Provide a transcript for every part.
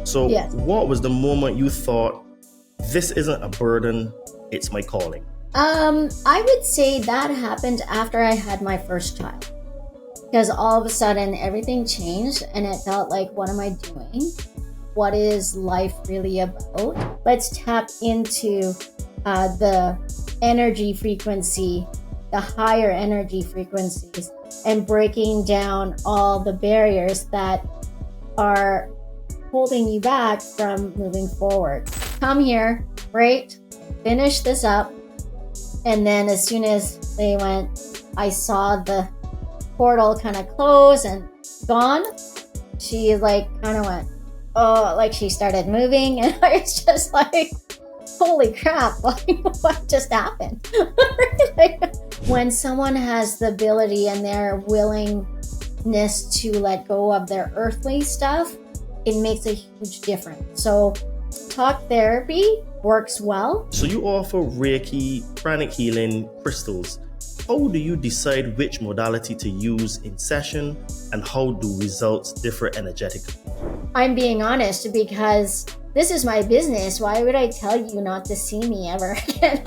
So Yes. what was the moment you thought, this isn't a burden, it's my calling? I would say that happened after I had my first child. Because all of a sudden everything changed and it felt like, what am I doing? What is life really about? Let's tap into the energy frequency, the higher energy frequencies, and breaking down all the barriers that are holding you back from moving forward. Come here, great, finish this up. And then as soon as they went, I saw the portal kind of close and gone. She like kind of went, oh, like she started moving, and I was just like, holy crap, like what just happened? Like, when someone has the ability and their willingness to let go of their earthly stuff, it makes a huge difference. So talk therapy works well. So you offer Reiki, Pranic healing, crystals. How do you decide which modality to use in session, and how do results differ energetically? I'm being honest because this is my business. Why would I tell you not to see me ever again?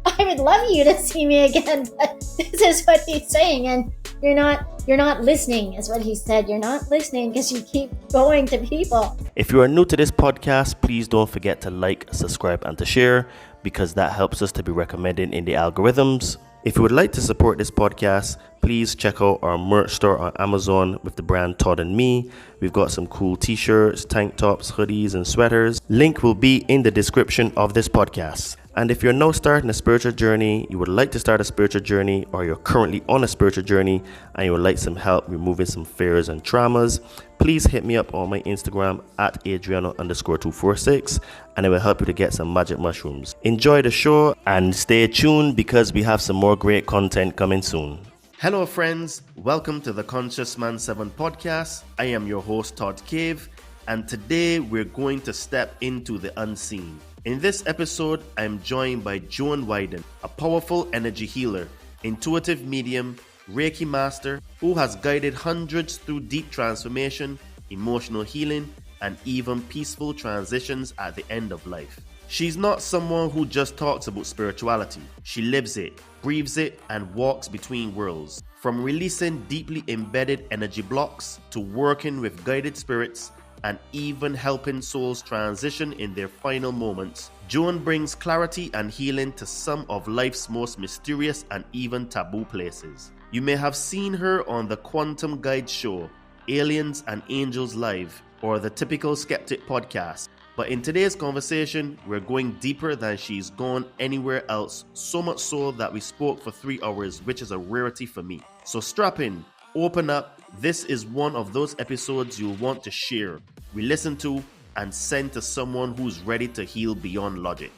I would love you to see me again, but this is what he's saying, and you're not listening, is what he said. You're not listening because you keep going to people. If you are new to this podcast, please don't forget to like, subscribe, and to share, because that helps us to be recommended in the algorithms. If you would like to support this podcast, please check out our merch store on Amazon with the brand Todd and Me. We've got some cool t-shirts, tank tops, hoodies, and sweaters. Link will be in the description of this podcast. And if you're now starting a spiritual journey, you would like to start a spiritual journey, or you're currently on a spiritual journey and you would like some help removing some fears and traumas, please hit me up on my Instagram at Adriano_246, and it will help you to get some magic mushrooms. Enjoy the show and stay tuned, because we have some more great content coming soon. Hello friends, welcome to the Conscious Man 7 podcast. I am your host Todd Cave, and today we're going to step into the unseen. In this episode, I'm joined by Joan Widen, a powerful energy healer, intuitive medium, Reiki Master, who has guided hundreds through deep transformation, emotional healing, and even peaceful transitions at the end of life. She's not someone who just talks about spirituality. She lives it, breathes it, and walks between worlds. From releasing deeply embedded energy blocks to working with guided spirits, and even helping souls transition in their final moments, Joan brings clarity and healing to some of life's most mysterious and even taboo places. You may have seen her on the Quantum Guide show, Aliens and Angels Live, or the Typical Skeptic Podcast. But in today's conversation, we're going deeper than she's gone anywhere else, so much so that we spoke for 3 hours, which is a rarity for me. So strap in, open up. This is one of those episodes you'll want to share, re-listen to, and send to someone who's ready to heal beyond logic.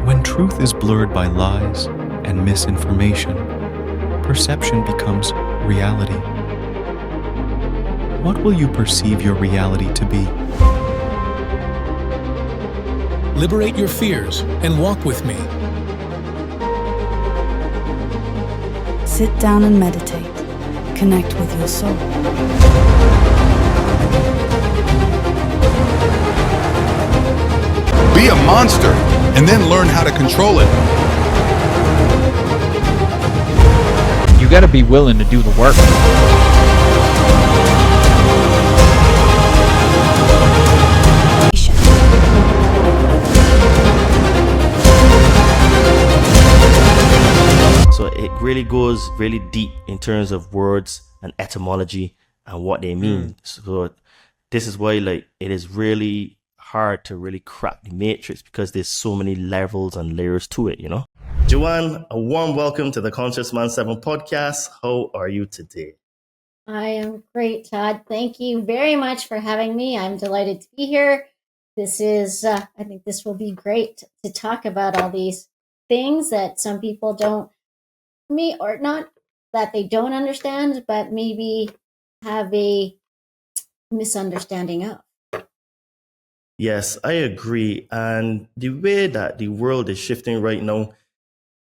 When truth is blurred by lies and misinformation, perception becomes reality. What will you perceive your reality to be? Liberate your fears and walk with me. Sit down and meditate. Connect with your soul. Be a monster and then learn how to control it. You got to be willing to do the work. So it really goes really deep in terms of words and etymology and what they mean. So this is why it is really hard to really crack the matrix, because there's so many levels and layers to it, Joanne, a warm welcome to the Conscious Man 7 podcast. How are you today? I am great, Todd. Thank you very much for having me. I'm delighted to be here. This is, I think this will be great to talk about all these things that some people don't, or not that they don't understand, but maybe have a misunderstanding of. Yes, I agree. And the way that the world is shifting right now,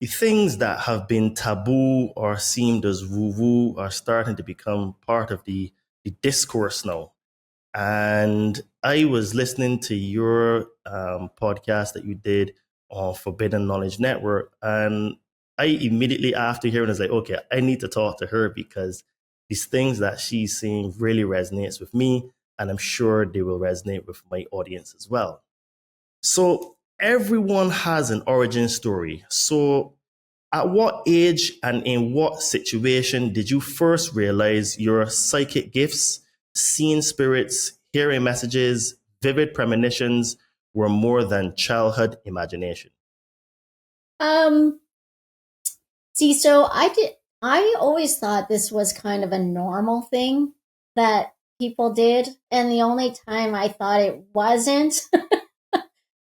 the things that have been taboo or seemed as woo-woo are starting to become part of the the discourse now. And I was listening to your podcast that you did on Forbidden Knowledge Network. And I immediately after hearing was like, okay, I need to talk to her because these things that she's saying really resonates with me. And I'm sure they will resonate with my audience as well. So everyone has an origin story. So at what age and in what situation did you first realize your psychic gifts, seeing spirits, hearing messages, vivid premonitions were more than childhood imagination? See, I always thought this was kind of a normal thing that people did. And the only time I thought it wasn't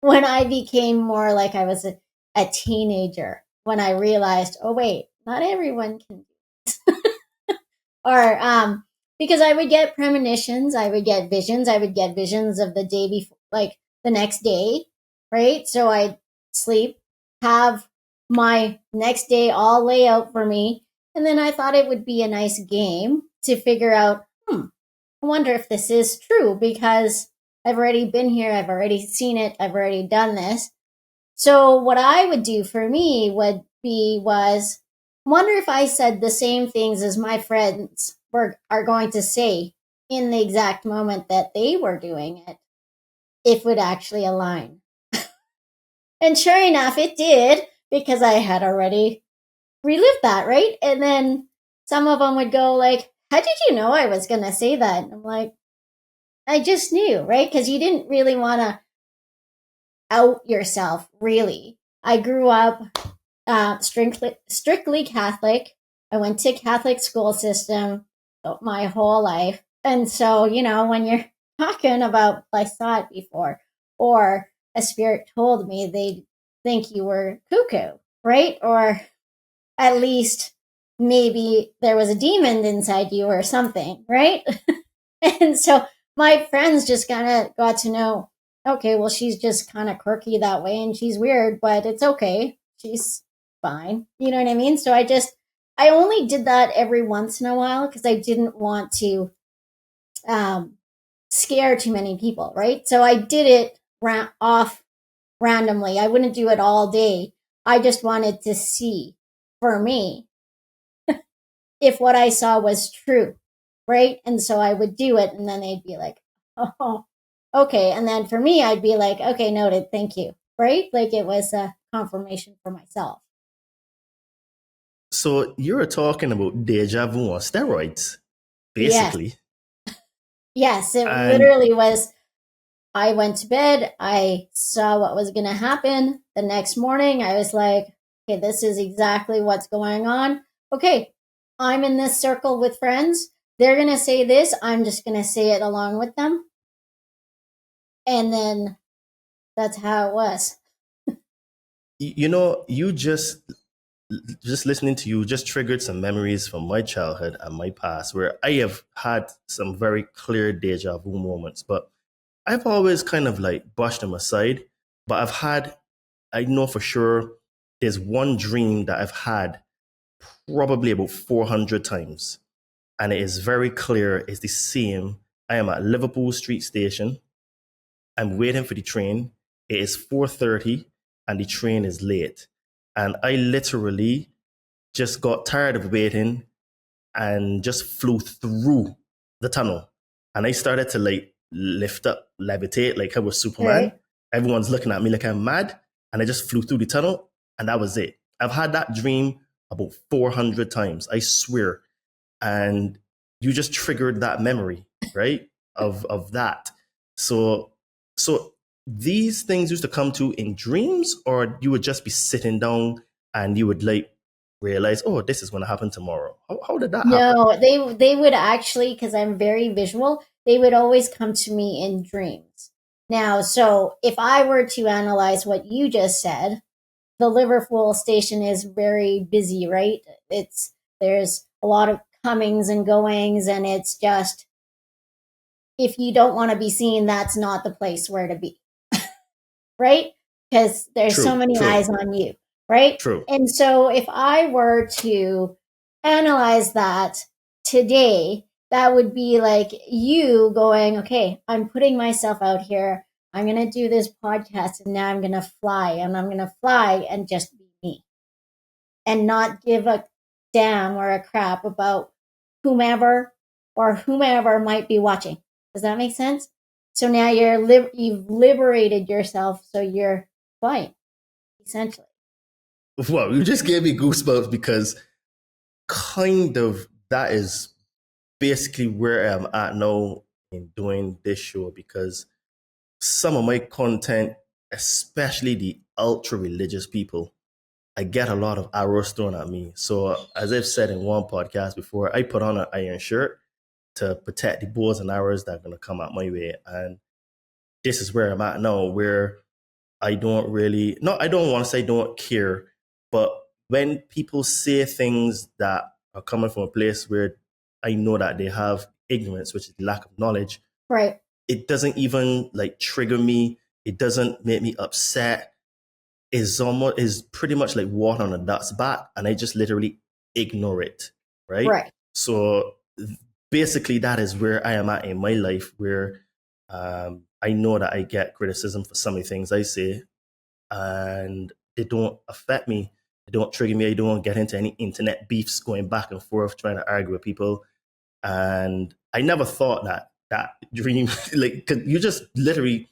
when I became more like I was a teenager, when I realized, oh, wait, not everyone can do this. Or, because I would get premonitions, I would get visions of the day before, like the next day, right? So I'd sleep, have my next day all lay out for me. And then I thought it would be a nice game to figure out, I wonder if this is true because I've already been here. I've already seen it. I've already done this. So what I would do for me was wonder if I said the same things as my friends are going to say in the exact moment that they were doing it, if it would actually align. And sure enough, it did, because I had already relived that, right? And then some of them would go like, how did you know I was going to say that? And I'm like, I just knew, right? Because you didn't really want to out yourself, really. I grew up strictly Catholic. I went to Catholic school system my whole life. And so, when you're talking about, I saw it before, or a spirit told me, they think you were cuckoo, right? Or at least maybe there was a demon inside you or something, right? And so my friends just kind of got to know, okay, well, she's just kind of quirky that way and she's weird, but it's okay. She's fine. You know what I mean? So I only did that every once in a while because I didn't want to scare too many people, right? So I did it off randomly. I wouldn't do it all day. I just wanted to see, for me, if what I saw was true, right? And so I would do it, and then they'd be like, oh, okay. And then for me, I'd be like, okay, noted, thank you, right? Like it was a confirmation for myself. So you're talking about deja vu on steroids, basically. Yes, it literally was. I went to bed. I saw what was going to happen. The next morning, I was like, okay, this is exactly what's going on. Okay, I'm in this circle with friends. They're going to say this. I'm just going to say it along with them. And then that's how it was. You just listening to you just triggered some memories from my childhood and my past where I have had some very clear deja vu moments, but I've always kind of like brushed them aside. But I know for sure there's one dream that I've had probably about 400 times. And it is very clear, it's the same. I am at Liverpool Street Station. I'm waiting for the train. It is 4:30 and the train is late. And I literally just got tired of waiting and just flew through the tunnel. And I started to like lift up, levitate like I was Superman. Right. Everyone's looking at me like I'm mad. And I just flew through the tunnel and that was it. I've had that dream about 400 times, I swear. And you just triggered that memory, right? of that. So these things used to come to in dreams, or you would just be sitting down and you would like realize, oh, this is going to happen tomorrow. How did that happen? No, they would actually, because I'm very visual, they would always come to me in dreams. Now, so if I were to analyze what you just said, the Liverpool station is very busy, right? There's a lot of comings and goings, and it's just, if you don't want to be seen, that's not the place where to be. Right? Because there's so many eyes on you, right? True. And so if I were to analyze that today, that would be like you going, okay, I'm putting myself out here. I'm going to do this podcast and now I'm going to fly and just be me and not give a damn or a crap about whomever might be watching. Does that make sense? So now you've liberated yourself, so you're fine, essentially. Well, you just gave me goosebumps because kind of that is basically where I'm at now in doing this show, because some of my content, especially the ultra religious people, I get a lot of arrows thrown at me. So as I've said in one podcast before, I put on an iron shirt to protect the bows and arrows that are going to come out my way. And this is where I'm at now, where I don't really, no, I don't want to say don't care, but when people say things that are coming from a place where I know that they have ignorance, which is lack of knowledge, right? It doesn't even like trigger me. It doesn't make me upset. Is pretty much like water on a duck's back, and I just literally ignore it, right? Right. So basically, that is where I am at in my life, where I know that I get criticism for some of the things I say, and they don't affect me. They don't trigger me. I don't get into any internet beefs going back and forth trying to argue with people. And I never thought that dream, like, 'cause you just literally,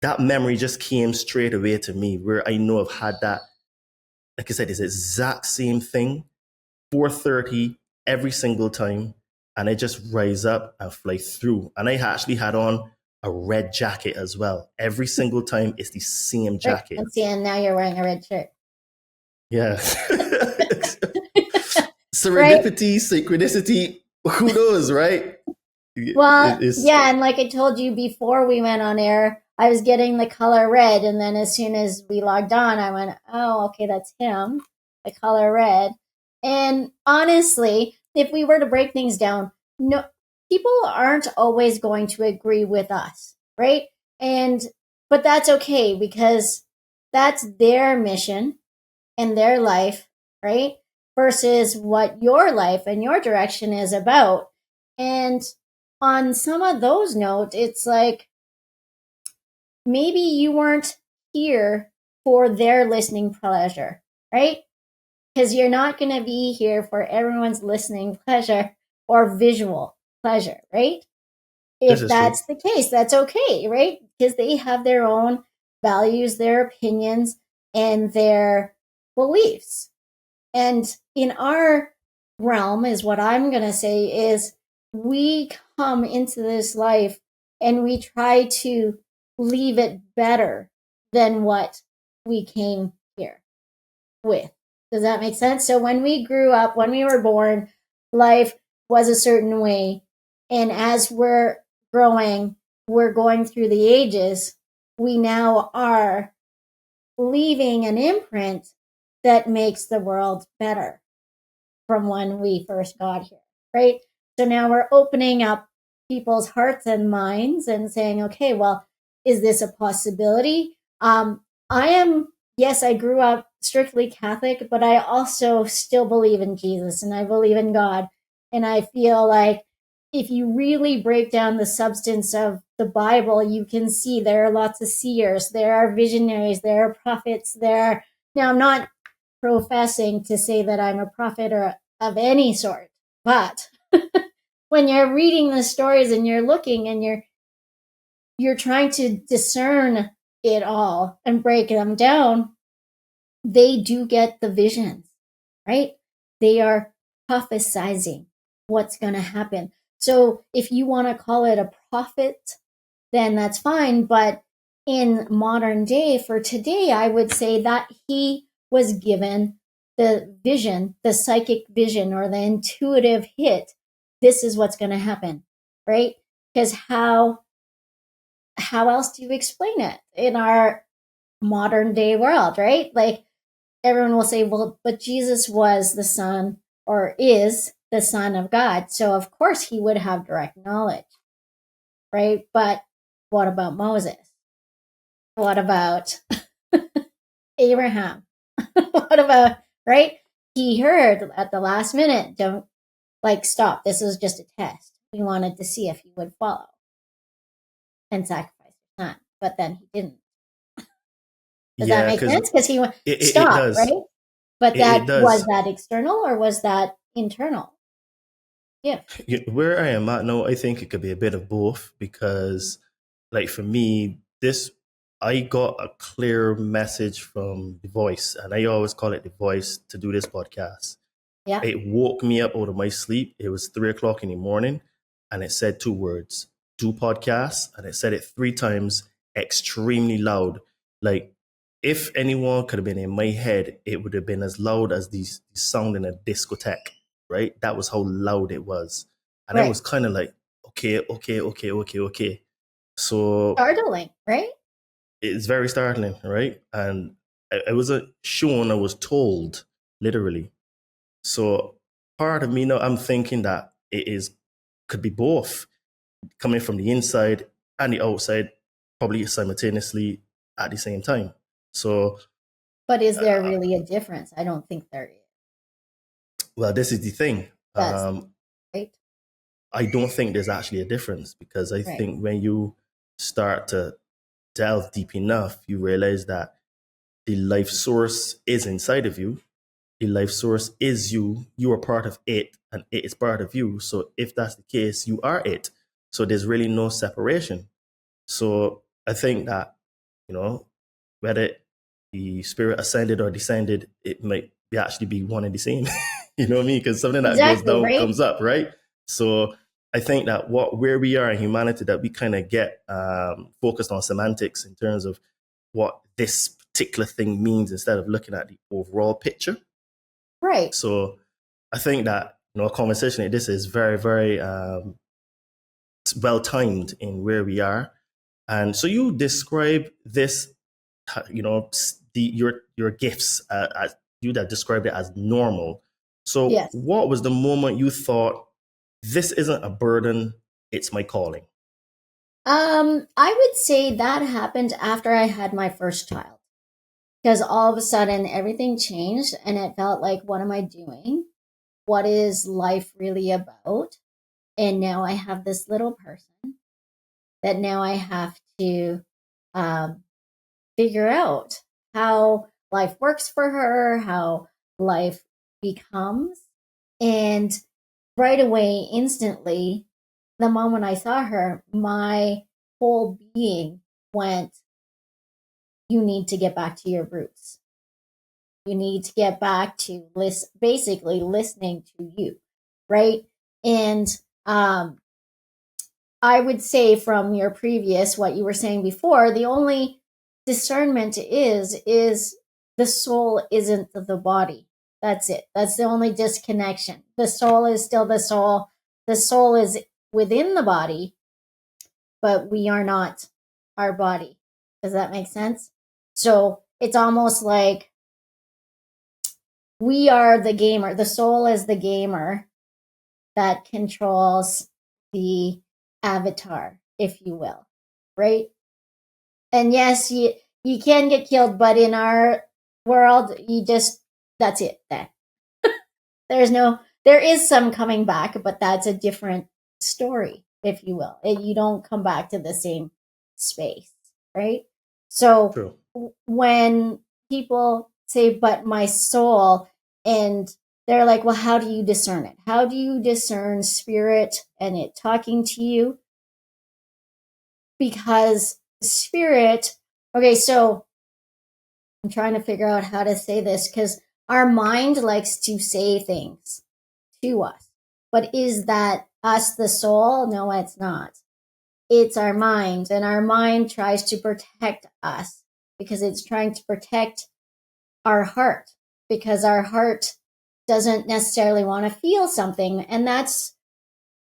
that memory just came straight away to me, where I know I've had that, like I said, it's the exact same thing, 4:30 every single time. And I just rise up and fly through. And I actually had on a red jacket as well. Every single time it's the same jacket. And see, and now you're wearing a red shirt. Yeah. Serendipity, synchronicity, who knows, right? Well, yeah, and like I told you before we went on air, I was getting the color red, and then as soon as we logged on, I went, oh, okay, that's him, the color red. And honestly, if we were to break things down, no, people aren't always going to agree with us, right? But that's okay, because that's their mission and their life, right? Versus what your life and your direction is about. And on some of those notes, it's like maybe you weren't here for their listening pleasure, right? Because you're not going to be here for everyone's listening pleasure or visual pleasure, right? If that's the case, that's okay, right? Because they have their own values, their opinions, and their beliefs. And in our realm, is what I'm going to say, is we come into this life and we try to leave it better than what we came here with. Does that make sense? So when we grew up, when we were born, life was a certain way. And as we're growing, we're going through the ages, we now are leaving an imprint that makes the world better from when we first got here, right? So now we're opening up people's hearts and minds and saying, okay, well, is this a possibility? Yes, I grew up strictly Catholic, but I also still believe in Jesus and I believe in God. And I feel like if you really break down the substance of the Bible, you can see there are lots of seers, there are visionaries, there are prophets, now I'm not professing to say that I'm a prophet or of any sort, but when you're reading the stories and you're looking and you're trying to discern it all and break them down, they do get the visions, right? They are prophesizing what's going to happen. So if you want to call it a prophet, then that's fine. But in modern day, for today, I would say that he was given the vision, the psychic vision or the intuitive hit. This is what's going to happen, right? Because how else do you explain it in our modern day world, right? Like everyone will say, well, but Jesus was the son or is the son of God. So of course he would have direct knowledge, right? But what about Moses? What about Abraham? What about, right? He heard at the last minute, don't like, stop, this is just a test. We wanted to see if he would follow and sacrifice his son, but then he didn't. Does that Yeah, make because sense? Because he it stopped, does. right? But It that was does. that external or was that internal? Yeah. Where I am at now, I think it could be a bit of both because, like for me, this I got a clear message from the voice, and I always call it the voice to do this podcast. Yeah. It woke me up out of my sleep. It was 3 o'clock in the morning, and it said two words: "Do podcast," and it said it 3 times, extremely loud. Like if anyone could have been in my head, it would have been as loud as these sound in a discotheque. Right? That was how loud it was, and I Right. was kind of like, okay. So Startling, right? it's very startling, right? And I wasn't shown, I was told, literally. So part of me now, I'm thinking that could be both coming from the inside and the outside, probably simultaneously at the same time. So, But is there really a difference? I don't think there is. well, this is the thing. That's right. I don't think there's actually a difference because I Right. think when you start to delve deep enough, you realize that the life source is inside of you. The life source is you. You are part of it, and it is part of you. So if that's the case, you are it. So there's really no separation. So I think that, whether the spirit ascended or descended, it might actually be one and the same. You know what I mean? Because something that goes Exactly, down right? comes up, right? So I think that where we are in humanity, that we kind of get focused on semantics in terms of what this particular thing means instead of looking at the overall picture. Right. So I think that a conversation like this is very, very well timed in where we are. And so you describe this, your gifts as you that described it as normal. So Yes. what was the moment you thought this isn't a burden, it's my calling? I would say that happened after I had my first child. Because all of a sudden everything changed and it felt like, what am I doing? What is life really about? And now I have this little person that now I have to figure out how life works for her, how life becomes. And right away, instantly, the moment I saw her, my whole being went, you need to get back to your roots. You need to get back to basically listening to you, right? And I would say from your previous, what you were saying before, the only discernment is the soul isn't the body. That's it. That's the only disconnection. The soul is still the soul. The soul is within the body, but we are not our body. Does that make sense? So it's almost like we are the gamer. The soul is the gamer that controls the avatar, if you will, right? And yes, you can get killed, but in our world, that's it. There is some coming back, but that's a different story, if you will. You don't come back to the same space, right? So True. when people say, but my soul, and they're like, well, how do you discern it? How do you discern spirit and it talking to you? Because spirit, okay, so I'm trying to figure out how to say this because our mind likes to say things to us. But is that us, the soul? No, it's not. It's our mind, and our mind tries to protect us because it's trying to protect our heart, because our heart doesn't necessarily want to feel something. And that's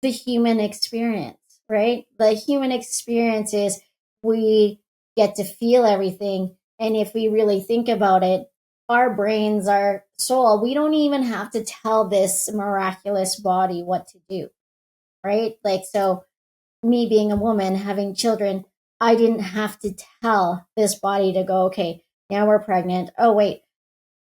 the human experience, right? The human experience is we get to feel everything. And if we really think about it, our brains, our soul, we don't even have to tell this miraculous body what to do, right? Like, so me being a woman, having children, I didn't have to tell this body to go, okay, now we're pregnant. Oh, wait,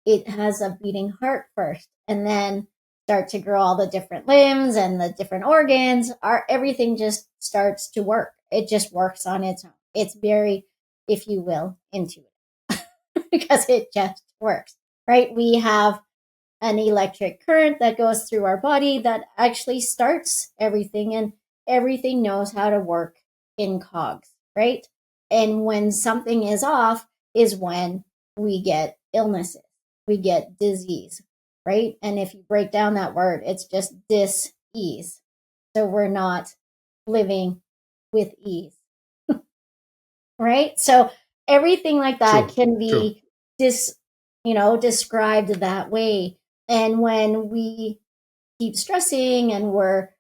it has a beating heart first. And then start to grow all the different limbs and the different organs, everything just starts to work. It just works on its own. It's very, if you will, intuitive because it just works, right? We have an electric current that goes through our body that actually starts everything, and everything knows how to work in cogs, right? And when something is off is when we get illnesses, we get disease, right? And if you break down that word, it's just dis-ease. So we're not living with ease, right? So everything like that can be described that way. And when we keep stressing and we're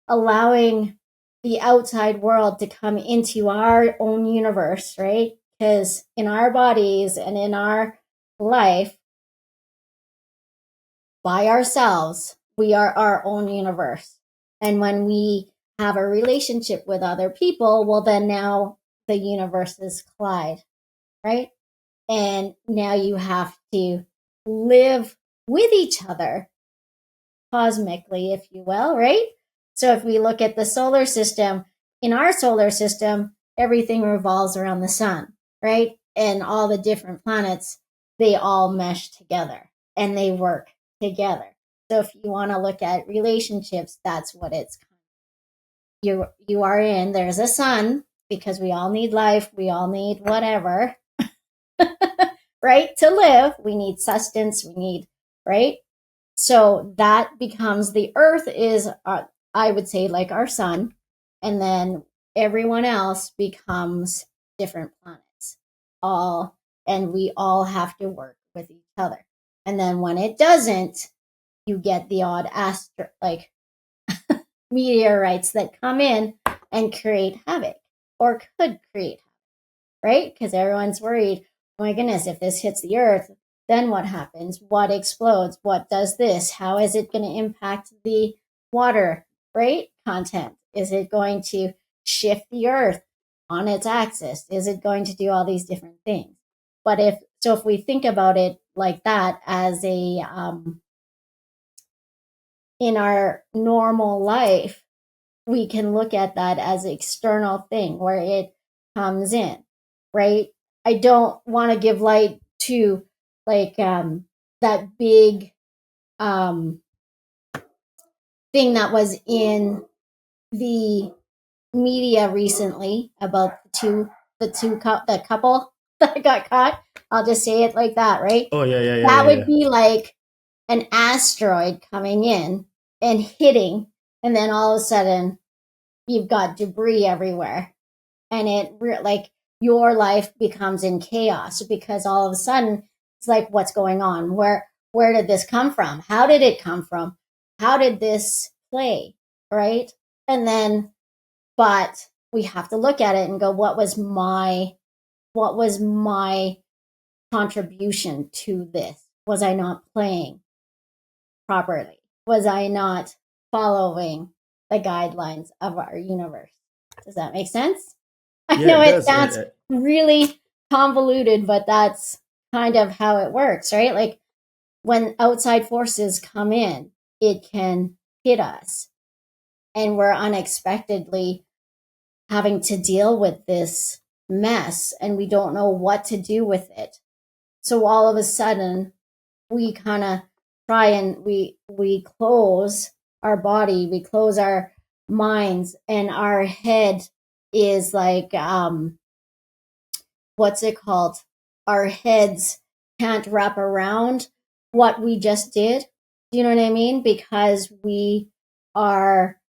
allowing the outside world to come into our own universe, right? Because in our bodies and in our life, by ourselves, we are our own universe. And when we have a relationship with other people, well, then now the universes collide, right? And now you have to live with each other cosmically, if you will, right? So if we look at the solar system, in our solar system, everything revolves around the sun, right? And all the different planets, they all mesh together and they work together. So if you want to look at relationships, that's what it's. You are in, there's a sun, because we all need life, we all need whatever, right? To live, we need sustenance, we need, right? So that becomes, the earth is, I would say, like our sun, and then everyone else becomes different planets. And we all have to work with each other. And then when it doesn't, you get the odd meteorites that come in and create havoc, or could create havoc, right? Because everyone's worried, oh my goodness, if this hits the earth, then what happens? What explodes? What does this? How is it going to impact the water, right? Content? Is it going to shift the earth on its axis? Is it going to do all these different things? But if we think about it like that, as a in our normal life, we can look at that as an external thing where it comes in, right? I don't want to give light to that big thing that was in the media recently about the couple that got caught. I'll just say it like that, right? Oh yeah. That would be like an asteroid coming in and hitting, and then all of a sudden you've got debris everywhere, and your life becomes in chaos, because all of a sudden it's like, what's going on? Where did this come from? How did it come from? How did this play? Right? And then, but we have to look at it and go, what was my contribution to this? Was I not playing properly? Was I not following the guidelines of our universe? Does that make sense? I know it sounds really convoluted, but that's kind of how it works, right? Like when outside forces come in, it can hit us, and we're unexpectedly having to deal with this mess, and we don't know what to do with it. So all of a sudden, we kind of try and we close our body, we close our minds, and our head is like, what's it called? Our heads can't wrap around what we just did. Do you know what I mean? Because we are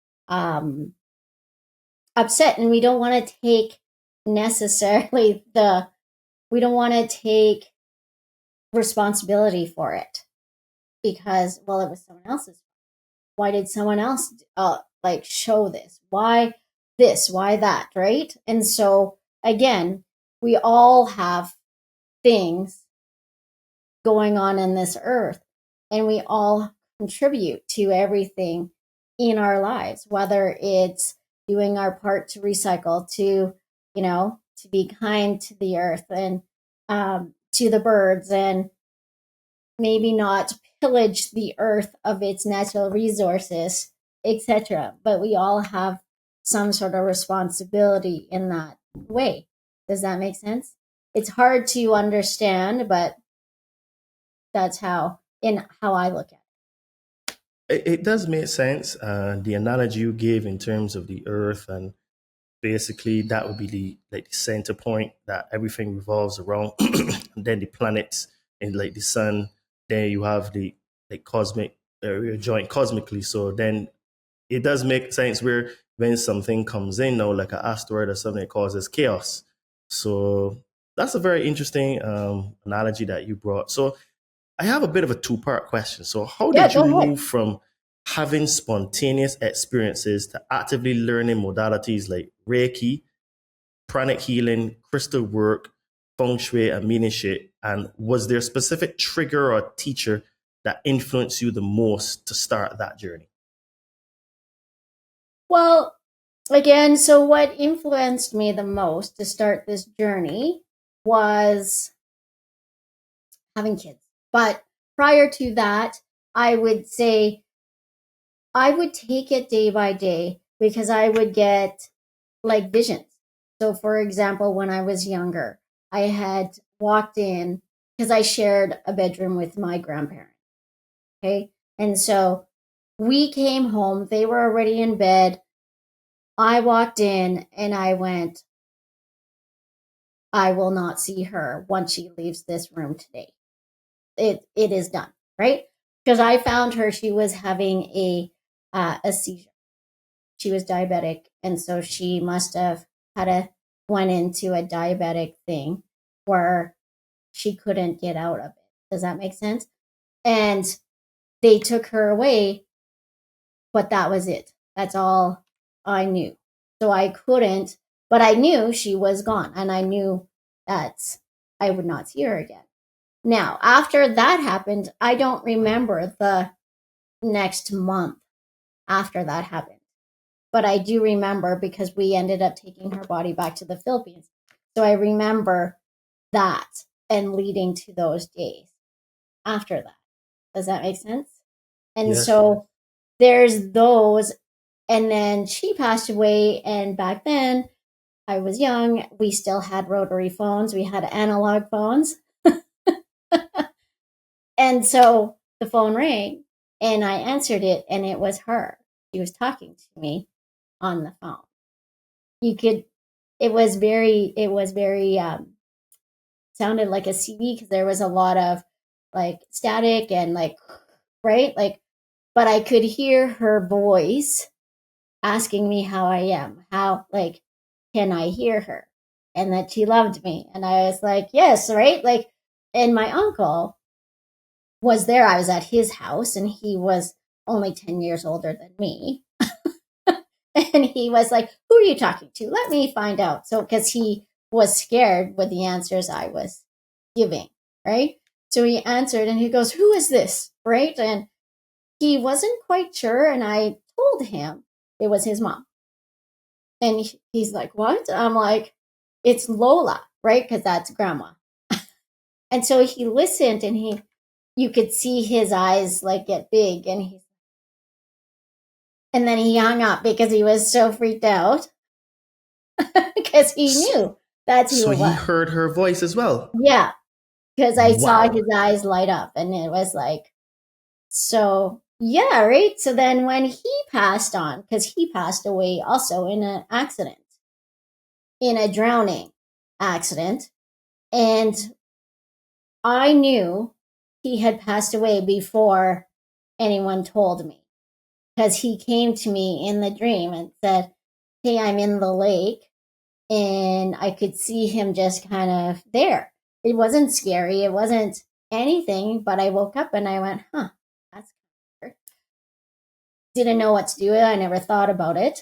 upset, and we don't want to take necessarily we don't want to take responsibility for it, because, well, it was someone else's. Why did someone else show this? Why this? Why that? Right? And so again, we all have things going on in this earth, and we all contribute to everything in our lives, whether it's doing our part to recycle, to be kind to the earth and to the birds, and maybe not pillage the earth of its natural resources, etc. But we all have some sort of responsibility in that way. Does that make sense? It's hard to understand, but that's how I look at it. It does make sense. The analogy you gave in terms of the earth, and basically that would be the center point that everything revolves around. And then the planets and like the sun, then you have the cosmic area joint cosmically. So then it does make sense where when something comes in now, like an asteroid or something, it causes chaos. So that's a very interesting analogy that you brought. So I have a bit of a two-part question. So how Yeah, did you go ahead. move from having spontaneous experiences to actively learning modalities like Reiki, pranic healing, crystal work, feng shui, and mediumship? And was there a specific trigger or teacher that influenced you the most to start that journey? Well, again, so what influenced me the most to start this journey was having kids. But prior to that, I would say I would take it day by day because I would get like visions. So, for example, when I was younger, I had walked in because I shared a bedroom with my grandparents. Okay. And so we came home, they were already in bed. I walked in and I went, I will not see her once she leaves this room today. It is done, right? Because I found her, she was having a seizure. She was diabetic, and so she must have went into a diabetic thing where she couldn't get out of it. Does that make sense? And they took her away, but that was it. That's all I knew. So I couldn't, but I knew she was gone, and I knew that I would not see her again. Now, after that happened, I don't remember the next month after that happened. But I do remember because we ended up taking her body back to the Philippines. So I remember that and leading to those days after that. Does that make sense? And Yes. so there's those. And then she passed away. And back then I was young. We still had rotary phones. We had analog phones. And so the phone rang and I answered it and it was her. She was talking to me on the phone. It was very sounded like a CD because there was a lot of like static and like, right? Like, but I could hear her voice asking me how I am, how, like, can I hear her? And that she loved me. And I was like, yes, right? Like, and my uncle was there. I was at his house and he was only 10 years older than me. And he was like, who are you talking to? Let me find out. So, because he was scared with the answers I was giving, right? So he answered and he goes, who is this? Right? And he wasn't quite sure. And I told him it was his mom. And he's like, what? I'm like, it's Lola, right? Because that's grandma. And so he listened and you could see his eyes like get big and then he hung up because he was so freaked out because he knew that's who So it he was. heard her voice as well. Yeah, because I saw Wow. his eyes light up and it was like, so yeah, right? So then when he passed on, because he passed away also in an accident, in a drowning accident, and I knew he had passed away before anyone told me. Because he came to me in the dream and said, hey, I'm in the lake. And I could see him just kind of there. It wasn't scary. It wasn't anything. But I woke up and I went, that's weird. Didn't know what to do. I never thought about it.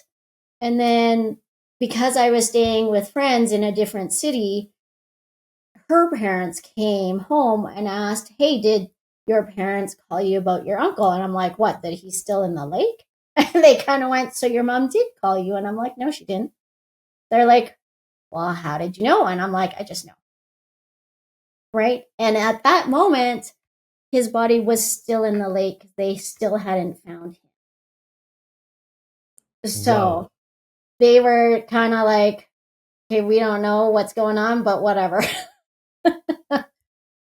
And then because I was staying with friends in a different city, her parents came home and asked, hey, did your parents call you about your uncle? And I'm like, what, that he's still in the lake? And they kind of went, so your mom did call you? And I'm like, no, she didn't. They're like, well, how did you know? And I'm like, I just know. Right? And at that moment, his body was still in the lake. They still hadn't found him. So Wow. they were kind of like, okay, we don't know what's going on, but whatever.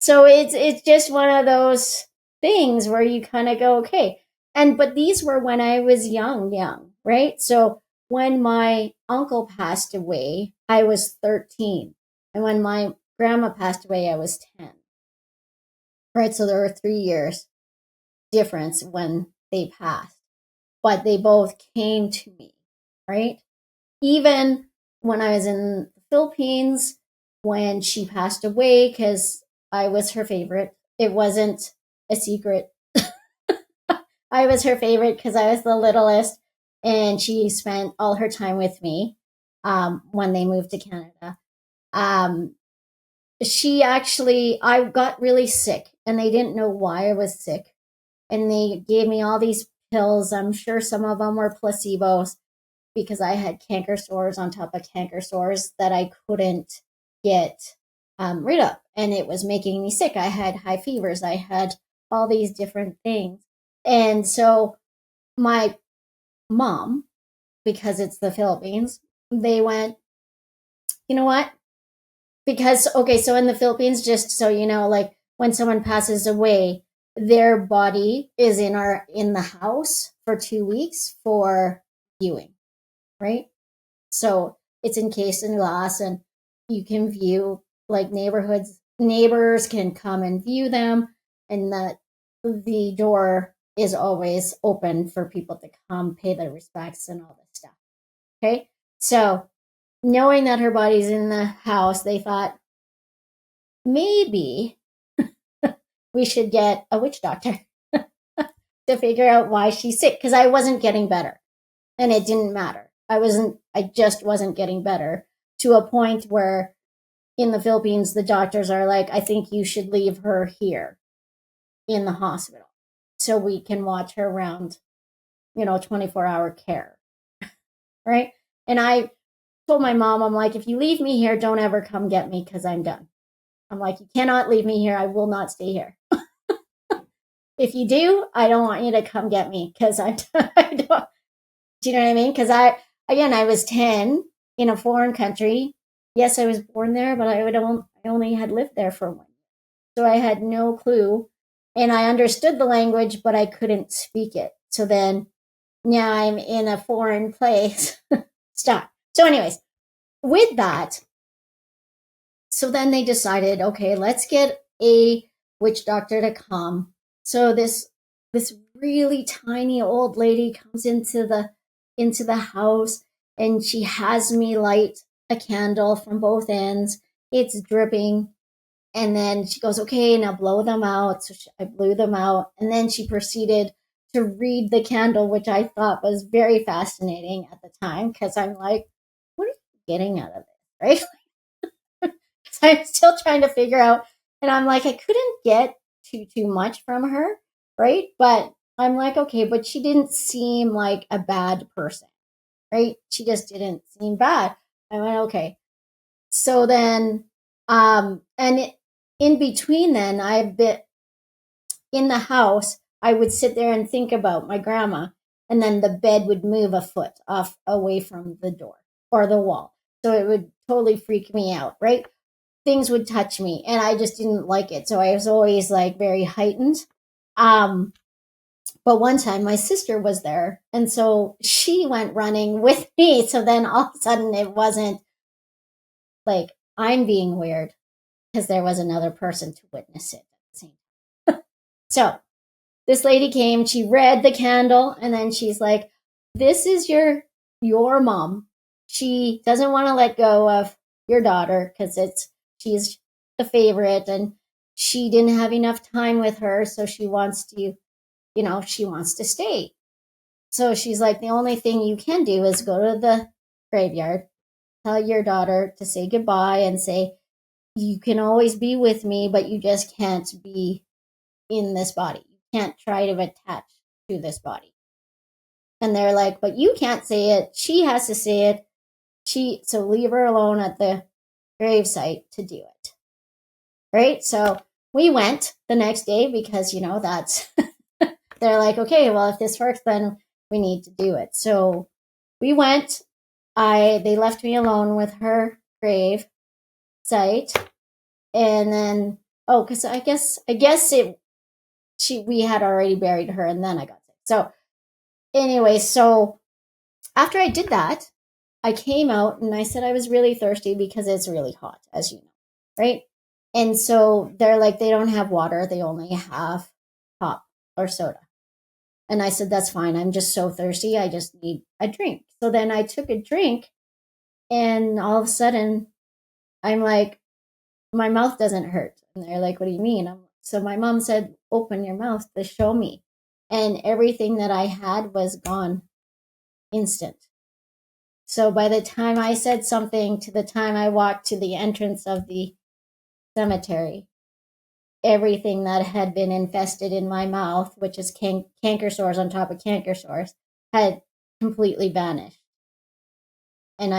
So it's just one of those things where you kind of go, okay. But these were when I was young, right? So when my uncle passed away, I was 13. And when my grandma passed away, I was 10. Right? So there were 3 years difference when they passed. But they both came to me, right? Even when I was in the Philippines, when she passed away, because I was her favorite. It wasn't a secret. I was her favorite because I was the littlest, and she spent all her time with me when they moved to Canada. I got really sick, and they didn't know why I was sick. And they gave me all these pills. I'm sure some of them were placebos because I had canker sores on top of canker sores that I couldn't get rid of. And it was making me sick. I had high fevers. I had all these different things. And so my mom, because it's the Philippines, they went, you know what? Because, okay, so in the Philippines, just so you know, like when someone passes away, their body is in the house for 2 weeks for viewing, right? So it's encased in glass, and you can view, like, neighbors can come and view them, and the door is always open for people to come pay their respects and all this stuff. Okay. So knowing that her body's in the house, they thought maybe we should get a witch doctor to figure out why she's sick. Cause I wasn't getting better, and it didn't matter. I just wasn't getting better, to a point where in the Philippines, the doctors are like, I think you should leave her here in the hospital so we can watch her around, 24-hour care. Right. And I told my mom, I'm like, if you leave me here, don't ever come get me, because I'm done. I'm like, you cannot leave me here. I will not stay here. If you do, I don't want you to come get me, because I don't. Do you know what I mean? Because I was 10 in a foreign country. Yes, I was born there, but I only had lived there for 1 year. So I had no clue. And I understood the language, but I couldn't speak it. So then now I'm in a foreign place. Stop. So anyways, with that, so then they decided, okay, let's get a witch doctor to come. So this really tiny old lady comes into the house, and she has me light a candle from both ends. It's dripping. And then she goes, okay, now blow them out. So I blew them out. And then she proceeded to read the candle, which I thought was very fascinating at the time, because I'm like, what are you getting out of this, right? So I'm still trying to figure out. And I'm like, I couldn't get too much from her, right? But I'm like, okay, but she didn't seem like a bad person, right? She just didn't seem bad. I went, okay. So then, in between then, I've been in the house. I would sit there and think about my grandma, and then the bed would move a foot off away from the door or the wall. So it would totally freak me out, right? Things would touch me, and I just didn't like it. So I was always like very heightened. But one time my sister was there, and so she went running with me. So then all of a sudden it wasn't like I'm being weird, because there was another person to witness it at the same time. So this lady came, she read the candle, and then she's like, this is your mom. She doesn't want to let go of your daughter, because she's the favorite, and she didn't have enough time with her, so she wants to stay. So she's like, the only thing you can do is go to the graveyard, tell your daughter to say goodbye, and say, you can always be with me, but you just can't be in this body. You can't try to attach to this body. And they're like, but you can't say it. She has to say it. So leave her alone at the gravesite to do it. Right? So we went the next day because, that's, they're like, okay, well, if this works, then we need to do it. So we went. They left me alone with her grave site. And then, because I guess we had already buried her, and then I got sick. So anyway, so after I did that, I came out and I said I was really thirsty because it's really hot, as you know, right? And so they're like, they don't have water. They only have pop or soda. And I said, that's fine. I'm just so thirsty. I just need a drink. So then I took a drink, and all of a sudden I'm like, my mouth doesn't hurt. And they're like, what do you mean? So my mom said, open your mouth to show me. And everything that I had was gone instant. So by the time I said something to the time I walked to the entrance of the cemetery, everything that had been infested in my mouth, which is canker sores on top of canker sores, had completely vanished. And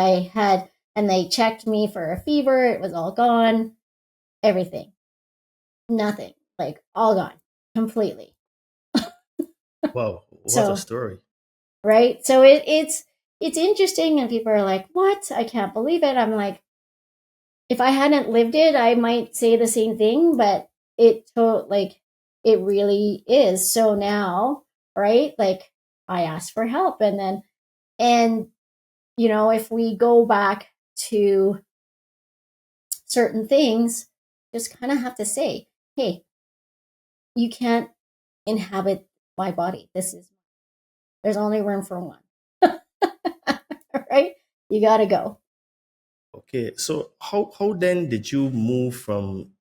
they checked me for a fever. It was all gone. Everything. Nothing. Like, all gone. Completely. Wow, what So, a story. right? So it's interesting, and people are like, what? I can't believe it. I'm like, if I hadn't lived it, I might say the same thing, but it really is. So now, right? Like, I asked for help, and if we go back to certain things, just kind of have to say, hey, you can't inhabit my body. There's only room for one. Right? You got to go. Okay, so how then did you move from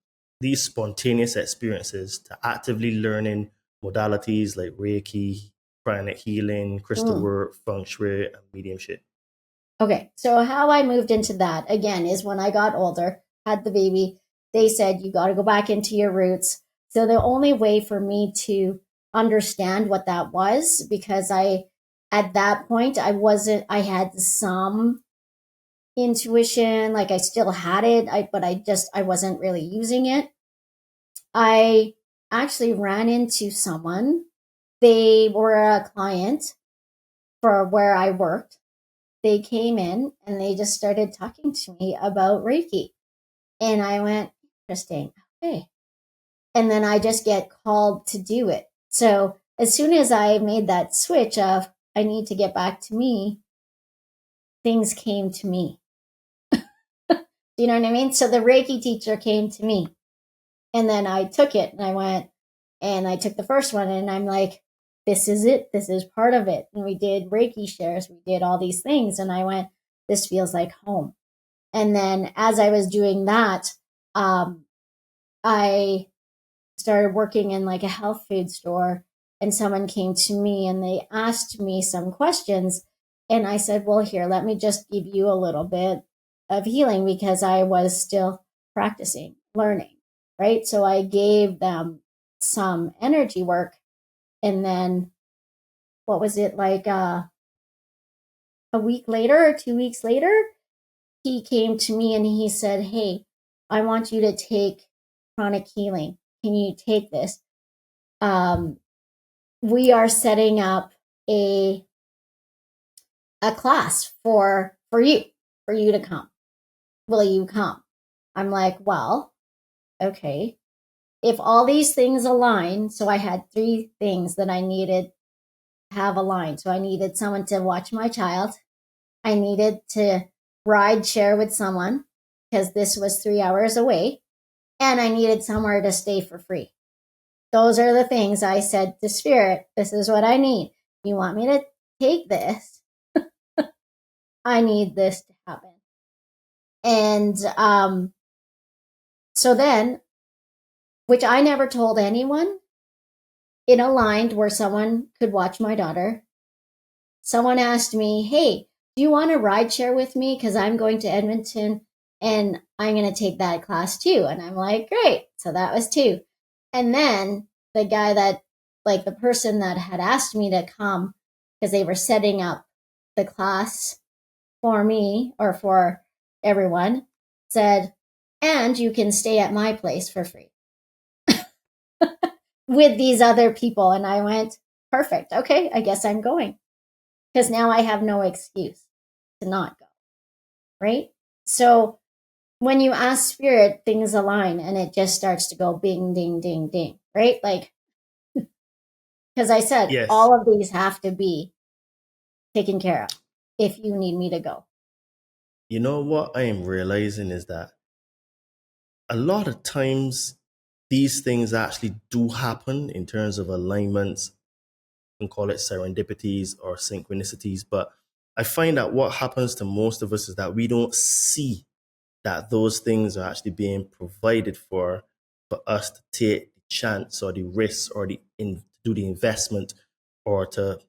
these spontaneous experiences to actively learning modalities like Reiki, Pranic healing, crystal work, feng shui, and mediumship? Okay, so how I moved into that, again, is when I got older, had the baby, they said, you got to go back into your roots. So the only way for me to understand what that was, because at that point, I had some intuition, like I still had it, but I wasn't really using it. I actually ran into someone. They were a client for where I worked. They came in and they just started talking to me about Reiki. And I went, interesting. Okay. And then I just get called to do it. So as soon as I made that switch of, I need to get back to me, things came to me. Do you know what I mean? So the Reiki teacher came to me, and then I took it and I went, and I took the first one, and I'm like, this is it. This is part of it. And we did Reiki shares. We did all these things. And I went, this feels like home. And then as I was doing that, I started working in like a health food store, and someone came to me and they asked me some questions. And I said, well, here, let me just give you a little bit of healing, because I was still practicing, learning, right? So I gave them some energy work. And then what was it, like a week later or 2 weeks later, he came to me and he said, hey, I want you to take chronic healing. Can you take this? We are setting up a class for you to come. Will you come? I'm like, well, okay. If all these things align, so I had 3 things that I needed to have aligned. So I needed someone to watch my child. I needed to ride share with someone, because this was 3 hours away. And I needed somewhere to stay for free. Those are the things I said to Spirit, this is what I need. You want me to take this? I need this to happen. And so then, which I never told anyone, it aligned where someone could watch my daughter. Someone asked me, hey, do you want to ride share with me? Because I'm going to Edmonton and I'm going to take that class too. And I'm like, great. So that was 2. And then the guy the person that had asked me to come, because they were setting up the class for me or for everyone, said, and you can stay at my place for free. with these other people. And I went, perfect. Okay, I guess I'm going. Because now I have no excuse to not go. Right? So when you ask spirit, things align and it just starts to go bing, ding, ding, ding. Right? Like, because I said, Yes. all of these have to be taken care of if you need me to go. You know what I am realizing is that a lot of times these things actually do happen in terms of alignments. You can call it serendipities or synchronicities, but I find that what happens to most of us is that we don't see that those things are actually being provided for us to take the chance or the risk or do the investment or to,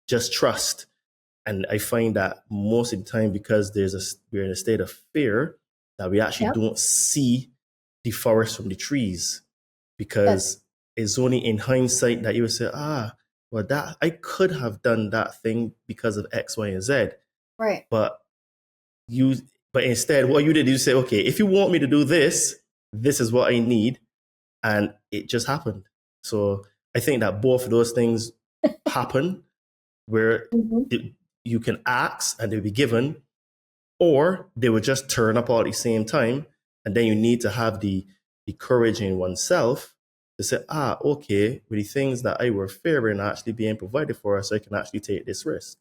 just trust. And I find that most of the time, because we're in a state of fear, that we actually Yep. don't see the forest from the trees, because it's only in hindsight that you would say, well, that I could have done that thing because of X, Y, and Z. Right. But instead, what you did, you say, okay, if you want me to do this, this is what I need. And it just happened. So I think that both of those things happen, where you can ask and they'll be given, or they will just turn up all at the same time. And then you need to have the courage in oneself to say, okay, with the things that I were fearing are actually being provided for us, so I can actually take this risk.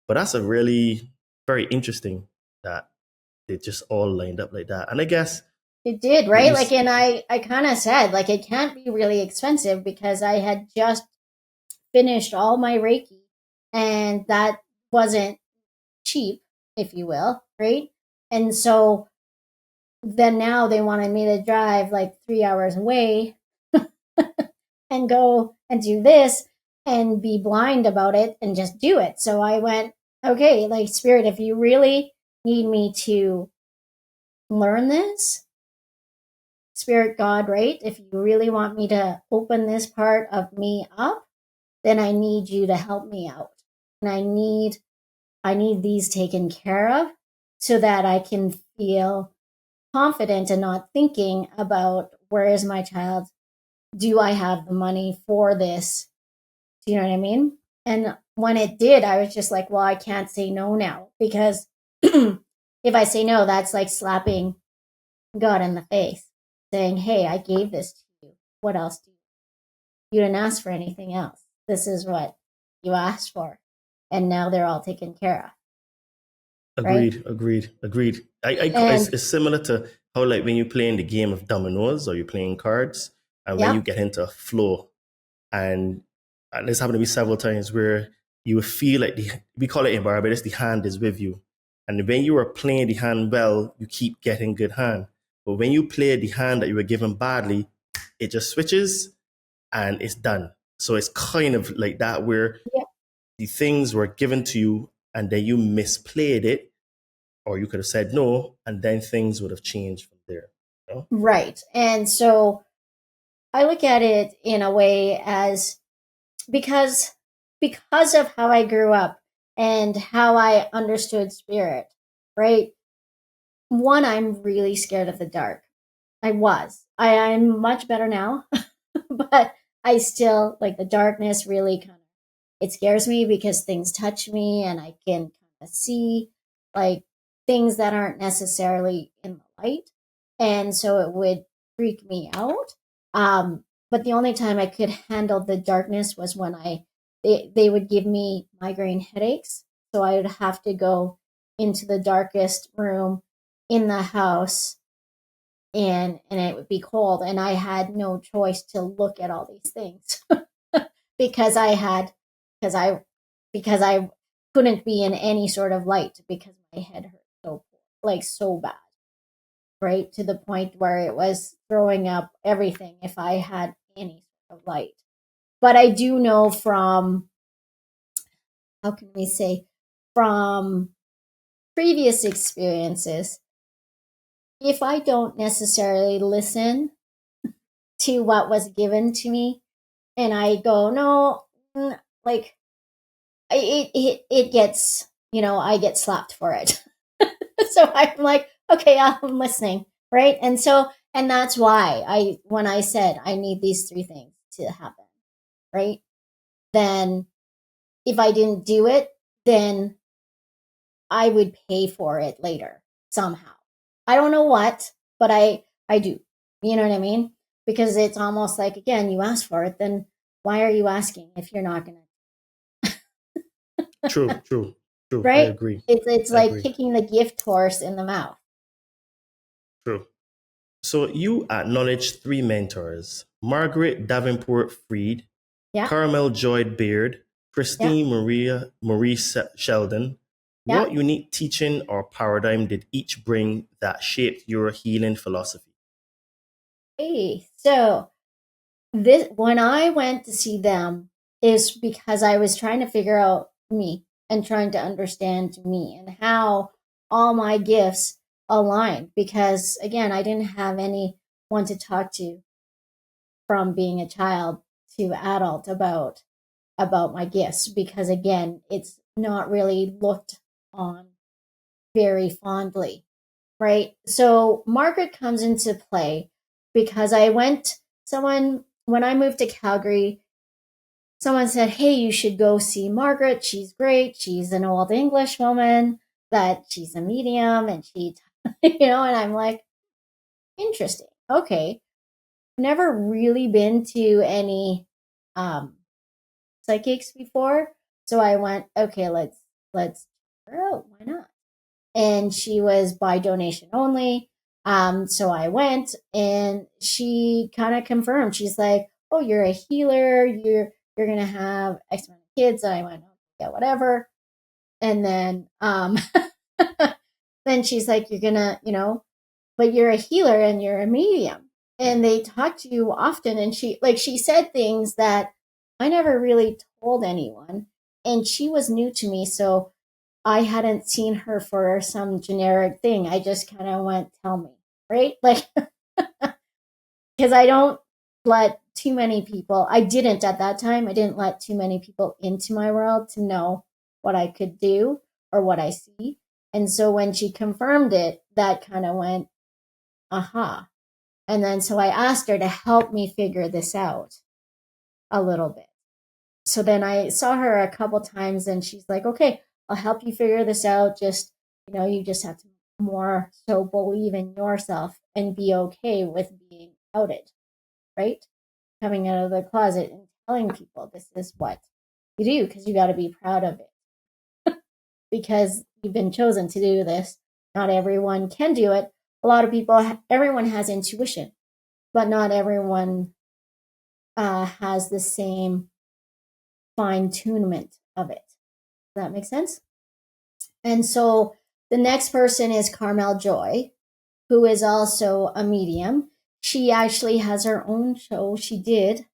But that's a really very interesting that they just all lined up like that. And I guess it did, right? Like, and I kind of said, like, it can't be really expensive because I had just finished all my Reiki and that wasn't cheap, if you will, right? And so then now they wanted me to drive like 3 hours away and go and do this and be blind about it and just do it. So I went, okay, like, spirit, if you really need me to learn this, spirit, God, right? If you really want me to open this part of me up, then I need you to help me out. And I need these taken care of so that I can feel confident and not thinking about, where is my child? Do I have the money for this? Do you know what I mean? And when it did, I was just like, well, I can't say no now, because if I say no, that's like slapping God in the face, saying, hey, I gave this to you. What else do you? You didn't ask for anything else. This is what you asked for. And now they're all taken care of. Agreed. And it's similar to how, like, when you play in the game of dominoes or you're playing cards, and when you get into a flow, and this happened to me several times, where you feel like we call it in Barbados, the hand is with you. And when you are playing the hand well, you keep getting good hand. But when you play the hand that you were given badly, it just switches and it's done. So it's kind of like that, where the things were given to you and then you misplayed it, or you could have said no, and then things would have changed from there. You know? Right. And so I look at it in a way as, because of how I grew up and how I understood spirit, right? One, I'm really scared of the dark. I'm much better now, but I still, like, the darkness really kind of, it scares me because things touch me and I can kind of see, like, things that aren't necessarily in the light. And so it would freak me out. But the only time I could handle the darkness was when they would give me migraine headaches. So I would have to go into the darkest room in the house, and it would be cold, and I had no choice to look at all these things because I couldn't be in any sort of light because my head hurt so bad, right? To the point where it was throwing up everything if I had any sort of light. But I do know from previous experiences, if I don't necessarily listen to what was given to me and I go, no, like, it gets, I get slapped for it. So I'm like, okay, I'm listening, right? And so And that's why when I said I need these 3 things to happen, right? Then if I didn't do it, then I would pay for it later somehow. I don't know what, but I do. You know what I mean? Because it's almost like, again, you ask for it, then why are you asking if you're not going to? True. I Right? agree. It's I like agree. kicking the gift horse in the mouth. True. So you acknowledge 3 mentors: Margaret Davenport Freed, Yeah. Caramel Joy Beard, Christine Marie Sheldon. Yeah. What unique teaching or paradigm did each bring that shaped your healing philosophy? Hey, so this when I went to see them is because I was trying to figure out me and trying to understand me and how all my gifts aligned, because again, I didn't have anyone to talk to from being a child to adult about my gifts, because again, it's not really looked on very fondly, right? So Margaret comes into play because when I moved to Calgary, someone said, "Hey, you should go see Margaret. She's great. She's an old English woman, that she's a medium and she," and I'm like, interesting. Okay. Never really been to any um psychics before. So I went, okay, let's check her out. Why not? And she was by donation only. So I went and she kind of confirmed. She's like, "Oh, you're a healer. You're gonna have X amount of kids." And I went, "Yeah, whatever." And then then she's like, "You're gonna, but you're a healer and you're a medium." And they talk to you often. And she said things that I never really told anyone. And she was new to me. So I hadn't seen her for some generic thing. I just kind of went, "Tell me," right? Like, because I don't let too many people, I didn't at that time, I didn't let too many people into my world to know what I could do or what I see. And so when she confirmed it, that kind of went, aha. And then so I asked her to help me figure this out a little bit. So then I saw her a couple times and she's like, "Okay, I'll help you figure this out. Just, you just have to more so believe in yourself and be okay with being outed," right? Coming out of the closet and telling people this is what you do, because you got to be proud of it because you've been chosen to do this. Not everyone can do it. A lot of people, everyone has intuition, but not everyone has the same fine tunement of it. Does that make sense? And so the next person is Carmel Joy, who is also a medium. She actually has her own show. She did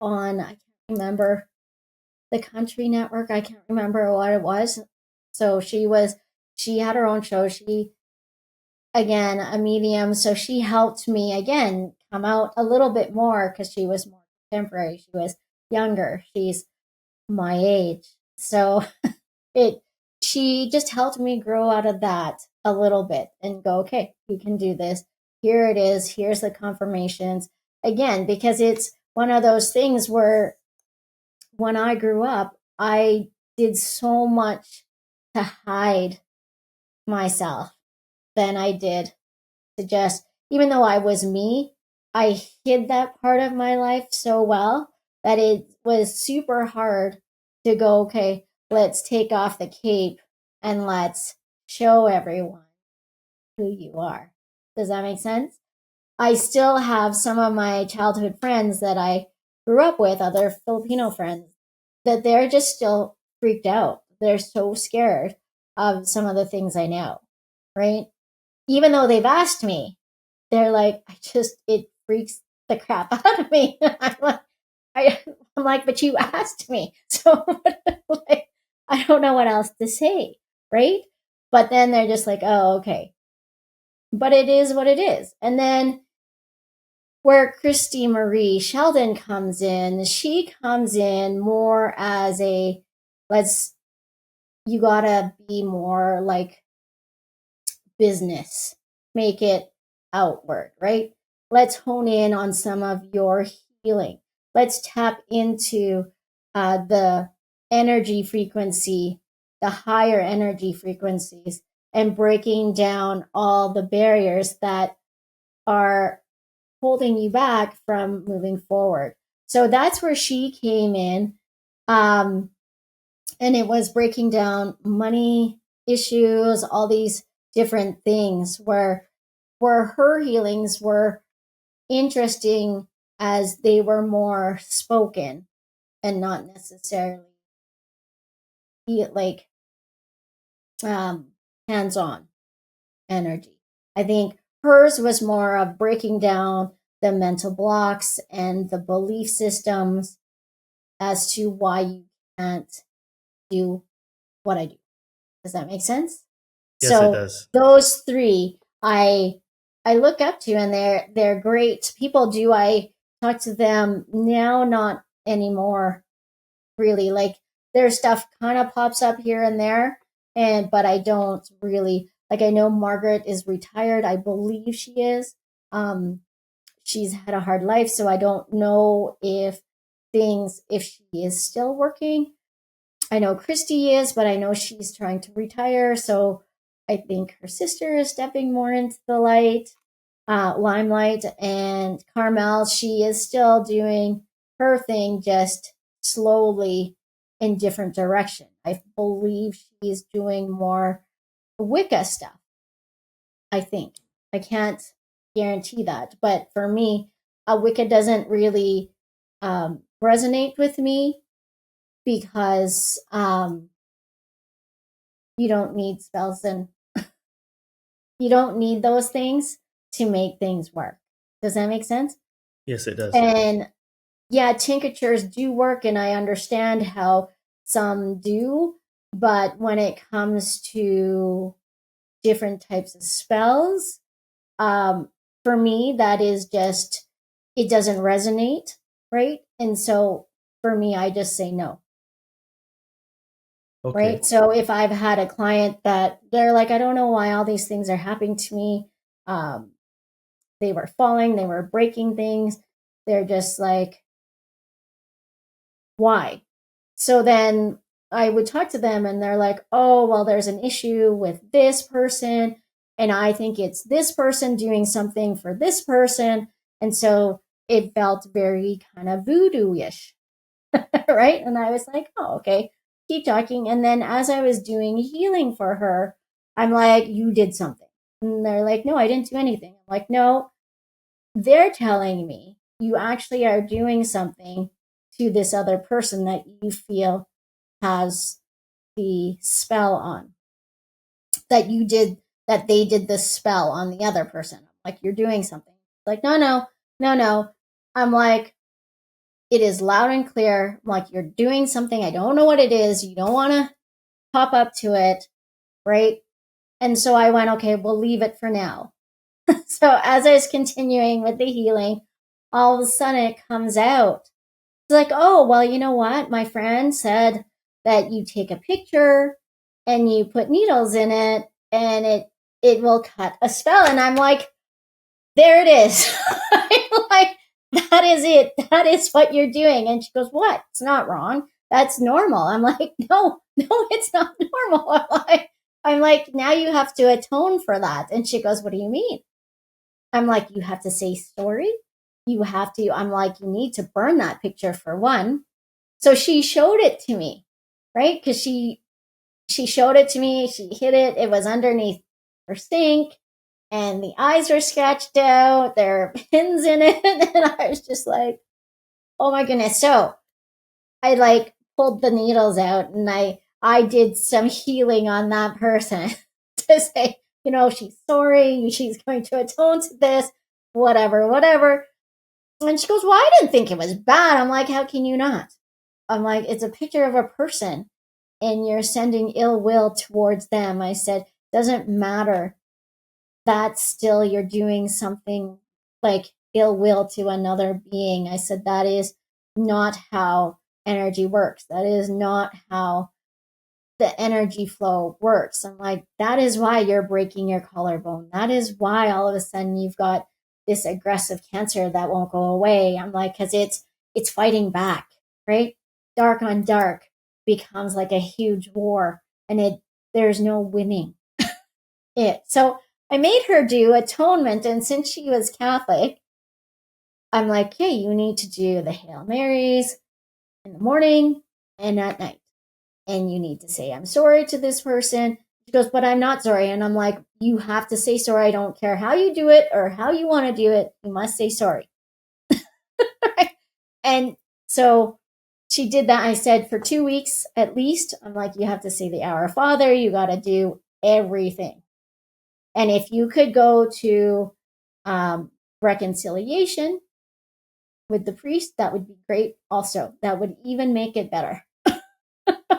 on, I can't remember, the Country Network. I can't remember what it was. So she had her own show. She, again, a medium. So she helped me, again, come out a little bit more because she was more contemporary. She was younger. She's my age. So she just helped me grow out of that a little bit and go, okay, you can do this. Here it is. Here's the confirmations. Again, because it's one of those things where when I grew up, I did so much to hide myself than I did to just, even though I was me, I hid that part of my life so well that it was super hard to go, okay, let's take off the cape and let's show everyone who you are. Does that make sense? I still have some of my childhood friends that I grew up with, other Filipino friends, that they're just still freaked out. They're so scared of some of the things I know, right? Even though they've asked me, they're like, it freaks the crap out of me. I'm like, but you asked me. So like, I don't know what else to say, right? But then they're just like, oh, okay. But it is what it is. And then where Christy Marie Sheldon comes in, she comes in more as you gotta be more like business, make it outward, right? let's hone in on some of your healing. Let's tap into the energy frequency, the higher energy frequencies, and breaking down all the barriers that are holding you back from moving forward. So that's where she came in. And it was breaking down money issues, all these different things where her healings were interesting as they were more spoken and not necessarily like hands-on energy. I think hers was more of breaking down the mental blocks and the belief systems as to why you can't do what I do. Does that make sense? Yes, So it does. those three I look up to, and they're great people. Do I talk to them now? Not anymore, really. Like their stuff kind of pops up here and there, but I don't really like. I know Margaret is retired. I believe she is. She's had a hard life, so I don't know if she is still working. I know Christy is, but I know she's trying to retire. So I think her sister is stepping more into the limelight. And Carmel, she is still doing her thing, just slowly in different direction. I believe she's doing more Wicca stuff. I think. I can't guarantee that. But for me, Wicca doesn't really resonate with me because you don't need spells and you don't need those things to make things work. Does that make sense? Yes, it does. And yeah, tinctures do work, and I understand how some do, but when it comes to different types of spells, for me, that is just, it doesn't resonate, right? And so for me, I just say no. Okay. Right. So if I've had a client that they're like, I don't know why all these things are happening to me. They were falling, they were breaking things. They're just like, why? So then I would talk to them and they're like, oh, well, there's an issue with this person. And I think it's this person doing something for this person. And so it felt very kind of voodoo-ish. Right. And I was like, oh, okay. Keep talking. And then as I was doing healing for her, I'm like, you did something. And they're like, no, I didn't do anything. I'm like, no, they're telling me you actually are doing something to this other person that you feel has the spell on. That they did the spell on the other person. Like, you're doing something. Like, no. I'm like, it is loud and clear. I'm like, you're doing something. I don't know what it is. You don't want to pop up to it. Right. And so I went, okay, we'll leave it for now. So as I was continuing with the healing, all of a sudden it comes out. It's like, oh, well, you know what? My friend said that you take a picture and you put needles in it and it will cut a spell. And I'm like, there it is. I'm like, that is it. That is what you're doing. And she goes, what? It's not wrong. That's normal. I'm like, no, it's not normal. I'm like, now you have to atone for that. And she goes, what do you mean? I'm like, you have to say sorry. You have to, I'm like, you need to burn that picture for one. So she showed it to me, right? Because she showed it to me. She hid it. It was underneath her sink. And the eyes were scratched out. There are pins in it. And I was just like, oh my goodness. So I like pulled the needles out and I did some healing on that person to say, you know, she's sorry. She's going to atone to this, whatever. And she goes, well, I didn't think it was bad. I'm like, how can you not? I'm like, it's a picture of a person and you're sending ill will towards them. I said, doesn't matter. That's still, you're doing something like ill will to another being. I said, that is not how energy works. That is not how the energy flow works. I'm like, that is why you're breaking your collarbone. That is why all of a sudden you've got this aggressive cancer that won't go away. I'm like, because it's fighting back, right? Dark on dark becomes like a huge war, and there's no winning it. So I made her do atonement, and since she was Catholic, I'm like, hey, you need to do the Hail Marys in the morning and at night. And you need to say, I'm sorry to this person. She goes, but I'm not sorry. And I'm like, you have to say sorry. I don't care how you do it or how you want to do it. You must say sorry. Right? And so she did that. I said, for 2 weeks at least, I'm like, you have to say the Our Father. You got to do everything. And if you could go to reconciliation with the priest, that would be great also. That would even make it better.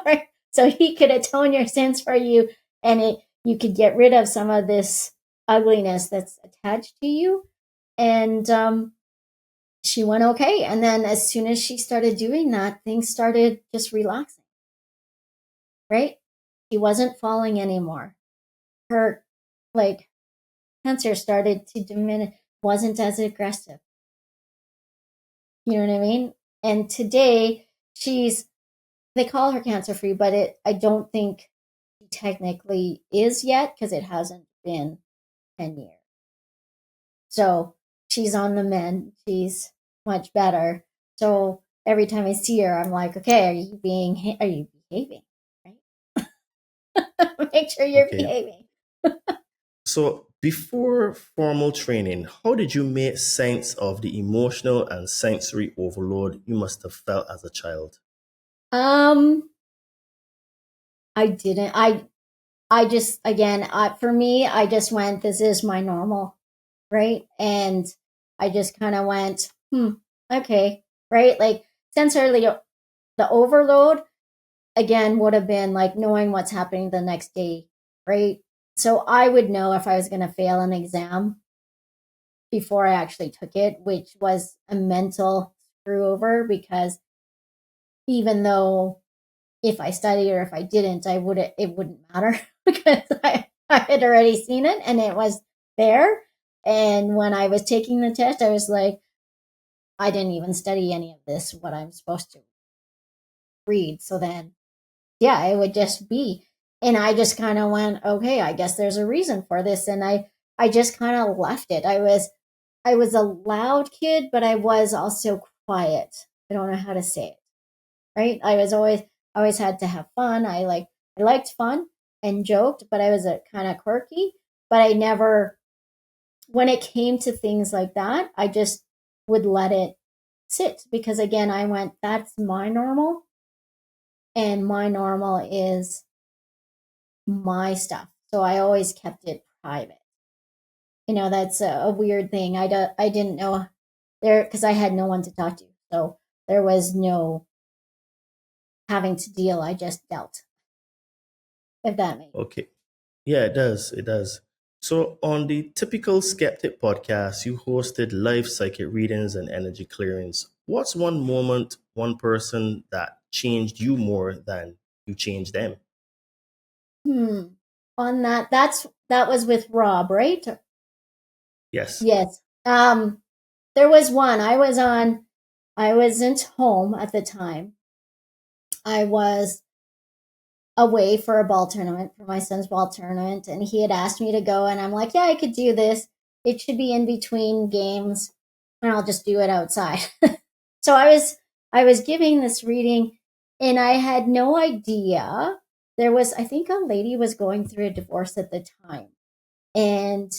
Right? So he could atone your sins for you, and you could get rid of some of this ugliness that's attached to you. And she went okay. And then as soon as she started doing that, things started just relaxing. Right? She wasn't falling anymore. Her cancer started to diminish, wasn't as aggressive. You know what I mean? And today they call her cancer free, but I don't think she technically is yet, because it hasn't been 10 years. So she's on the mend. She's much better. So every time I see her, I'm like, okay, are you behaving? Right? Make sure you're behaving. So before formal training, how did you make sense of the emotional and sensory overload you must have felt as a child? I didn't. I just, again, for me, I just went, this is my normal, right? And I just kind of went, okay, right? Like, sensorily, the overload, again, would have been like knowing what's happening the next day, right? So I would know if I was going to fail an exam before I actually took it, which was a mental screw over, because even though if I studied or if I didn't, it wouldn't matter, because I had already seen it and it was there. And when I was taking the test, I was like, I didn't even study any of this, what I'm supposed to read. So then, yeah, it would just be. And I just kind of went, okay, I guess there's a reason for this. And I just kind of left it. I was a loud kid, but I was also quiet. I don't know how to say it. Right? I always had to have fun. I liked fun and joked, but I was a kind of quirky. But I never, when it came to things like that, I just would let it sit, because again, I went, that's my normal, and my normal is my stuff. So I always kept it private. That's a weird thing. I didn't know there, because I had no one to talk to. So there was no having to deal. I just dealt. If that makes sense. Okay. Yeah, it does. It does. So on the Typical Skeptic Podcast, you hosted live psychic readings and energy clearings. What's one moment, one person that changed you more than you changed them? On that was with Rob, right? Yes. Yes. There was one. I wasn't home at the time. I was away for a ball tournament, for my son's ball tournament, and he had asked me to go, and I'm like, yeah, I could do this. It should be in between games, and I'll just do it outside. So I was giving this reading, and I had no idea. There was, I think, a lady was going through a divorce at the time, and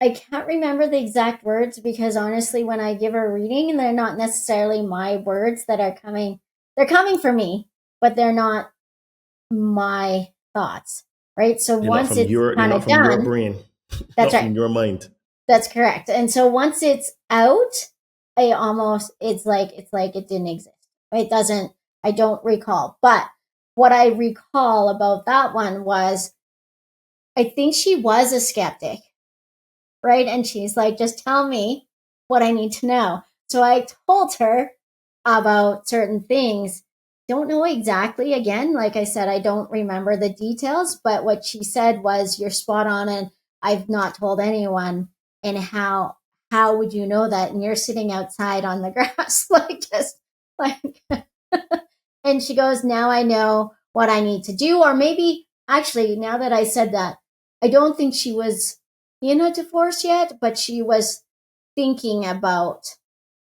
I can't remember the exact words, because honestly, when I give a reading, they're not necessarily my words that are coming. They're coming from me, but they're not my thoughts, right? So once it's kind of done, your brain, that's right, from your mind. That's correct. And so once it's out, it's like it didn't exist. It doesn't. I don't recall. But what I recall about that one was, I think she was a skeptic, right? And she's like, just tell me what I need to know. So I told her about certain things. Don't know exactly. Again, like I said, I don't remember the details, but what she said was, you're spot on, and I've not told anyone And how would you know that? And you're sitting outside on the grass, like just like, and she goes, now I know what I need to do. Or maybe actually, now that I said that, I don't think she was in a divorce yet, but she was thinking about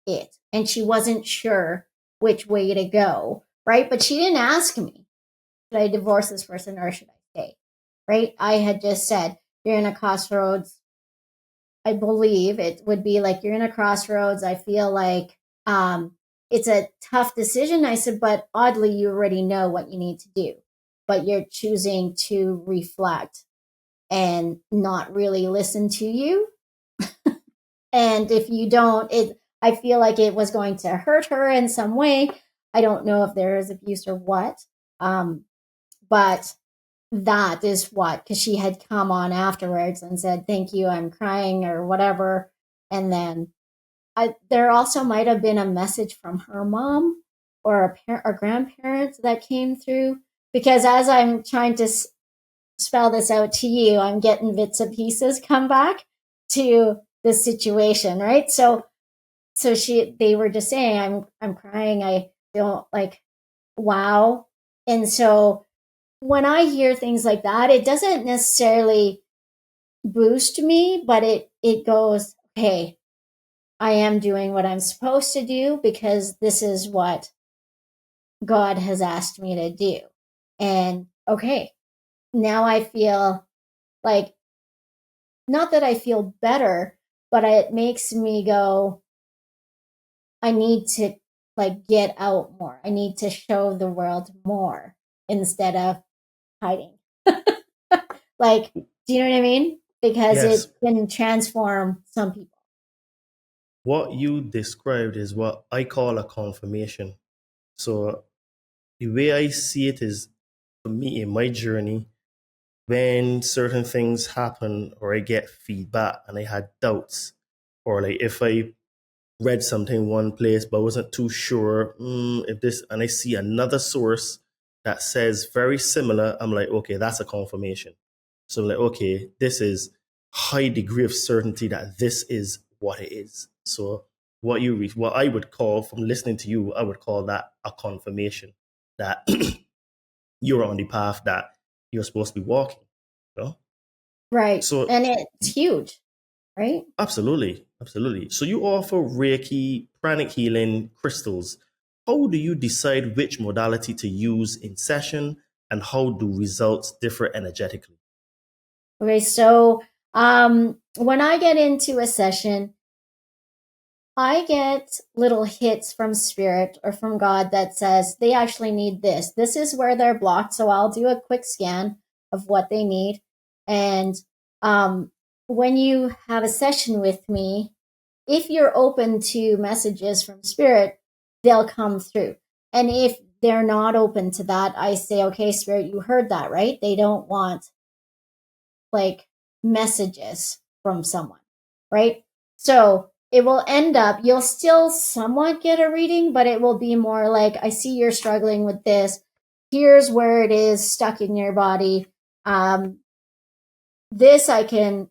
it and she wasn't sure which way to go. Right. But she didn't ask me, should I divorce this person or should I stay? Right. I had just said, you're in a crossroads. I believe it would be like, you're in a crossroads. I feel like it's a tough decision. I said, but oddly, you already know what you need to do, but you're choosing to reflect and not really listen to you. And if you don't, I feel like it was going to hurt her in some way. I don't know if there is abuse or what. But that is what, because she had come on afterwards and said, thank you, I'm crying or whatever. And then there also might have been a message from her mom or a grandparents that came through, because as I'm trying to spell this out to you, I'm getting bits and pieces come back to the situation, right? So they were just saying, I'm crying, I don't like, wow. And so when I hear things like that, it doesn't necessarily boost me, but it goes, hey, I am doing what I'm supposed to do because this is what God has asked me to do. And okay, now I feel like, not that I feel better, but it makes me go, I need to like get out more. I need to show the world more instead of hiding. Like, do you know what I mean? Because Yes. it can transform some people. What you described is what I call a confirmation. So the way I see it is, for me in my journey, when certain things happen or I get feedback and I had doubts, or like if I read something in one place but wasn't too sure if this, and I see another source that says very similar, I'm like, okay, that's a confirmation. So I'm like, okay, this is high degree of certainty that this is what it is. So what I would call, from listening to you, I would call that a confirmation that you're on the path that you're supposed to be walking. You know? Right. So And it's huge, right? absolutely, absolutely. So you offer Reiki, pranic healing, crystals. How do you decide which modality to use in session, and how do results differ energetically? Okay. So when I get into a session, I get little hits from spirit or from God that says they actually need this. This is where they're blocked. So I'll do a quick scan of what they need. And when you have a session with me, if you're open to messages from spirit, they'll come through. And if they're not open to that, I say, okay, spirit, you heard that, right? They don't want like messages from someone, right? So it will end up, you'll still somewhat get a reading, but it will be more like, I see you're struggling with this. Here's where it is stuck in your body. This I can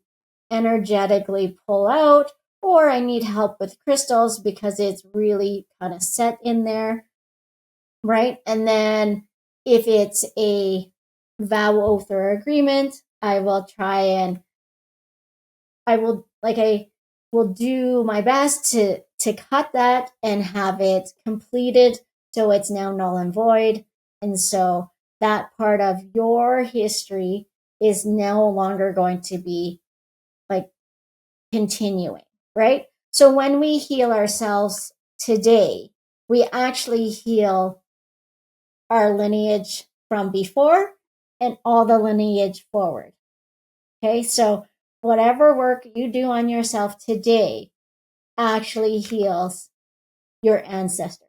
energetically pull out, or I need help with crystals because it's really kind of set in there, right? And then if it's a vow, oath, or agreement, I will try and I will do my best to cut that and have it completed so it's now null and void. And so that part of your history is no longer going to be like continuing, right? So when we heal ourselves today, we actually heal our lineage from before and all the lineage forward. Okay, so whatever work you do on yourself today actually heals your ancestors.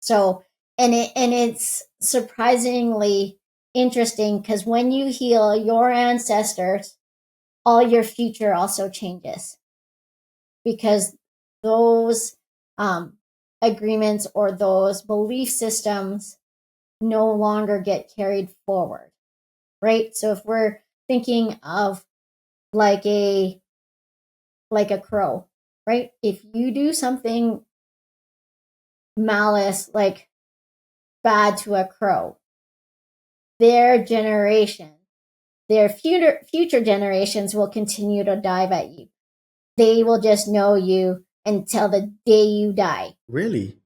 So, and it's surprisingly interesting because when you heal your ancestors, all your future also changes because those agreements or those belief systems no longer get carried forward, right? So if we're thinking of like a crow, right? If you do something malice, like bad to a crow, their generation, their future generations will continue to dive at you. They will just know you until the day you die. Really?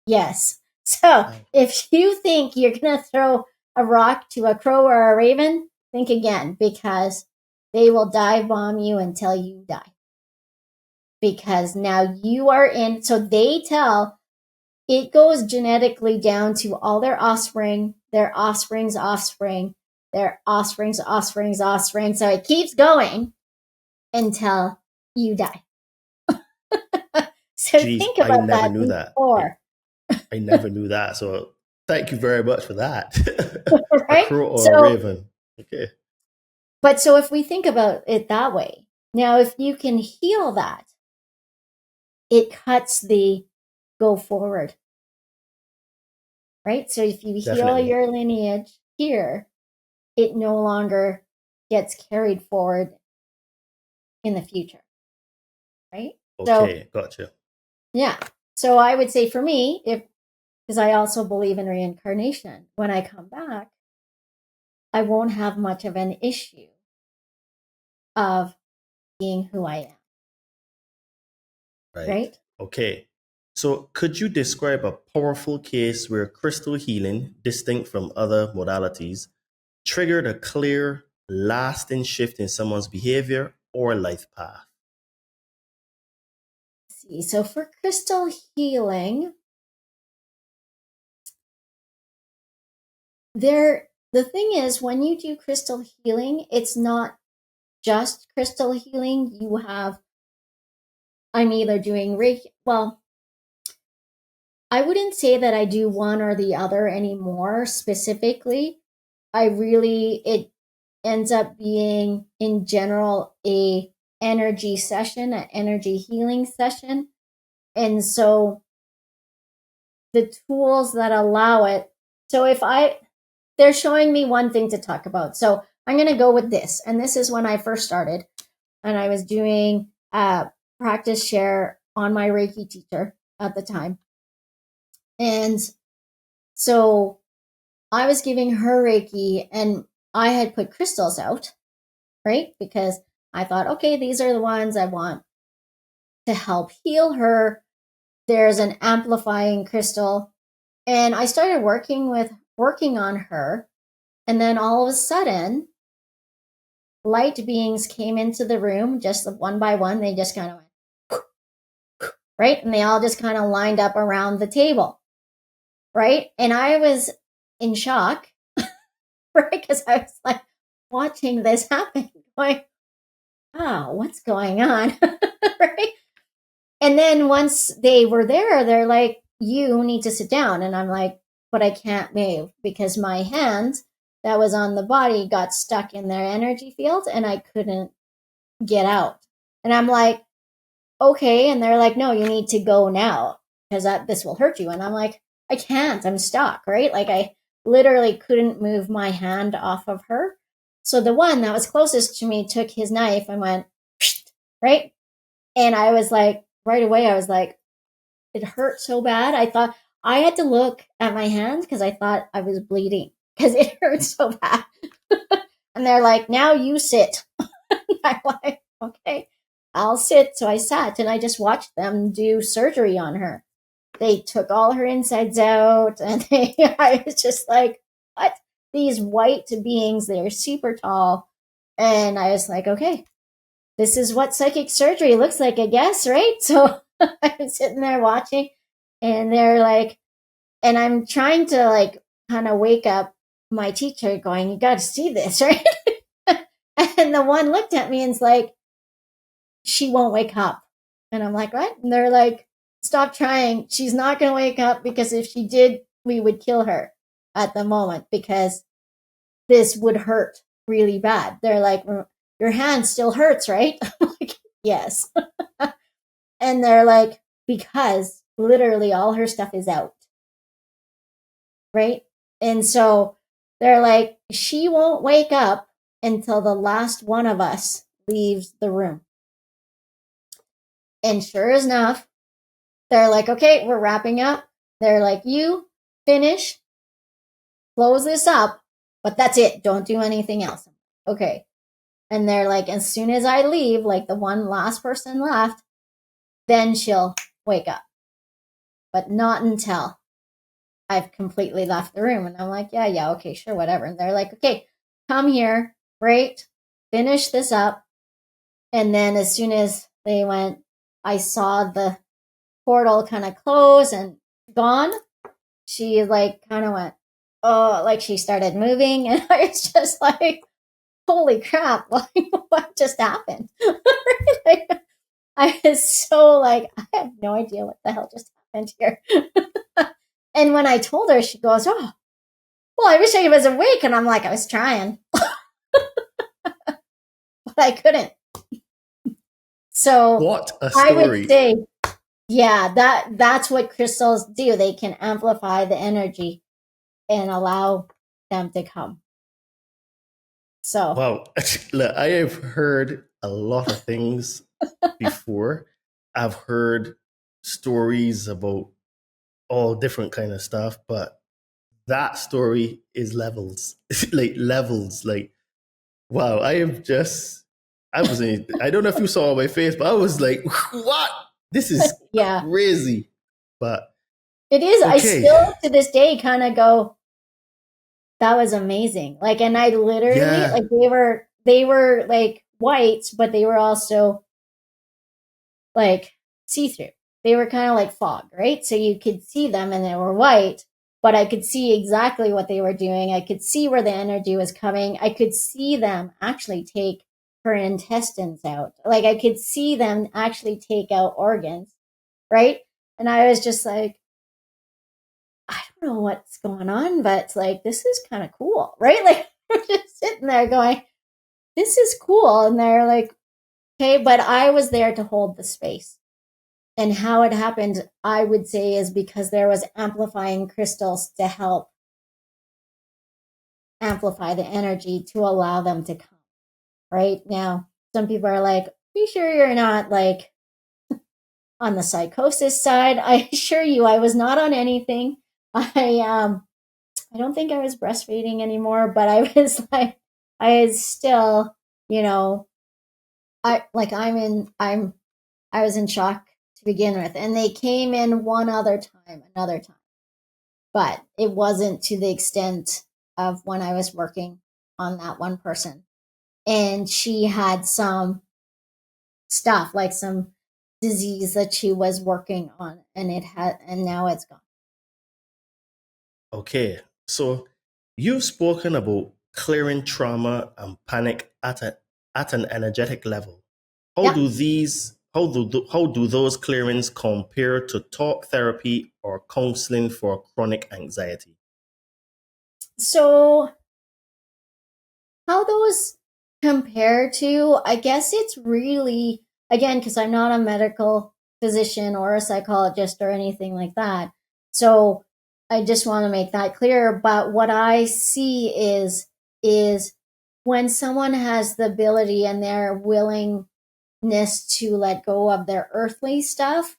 Yes. So if you think you're going to throw a rock to a crow or a raven, think again, because they will dive bomb you until you die. Because now you are in, so they tell, it goes genetically down to all their offspring, their offspring's offspring, their offspring's offspring's offspring. So it keeps going until you die. So Jeez, think I about never that knew that. before. I never knew that. So thank you very much for that. A Right? crow or So, a raven. Okay. but so if we think about it that way, now if you can heal that, it cuts the go forward. Right? So if you heal Definitely. your lineage here, it no longer gets carried forward in the future. Right? Okay, gotcha. Yeah. So I would say for me, because I also believe in reincarnation, when I come back, I won't have much of an issue of being who I am. Right? Okay. So could you describe a powerful case where crystal healing, distinct from other modalities, triggered a clear, lasting shift in someone's behavior or life path? See, so for crystal healing, the thing is, when you do crystal healing, it's not just crystal healing. I'm either doing Reiki. Well, I wouldn't say that I do one or the other anymore specifically. It ends up being in general a energy session, an energy healing session. And so the tools that allow it. So they're showing me one thing to talk about. So I'm going to go with this. And this is when I first started and I was doing practice share on my Reiki teacher at the time. And so I was giving her Reiki and I had put crystals out, right? Because I thought, okay, these are the ones I want to help heal her. There's an amplifying crystal. And I started working on her. And then all of a sudden, light beings came into the room, just one by one. They just kind of went, right? And they all just kind of lined up around the table, right? And I was in shock, right? Because I was like watching this happen, going, oh, what's going on, right? And then once they were there, they're like, you need to sit down. And I'm like, but I can't move because my hand that was on the body got stuck in their energy field and I couldn't get out. And I'm like, okay. And they're like, no, you need to go now because this will hurt you. And I'm like, I can't, I'm stuck, right? Like I literally couldn't move my hand off of her. So the one that was closest to me took his knife and went, right? And I was like, right away, I was like, it hurt so bad. I thought I had to look at my hand because I thought I was bleeding because it hurt so bad. And they're like, now you sit. I'm like, okay, I'll sit. So I sat and I just watched them do surgery on her. They took all her insides out and I was just like, what? These white beings, they're super tall. And I was like, okay, this is what psychic surgery looks like, I guess, right? So I'm sitting there watching and they're like, and I'm trying to like kind of wake up my teacher going, you got to see this, right? And the one looked at me and's like, she won't wake up. And I'm like, what? And they're like, stop trying. She's not going to wake up because if she did, we would kill her at the moment because this would hurt really bad. They're like, your hand still hurts, right? I'm like, yes. And they're like, because literally all her stuff is out. Right? And so they're like, she won't wake up until the last one of us leaves the room. And sure enough, they're like, okay, we're wrapping up. They're like, you finish, close this up, but that's it. Don't do anything else. Okay. And they're like, as soon as I leave, like the one last person left, then she'll wake up. But not until I've completely left the room. And I'm like, yeah, okay, sure, whatever. And they're like, okay, come here, great, finish this up. And then as soon as they went, I saw the portal kind of close and gone. She like kind of went, oh, like she started moving. And I was just like, holy crap, like what just happened? Like, I was so like, I have no idea what the hell just happened here. And when I told her, she goes, oh, well, I wish I was awake. And I'm like, I was trying, but I couldn't. So What a story. I would say, yeah, that's what crystals do. They can amplify the energy and allow them to come. So Wow. Look, I have heard a lot of things before. I've heard stories about all different kind of stuff, but that story is levels. Like levels. Like, wow, I don't know if you saw my face, but I was like, what? This is yeah, crazy. But it is. okay. I still to this day kind of go, that was amazing. Like, and I literally like they were like white, but they were also like see-through. They were kind of like fog, right? So you could see them and they were white, but I could see exactly what they were doing. I could see where the energy was coming. I could see them actually take her intestines out. Like I could see them actually take out organs, right? And I was just like, I don't know what's going on, but it's like, this is kind of cool, right? Like we're just sitting there going, this is cool. And they're like, okay, but I was there to hold the space. And how it happened, I would say, is because there was amplifying crystals to help amplify the energy to allow them to come. Right now, some people are like, be sure you're not like on the psychosis side. I assure you, I was not on anything. I don't think I was breastfeeding anymore, but I was like, I was still, I was in shock to begin with, and they came in another time, but it wasn't to the extent of when I was working on that one person. And she had some stuff, like some disease that she was working on, and now it's gone. Okay, so you've spoken about clearing trauma and panic at an energetic level. How do those clearings compare to talk therapy or counseling for chronic anxiety? So how those compare to, I guess it's really, again, because I'm not a medical physician or a psychologist or anything like that. So I just want to make that clear. But what I see is when someone has the ability and their willingness to let go of their earthly stuff,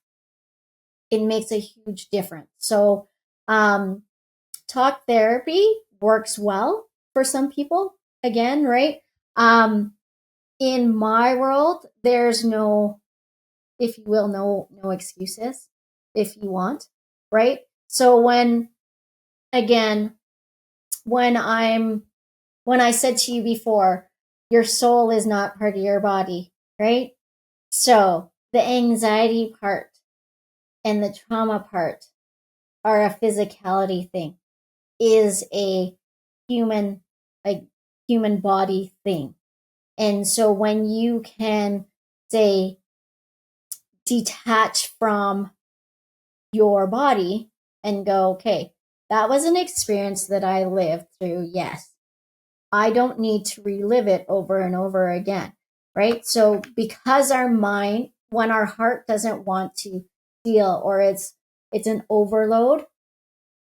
it makes a huge difference. So talk therapy works well for some people, again, right? In my world, there's no, if you will, no excuses if you want, right? So when I said to you before, your soul is not part of your body, right? So the anxiety part and the trauma part are a physicality thing, is a human body thing. And so when you can, say, detach from your body and go, okay, that was an experience that I lived through. Yes. I don't need to relive it over and over again, right? So because our mind, when our heart doesn't want to feel, or it's an overload,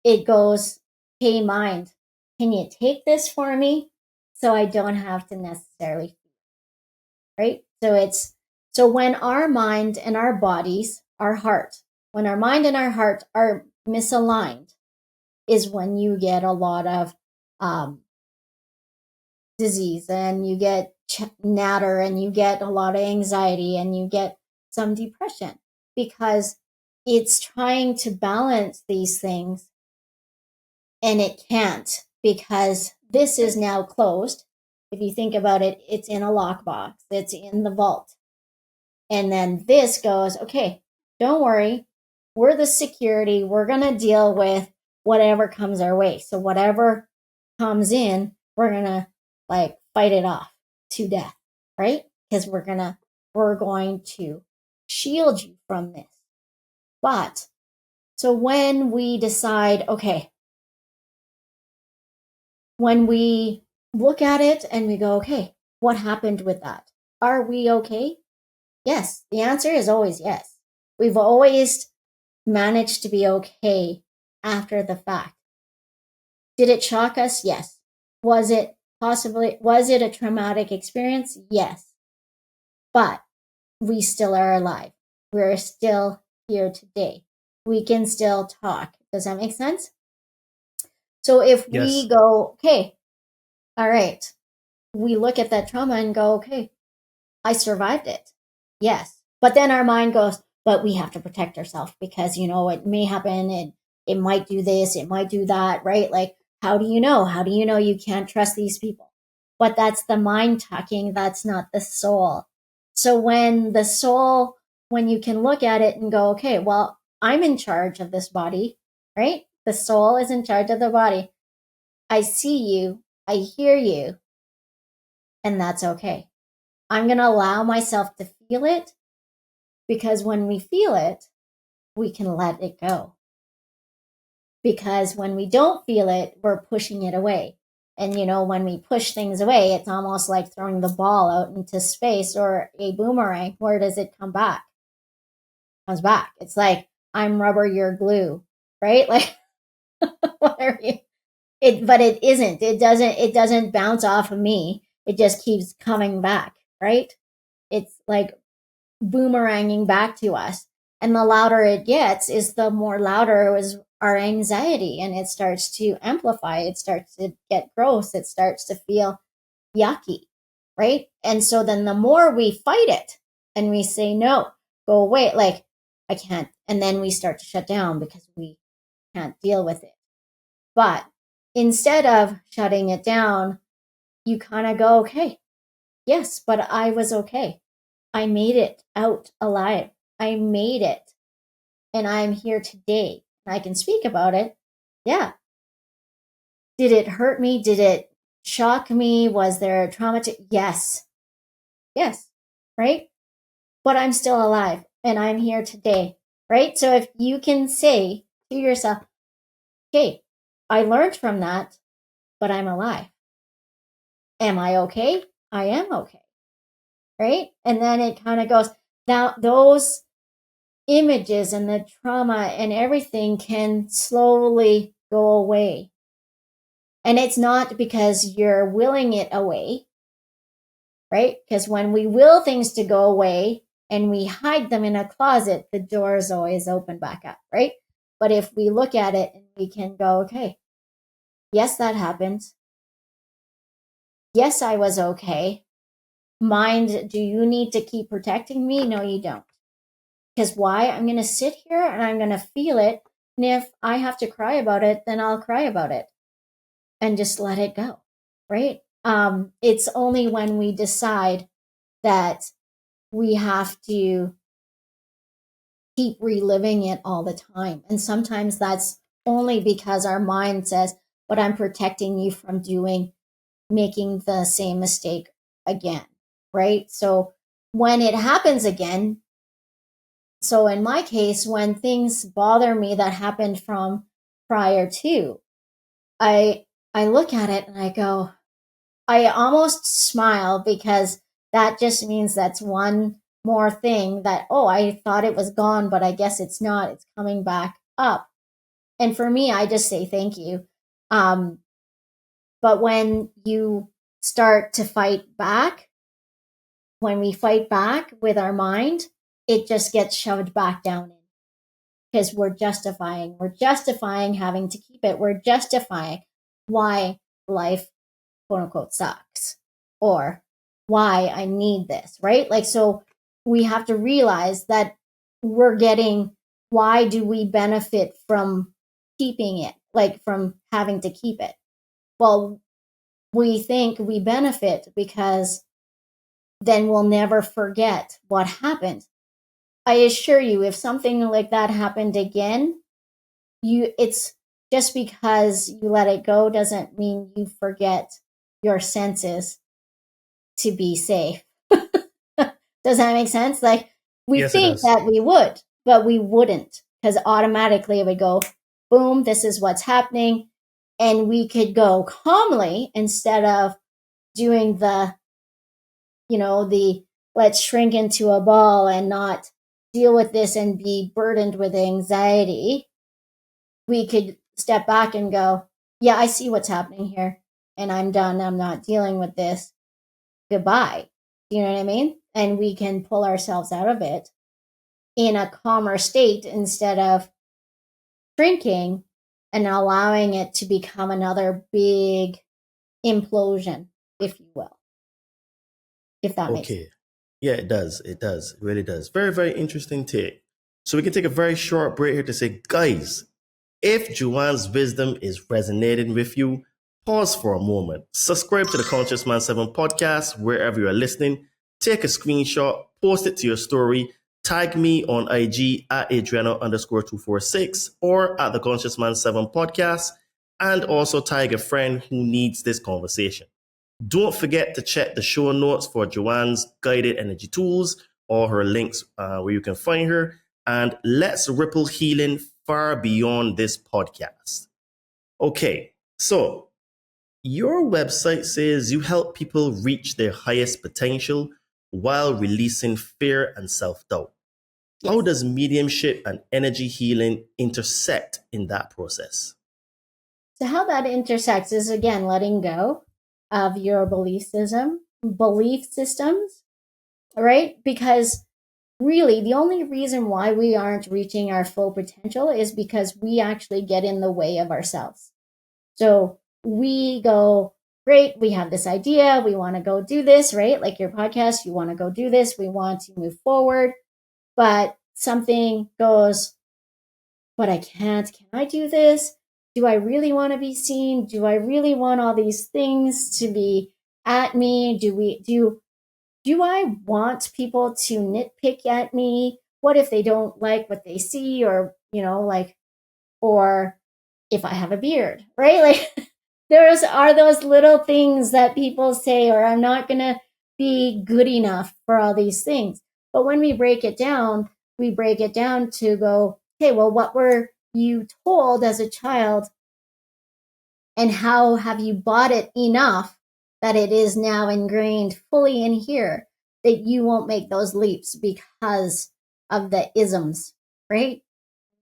it goes, hey, mind, can you take this for me? so I don't have to necessarily feel, right? So when our mind and our bodies, our heart, when our mind and our heart are misaligned, is when you get a lot of disease, and you get natter, and you get a lot of anxiety, and you get some depression, because it's trying to balance these things and it can't, because this is now closed. If you think about it, it's in a lockbox, it's in the vault. And then this goes, okay, don't worry, we're the security, we're going to deal with whatever comes our way. So whatever comes in, we're going to like fight it off to death, right? Because we're going to shield you from this. But so when we decide, okay, when we look at it and we go, okay, what happened with that? Are we okay? Yes. The answer is always yes. We've always managed to be okay after the fact. Did it shock us? Yes. Was it a traumatic experience? Yes. But we still are alive. We're still here today. We can still talk. Does that make sense? So if we go, okay, all right, we look at that trauma and go, okay, I survived it. Yes. But then our mind goes, but we have to protect ourselves because, it may happen and it might do this, it might do that, right? Like, how do you know? How do you know you can't trust these people? But that's the mind talking. That's not the soul. So when you can look at it and go, okay, well, I'm in charge of this body, right? The soul is in charge of the body. I see you. I hear you. And that's okay. I'm going to allow myself to feel it, because when we feel it, we can let it go. Because when we don't feel it, we're pushing it away. And, when we push things away, it's almost like throwing the ball out into space or a boomerang. Where does it come back? It comes back. It's like, I'm rubber, you're glue, right? Like, whatever but it isn't. It doesn't bounce off of me. It just keeps coming back, right? It's like boomeranging back to us. And the louder it gets is the more louder is our anxiety, and it starts to amplify. It starts to get gross. It starts to feel yucky, right? And so then the more we fight it and we say, no, go away, like, I can't. And then we start to shut down because we can't deal with it. But instead of shutting it down, you kind of go, okay, yes, but I was okay. I made it out alive. I made it. And I'm here today. I can speak about it. Yeah. Did it hurt me? Did it shock me? Was there a trauma? Yes. Yes. Right? But I'm still alive and I'm here today. Right? So if you can say to yourself, okay, I learned from that, but I'm alive. Am I okay? I am okay. Right? And then it kind of goes, now those images and the trauma and everything can slowly go away. And it's not because you're willing it away, right? Because when we will things to go away and we hide them in a closet, the door is always open back up, right? But if we look at it and we can go, okay, yes, that happened. Yes, I was okay. Mind, do you need to keep protecting me? No, you don't. Because why? I'm going to sit here and I'm going to feel it. And if I have to cry about it, then I'll cry about it and just let it go, right? It's only when we decide that we have to keep reliving it all the time. And sometimes that's only because our mind says, but I'm protecting you from making the same mistake again, right? So when it happens again, so in my case, when things bother me that happened from prior to, I look at it and I go, I almost smile, because that just means that's one more thing that, oh, I thought it was gone, but I guess it's not. It's coming back up. And for me, I just say thank you. But when you start to fight back, when we fight back with our mind, it just gets shoved back down in, because we're justifying having to keep it. We're justifying why life, quote unquote, sucks, or why I need this, right? Like, so we have to realize that why do we benefit from keeping it, like from having to keep it? Well, we think we benefit because then we'll never forget what happened. I assure you, if something like that happened again, it's just because you let it go doesn't mean you forget your senses to be safe. Does that make sense? Like, we Yes, think that we would, but we wouldn't, because automatically it would go, boom, this is what's happening. And we could go calmly instead of doing the let's shrink into a ball and not deal with this and be burdened with anxiety. We could step back and go, yeah, I see what's happening here, and I'm done. I'm not dealing with this. Goodbye. Do you know what I mean? And we can pull ourselves out of it in a calmer state instead of shrinking and allowing it to become another big implosion, if you will. If that makes sense. Okay. Yeah, it does. It does. It really does. Very, very interesting take. So we can take a very short break here to say, guys, if Joanne's wisdom is resonating with you, pause for a moment. Subscribe to the Conscious Man 7 podcast wherever you are listening. Take a screenshot, post it to your story, tag me on IG at Adriano_246 or at the Conscious Man 7 podcast, and also tag a friend who needs this conversation. Don't forget to check the show notes for Joanne's guided energy tools or her links where you can find her. And let's ripple healing far beyond this podcast. Okay, so your website says you help people reach their highest potential while releasing fear and self-doubt. Yes. How does mediumship and energy healing intersect in that process? So how that intersects is, again, letting go of your belief systems, right? Because really, the only reason why we aren't reaching our full potential is because we actually get in the way of ourselves. So we go, great, we have this idea, we want to go do this, right? Like your podcast, you want to go do this, we want to move forward, but something goes, but I can't. Can I do this? Do I really want to be seen? Do I really want all these things to be at me? Do I want people to nitpick at me? What if they don't like what they see, or, or if I have a beard, right? Like are those little things that people say, or I'm not going to be good enough for all these things. But when we break it down to go, okay, well, what were you told as a child, and how have you bought it enough that it is now ingrained fully in here that you won't make those leaps because of the isms, right?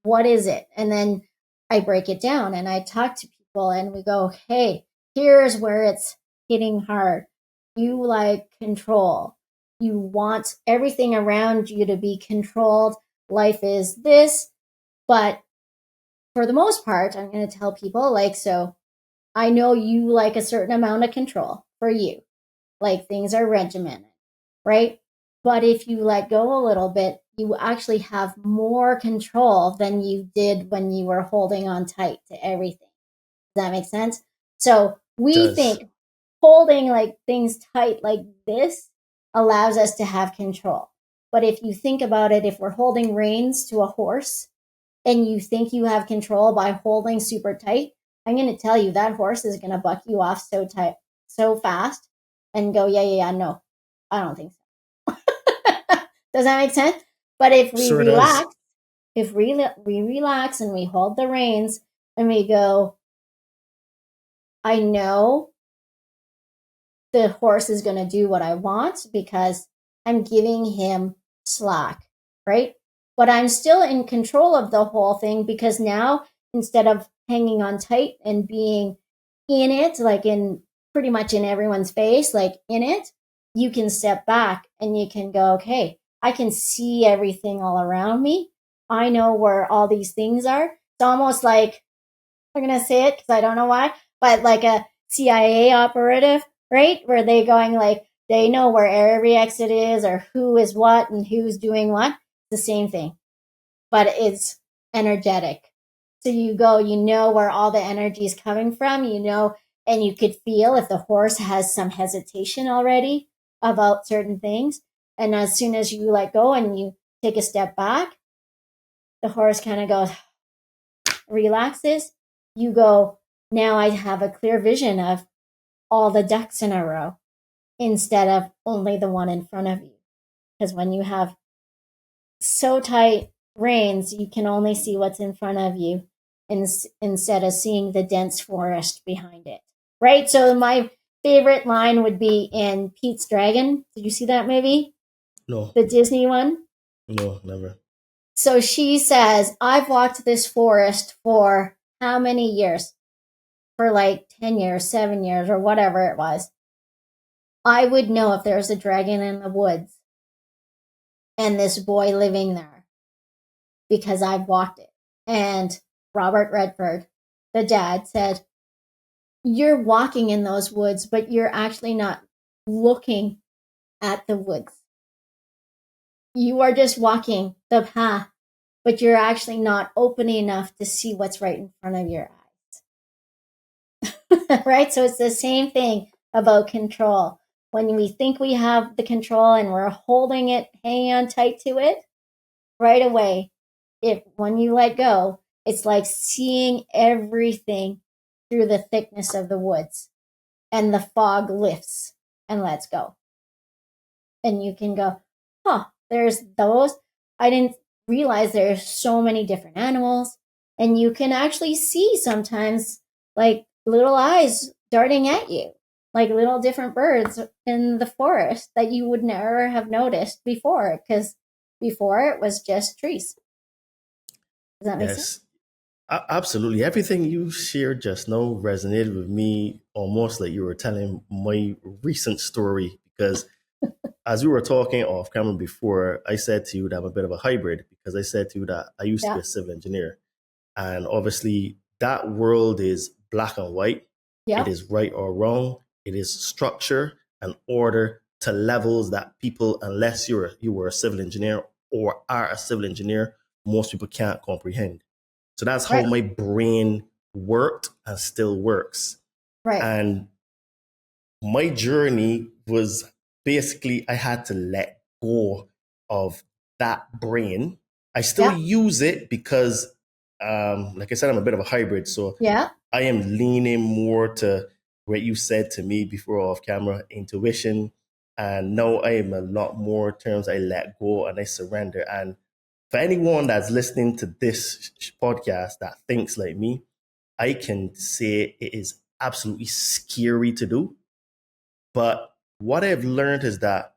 What is it? And then I break it down and I talk to people and we go, hey, here's where it's hitting hard. You like control. You want everything around you to be controlled. Life is this. But for the most part, I'm going to tell people, so I know you like a certain amount of control for you. Like things are regimented, right? But if you let go a little bit, you actually have more control than you did when you were holding on tight to everything. Does that make sense? So we think holding things tight like this allows us to have control. But if you think about it, if we're holding reins to a horse and you think you have control by holding super tight, I'm going to tell you that horse is going to buck you off so fast and go, yeah, no, I don't think so. Does that make sense? But if we relax, we relax and we hold the reins and we go, I know the horse is going to do what I want because I'm giving him slack, right? But I'm still in control of the whole thing because now, instead of hanging on tight and being in it, like in pretty much in everyone's face, like in it, you can step back and you can go, okay, I can see everything all around me. I know where all these things are. It's almost like, I'm going to say it because I don't know why, but like a CIA operative, right? Where they going like, they know where every exit is or who is what and who's doing what. The same thing, but it's energetic. So you go, you know where all the energy is coming from, you know, and you could feel if the horse has some hesitation already about certain things. And as soon as you let go and you take a step back, the horse kind of goes, relaxes. You go, now I have a clear vision of all the ducks in a row instead of only the one in front of you. Because when you have so tight reins, you can only see what's in front of you instead of seeing the dense forest behind it. Right? So my favorite line would be in Pete's Dragon. Did you see that movie? No. The Disney one? No, never. So she says, I've walked this forest for how many years? For like 10 years, 7 years, or whatever it was. I would know if there's a dragon in the woods and this boy living there because I've walked it. And Robert Redford, the dad, said, you're walking in those woods, but you're actually not looking at the woods. You are just walking the path, but you're actually not open enough to see what's right in front of your eyes. Right? So it's the same thing about control. When we think we have the control and we're holding it, hanging on tight to it, right away, when you let go, it's like seeing everything through the thickness of the woods, and the fog lifts and lets go. And you can go, there's those. I didn't realize there's so many different animals. And you can actually see sometimes like little eyes darting at you, like little different birds in the forest that you would never have noticed before, because before it was just trees. Does that make sense? Absolutely. Everything you shared just now resonated with me almost like you were telling my recent story, because as we were talking off camera before, I said to you that I'm a bit of a hybrid, because I said to you that I used to be a civil engineer. And obviously that world is black and white. It is right or wrong. It is structure and order to levels that people, unless you were a civil engineer or are a civil engineer, most people can't comprehend. So that's how my brain worked and still works. Right. And my journey was basically I had to let go of that brain. I still use it because, like I said, I'm a bit of a hybrid. So I am leaning more to what you said to me before off camera, intuition. And now I am a lot more terms I let go and I surrender. And for anyone that's listening to this podcast that thinks like me, I can say it is absolutely scary to do. But what I've learned is that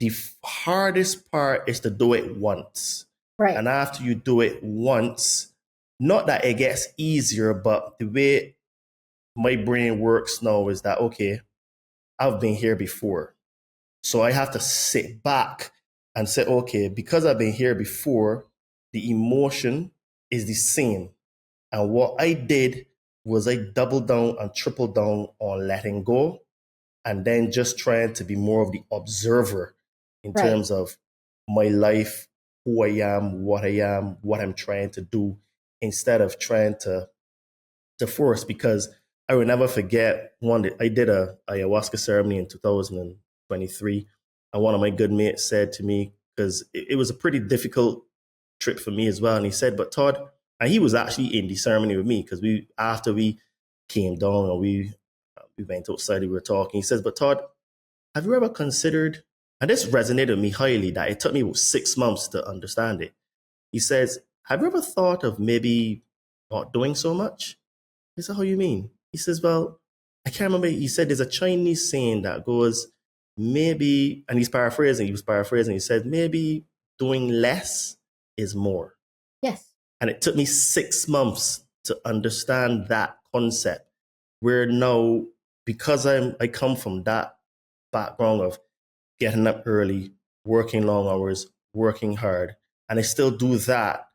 the hardest part is to do it once. Right. And after you do it once, not that it gets easier, but the way my brain works now is that, okay, I've been here before. So I have to sit back and say, okay, because I've been here before, the emotion is the same. And what I did was I doubled down and tripled down on letting go, and then just trying to be more of the observer in terms of my life, who I am, what I'm trying to do, instead of trying to force. Because I will never forget I did a ayahuasca ceremony in 2023, and one of my good mates said to me, because it was a pretty difficult trip for me as well, and he said, but Todd, and he was actually in the ceremony with me, because after we came down and we went outside, we were talking, he says, but Todd, have you ever considered, and this resonated with me highly, that it took me about 6 months to understand it. He says, have you ever thought of maybe not doing so much? I said, how you mean? He says, well, I can't remember. He said there's a Chinese saying that goes, maybe, and he was paraphrasing, he said, maybe doing less is more. Yes. And it took me 6 months to understand that concept, where now because I come from that background of getting up early, working long hours, working hard, and I still do that,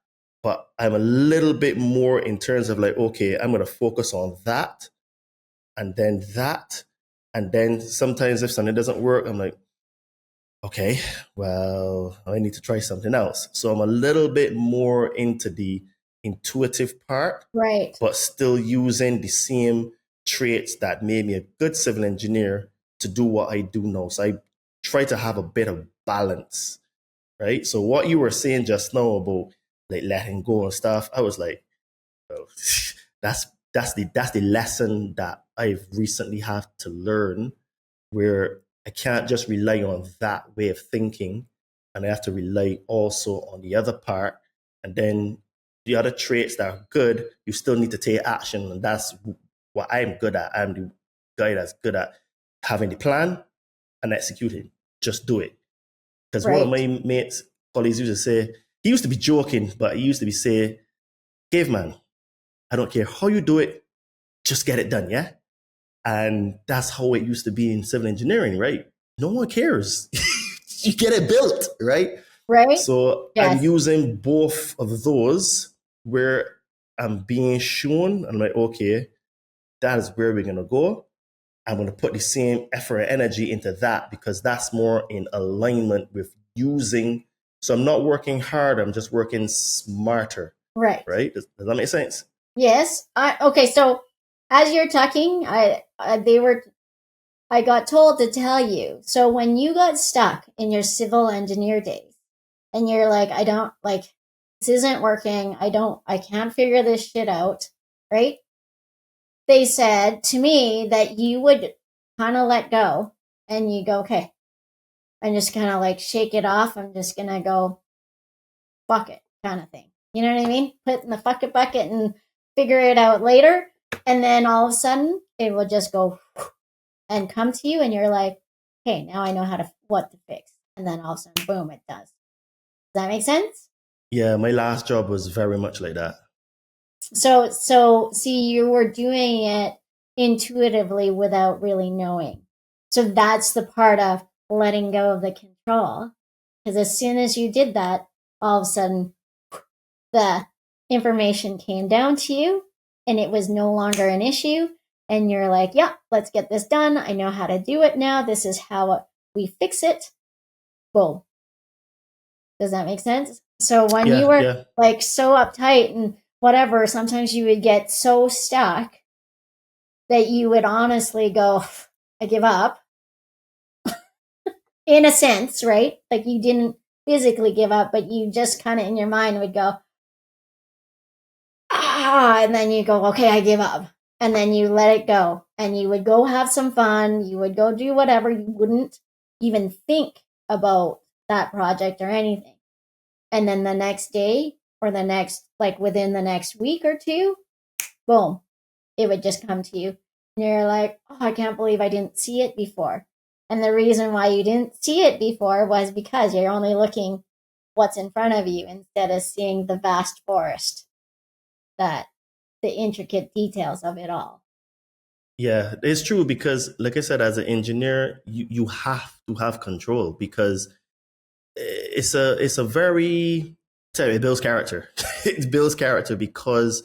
but I'm a little bit more in terms of like, okay, I'm going to focus on that, and then sometimes if something doesn't work, I'm like, okay, well, I need to try something else. So I'm a little bit more into the intuitive part, Right. but still using the same traits that made me a good civil engineer to do what I do now. So I try to have a bit of balance, right? So what you were saying just now about like letting go and stuff, I was like, oh, that's the lesson that I've recently had to learn, where I can't just rely on that way of thinking, and I have to rely also on the other part. And then the other traits that are good, you still need to take action. And that's what I'm good at. I'm the guy that's good at having the plan and executing. Just do it. Because one of Right. my mates, colleagues used to say, he used to be joking, but he used to be say, caveman, I don't care how you do it, just get it done, yeah? And that's how it used to be in civil engineering, right? No one cares. You get it built, right? Right. So I'm Yes. using both of those where I'm being shown, I'm like, okay, that is where we're going to go. I'm going to put the same effort and energy into that because that's more in alignment with using. So I'm not working hard, I'm just working smarter, Right. right? Does that make sense? Yes. Okay. So as you're talking, I got told to tell you. So when you got stuck in your civil engineer days, and you're like, I don't like this isn't working. I can't figure this shit out, right? They said to me that you would kind of let go, and you go, okay, I'm just kind of like shake it off. I'm just gonna go fuck it, kind of thing. You know what I mean? Put it in the fuck it bucket and figure it out later. And then all of a sudden, it will just go and come to you, and you're like, "Hey, now I know what to fix." And then all of a sudden, boom, it does. Does that make sense? Yeah, my last job was very much like that. So see, you were doing it intuitively without really knowing. So that's the part of letting go of the control. Because as soon as you did that, all of a sudden, the information came down to you, and it was no longer an issue. And you're like, yeah, let's get this done. I know how to do it now. This is how we fix it. Boom. Does that make sense? So when you were like so uptight and whatever, sometimes you would get so stuck that you would honestly go, I give up. In a sense, right? Like you didn't physically give up, but you just kind of in your mind would go, and then you go, okay, I give up. And then you let it go. And you would go have some fun. You would go do whatever. You wouldn't even think about that project or anything. And then the next day or within the next week or two, boom, it would just come to you. And you're like, oh, I can't believe I didn't see it before. And the reason why you didn't see it before was because you're only looking what's in front of you instead of seeing the vast forest, the intricate details of it all. Yeah, it's true because, like I said, as an engineer, you have to have control because it builds character. It builds character because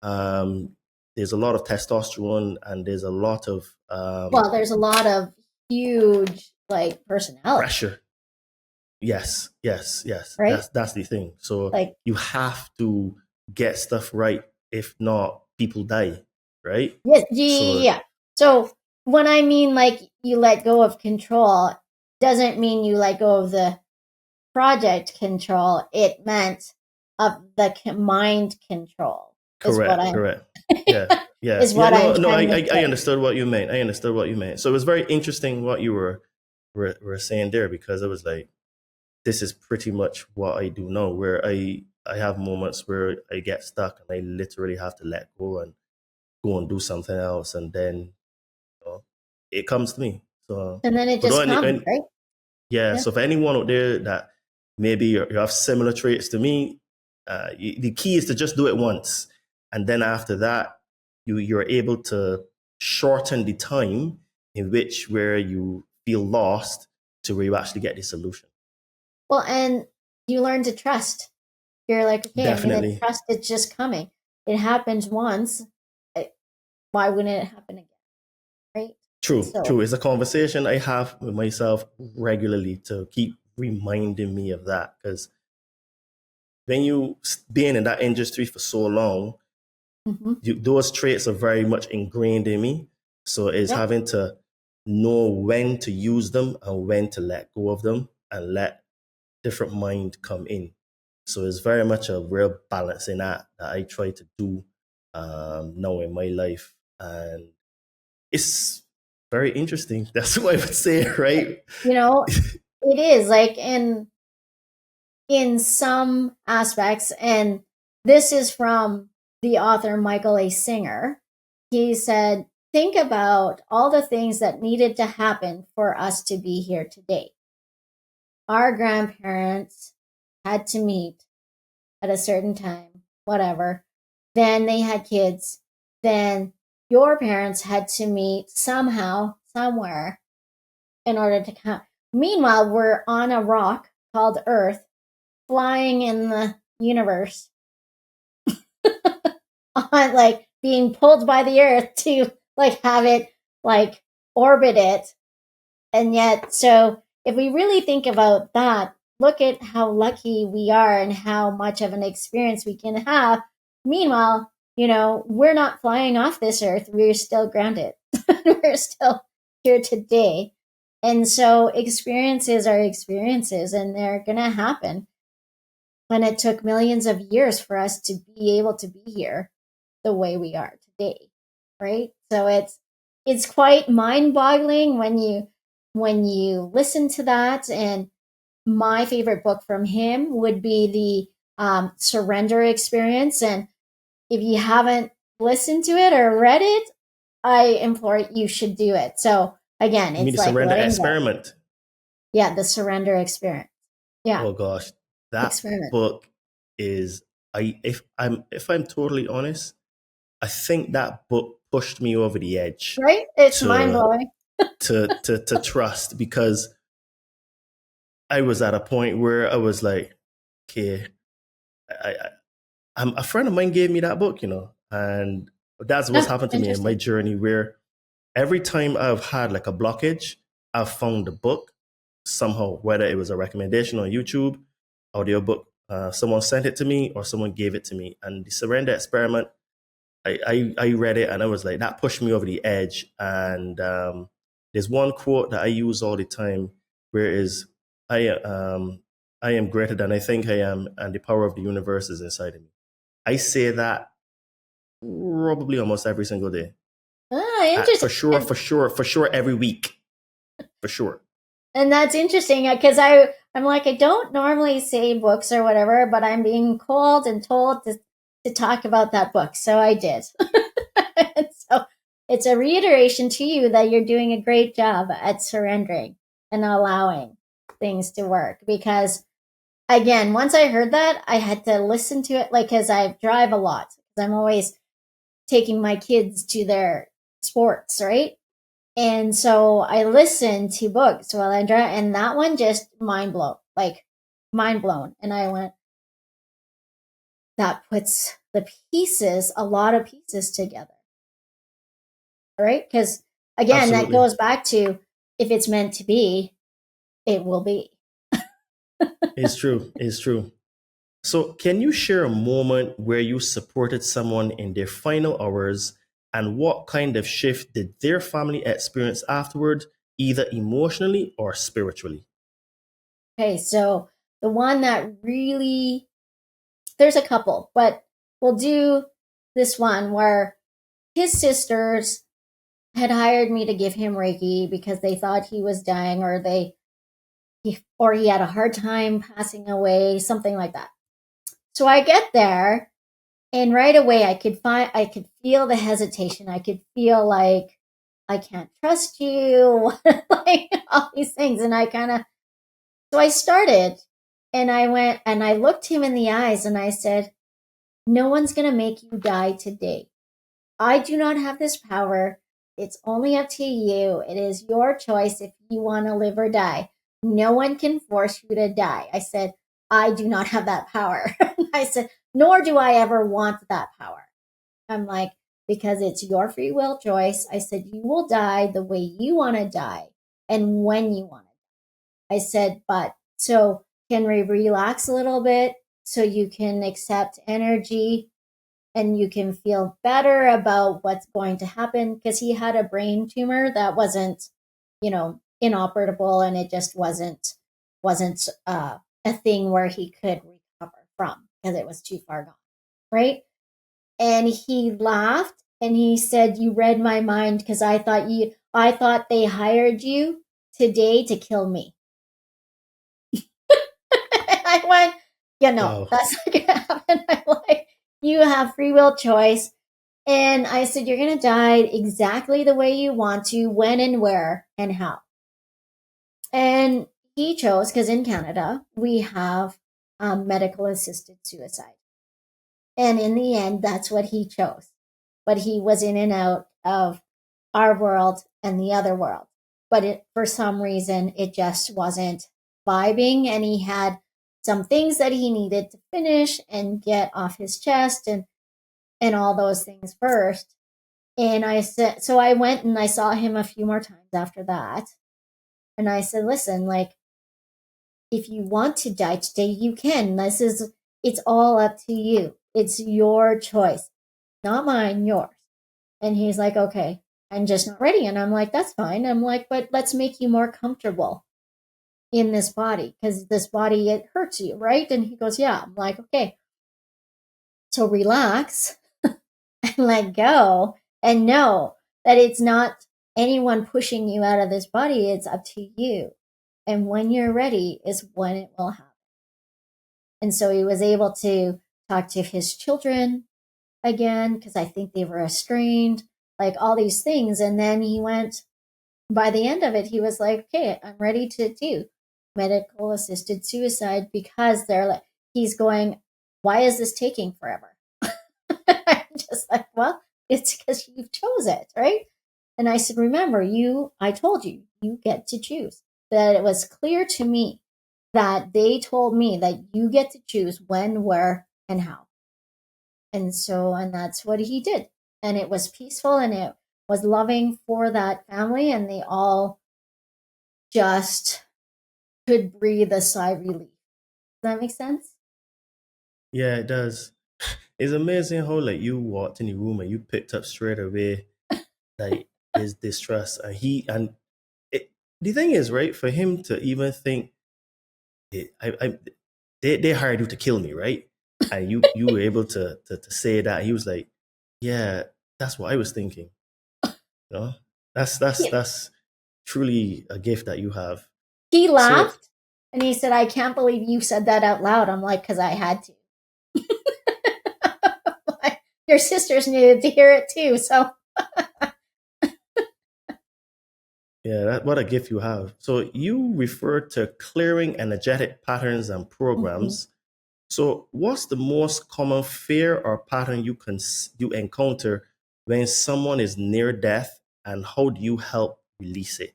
there's a lot of testosterone and there's a lot of there's a lot of huge personality pressure. Yes. Right? That's the thing. So like you have to get stuff right. If not, people die. Right? Yeah. So when I mean like you let go of control, doesn't mean you let go of the project control. It meant of the mind control. Correct. Yeah. Is what I understood what you meant. So it was very interesting what you were saying there because it was like, this is pretty much what I do now, where I have moments where I get stuck and I literally have to let go and go and do something else, and then it comes to me. So and then it just comes, right? Yeah. So for anyone out there that maybe you have similar traits to me, the key is to just do it once, and then after that, you're able to shorten the time in which where you feel lost to where you actually get the solution. Well, and you learn to trust. You're like, okay, I'm going to Definitely. trust it's just coming. It happened once. Why wouldn't it happen again? Right? True, So, true. It's a conversation I have with myself regularly to keep reminding me of that. Because when you been in that industry for so long, those traits are very much ingrained in me. So it's yep. having to know when to use them and when to let go of them and let different mind come in. So it's very much a real balancing act that I try to do now in my life. And it's very interesting. That's what I would say, right? You know, it is like in some aspects, and this is from the author Michael A. Singer. He said, think about all the things that needed to happen for us to be here today. Our grandparents had to meet at a certain time, whatever. Then they had kids. Then your parents had to meet somehow, somewhere, in order to come. Meanwhile, we're on a rock called Earth, flying in the universe, on like being pulled by the Earth to like have it like orbit it. And yet, so if we really think about that, look at how lucky we are and how much of an experience we can have. Meanwhile, we're not flying off this Earth. We're still grounded. We're still here today. And so experiences are experiences, and they're going to happen. And it took millions of years for us to be able to be here the way we are today, right? So it's quite mind-boggling when you listen to that. And my favorite book from him would be the Surrender Experience. And if you haven't listened to it or read it, I implore you should do it. So again, You mean it's the like surrender letting go. experiment? Yeah, the Surrender Experience. Yeah, Oh gosh, that experiment. book is if I'm totally honest, I think that book pushed me over the edge Right? It's mind to blowing. to trust, because I was at a point where I was like, okay, a friend of mine gave me that book, and that's what's happened to me in my Interesting. journey, where every time I've had like a blockage, I've found the book somehow, whether it was a recommendation on YouTube, audiobook, someone sent it to me or someone gave it to me. And the Surrender Experiment, I read it and I was like, that pushed me over the edge. And there's one quote that I use all the time, where is I am greater than I think I am, and the power of the universe is inside of me. I say that probably almost every single day. Interesting. For sure, every week, for sure. And that's interesting because I'm like, I don't normally say books or whatever, but I'm being called and told to talk about that book. So I did. And so it's a reiteration to you that you're doing a great job at surrendering and allowing things to work. Because again, once I heard that, I had to listen to it, like, because I drive a lot. I'm always taking my kids to their sports, right? And so I listened to books while I drive, and that one just mind blown. And I went, that puts a lot of pieces together. Right? Because again, Absolutely. that goes back to, if it's meant to be, it will be. It's true. It's true. So, can you share a moment where you supported someone in their final hours, and what kind of shift did their family experience afterward, either emotionally or spiritually? Okay, so the one that really, there's a couple, but we'll do this one where his sisters had hired me to give him Reiki because they thought he was dying, or he had a hard time passing away, something like that. So I get there, and right away I could feel the hesitation. I could feel like, I can't trust you, like all these things. And so I started, and I went and I looked him in the eyes and I said, no one's going to make you die today. I do not have this power. it's only up to you. It is your choice if you want to live or die. No one can force you to die. I said, I do not have that power. I said, nor do I ever want that power. I'm like, because it's your free will choice. I said, you will die the way you want to die and when you want to. I said, but so can we relax a little bit so you can accept energy and you can feel better about what's going to happen? Because he had a brain tumor that wasn't, inoperable, and it just wasn't a thing where he could recover from because it was too far gone, right? And he laughed and he said, you read my mind because I thought they hired you today to kill me. I went, Wow. that's not going to happen. I'm like, you have free will choice. And I said, you're going to die exactly the way you want to, when and where and how. And he chose, because in Canada, we have medical assisted suicide. And in the end, that's what he chose. But he was in and out of our world and the other world. But for some reason, it just wasn't vibing. And he had some things that he needed to finish and get off his chest and all those things first. And I said, so I went and I saw him a few more times after that. And I said, listen, like, if you want to die today, you can. It's all up to you. It's your choice, not mine, yours. And he's like, okay, I'm just not ready. And I'm like, that's fine. I'm like, but let's make you more comfortable in this body, because this body, it hurts you, right? And he goes, yeah. I'm like, okay. So relax and let go and know that it's not anyone pushing you out of this body. It's up to you. And when you're ready is when it will happen. And so he was able to talk to his children again, because I think they were estranged, like all these things. And then he went, by the end of it, he was like, okay, I'm ready to do medical assisted suicide, because he's going, why is this taking forever? I'm just like, well, it's because you chose it, right? And I said, remember, I told you, you get to choose. That it was clear to me that they told me that you get to choose when, where, and how. And that's what he did. And it was peaceful and it was loving for that family. And they all just could breathe a sigh of relief. Does that make sense? Yeah, it does. It's amazing how like you walked in the room and you picked up straight away like his distrust, and the thing is, right, for him to even think they hired you to kill me, right? And you were able to say that. He was like, yeah, that's what I was thinking. That's Yeah. that's truly a gift that you have. He So laughed and he said, I can't believe you said that out loud. I'm like, because I had to. Your sisters needed to hear it too. So yeah, what a gift you have. So you refer to clearing energetic patterns and programs. So what's the most common fear or pattern you encounter when someone is near death, and how do you help release it?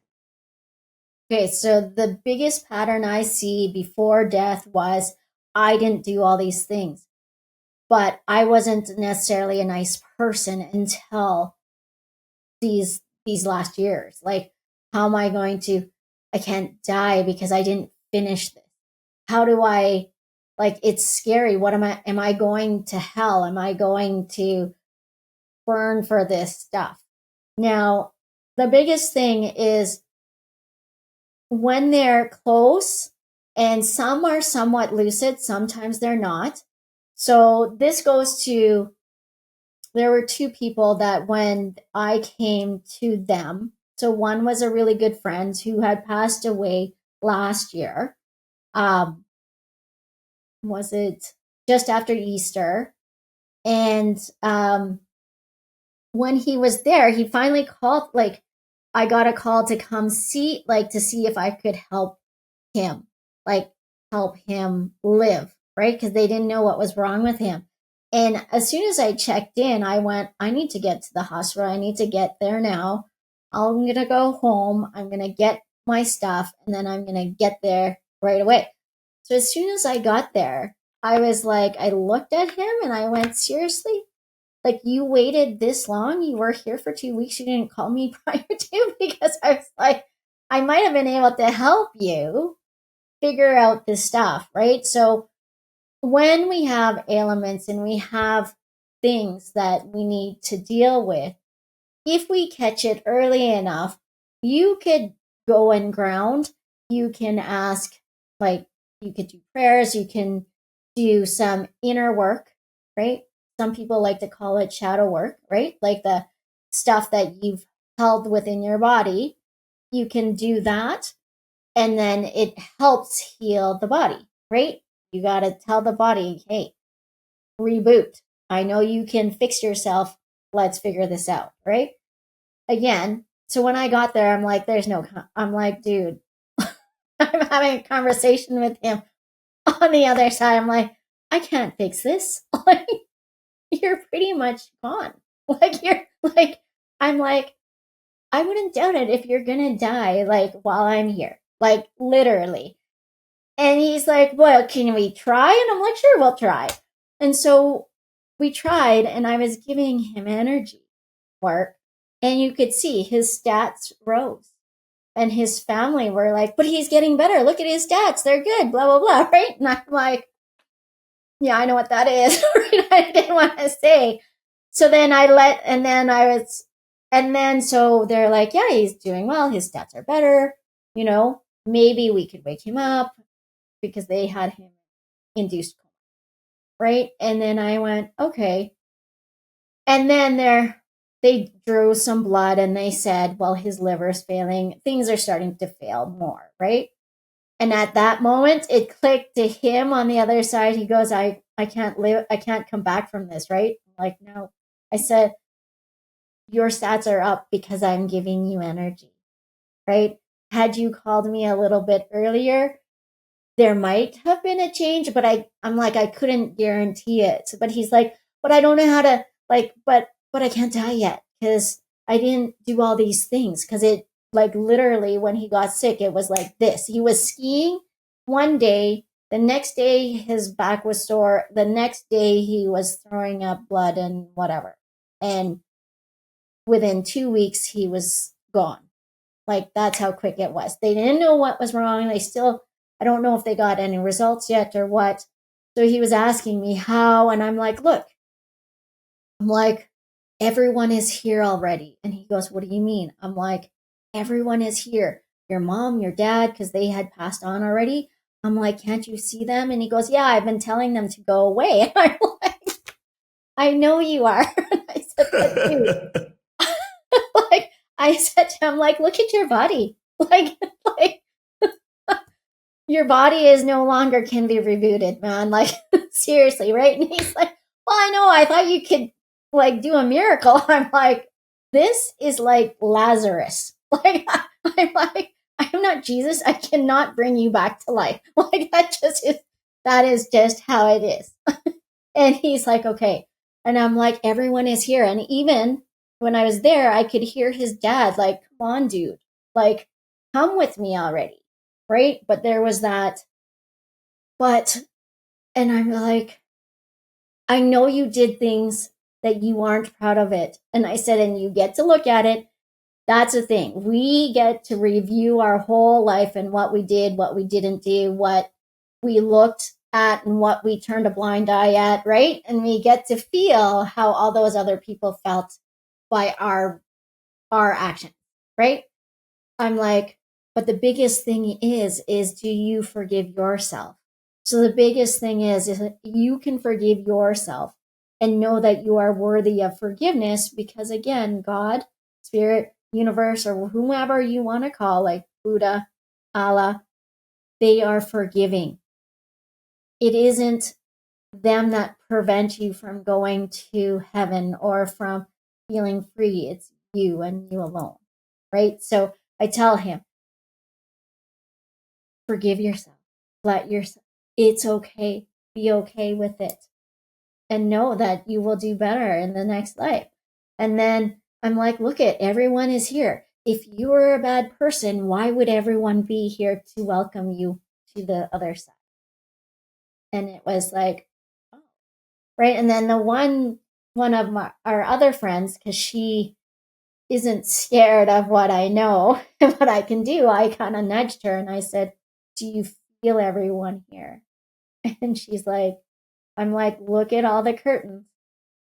okay, so the biggest pattern I see before death was I didn't do all these things, but I wasn't necessarily a nice person until these last years. Like, how am I going to? I can't die because I didn't finish this. How do I? Like, it's scary. What am I going to hell? Am I going to burn for this stuff? Now, the biggest thing is when they're close, and some are somewhat lucid, sometimes they're not. So this goes to, there were two people that when I came to them, so one was a really good friend who had passed away last year. Was it just after Easter? And when he was there, he finally called, like, I got a call to come see, like, to see if I could help him, like, help him live, right? Because they didn't know what was wrong with him. And as soon as I checked in, I went, I need to get to the hospital. I need to get there now. I'm going to go home. I'm going to get my stuff and then I'm going to get there right away. So as soon as I got there, I was like, I looked at him and I went, seriously? Like, you waited this long? You were here for 2 weeks. You didn't call me prior to? Because I was like, I might have been able to help you figure out this stuff, right? So when we have ailments and we have things that we need to deal with, if we catch it early enough, you could go and ground. You can ask, like, you could do prayers. You can do some inner work, right? Some people like to call it shadow work, right? Like the stuff that you've held within your body. You can do that. And then it helps heal the body, right? You got to tell the body, hey, reboot. I know you can fix yourself. Let's figure this out, right? Again, so when I got there, I'm like, I'm like, dude, I'm having a conversation with him on the other side. I'm like, I can't fix this. Like, you're pretty much gone. Like, I'm like, I wouldn't doubt it if you're going to die, like, while I'm here, like, literally. And he's like, well, can we try? And I'm like, sure, we'll try. And so we tried, and I was giving him energy work, and you could see his stats rose. And his family were like, but he's getting better. Look at his stats. They're good, blah, blah, blah, right? And I'm like, yeah, I know what that is. Right? I didn't want to say. So then so they're like, yeah, he's doing well. His stats are better. You know, maybe we could wake him up because they had him induced coma, right? And then I went, okay. And then they drew some blood and they said, well, his liver's failing. Things are starting to fail more, right? And at that moment, it clicked to him on the other side. He goes, I can't come back from this, right? I'm like, no. I said, your stats are up because I'm giving you energy, right? Had you called me a little bit earlier, there might have been a change, but I'm like, I couldn't guarantee it. But he's like, but I don't know how to, like, but I can't die yet because I didn't do all these things. Because it, like, literally when he got sick, it was like this. He was skiing one day. The next day, his back was sore. The next day, he was throwing up blood and whatever. And within 2 weeks, he was gone. Like, that's how quick it was. They didn't know what was wrong. I don't know if they got any results yet or what. So he was asking me how, and I'm like, look, everyone is here already. And he goes, what do you mean? I'm like, everyone is here. Your mom, your dad, because they had passed on already. I'm like, can't you see them? And he goes, yeah, I've been telling them to go away. And I'm like, I know you are. And I said, but dude, I said to him, like, look at your body. Like your body is no longer can be rebooted, man. Like, seriously, right? And he's like, well, I know. I thought you could, like, do a miracle. I'm like, this is like Lazarus. Like, I'm like, I'm not Jesus. I cannot bring you back to life. Like, that is just how it is. And he's like, okay. And I'm like, everyone is here. And even when I was there, I could hear his dad, like, come on, dude. Like, come with me already. Right? But there was that. And I'm like, I know you did things that you aren't proud of it. And I said, and you get to look at it. That's the thing. We get to review our whole life and what we did, what we didn't do, what we looked at and what we turned a blind eye at, right? And we get to feel how all those other people felt by our action, right? I'm like, but the biggest thing is do you forgive yourself? So the biggest thing is you can forgive yourself and know that you are worthy of forgiveness because, again, God, Spirit, universe, or whomever you want to call, like Buddha, Allah, they are forgiving. It isn't them that prevent you from going to heaven or from feeling free. It's you and you alone, right? So I tell him, forgive yourself. It's okay. Be okay with it. And know that you will do better in the next life. And then I'm like, look everyone is here. if you were a bad person, why would everyone be here to welcome you to the other side? And it was like, oh, right. And then the one of our other friends, because she isn't scared of what I know and what I can do, I kind of nudged her and I said, do you feel everyone here? And she's like, I'm like, look at all the curtains.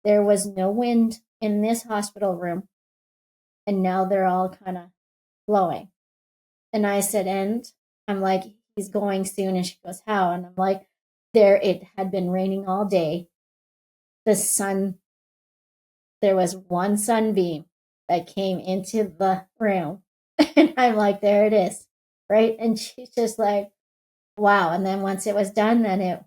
There was no wind in this hospital room. And now they're all kind of blowing. And I said, and I'm like, he's going soon. And she goes, how? And I'm like, it had been raining all day. The sun, there was one sunbeam that came into the room. And I'm like, there it is. Right. And she's just like, wow. And then once it was done, then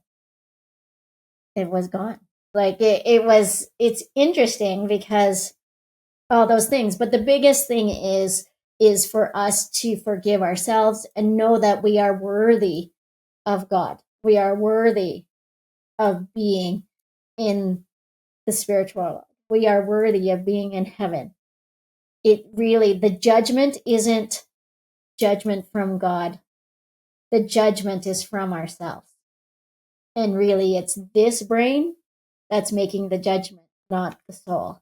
it was gone. Like it's interesting because all those things. But the biggest thing is for us to forgive ourselves and know that we are worthy of God. We are worthy of being in the spiritual world. We are worthy of being in heaven. It really, the judgment isn't judgment from God. The judgment is from ourselves. And really, it's this brain that's making the judgment, not the soul.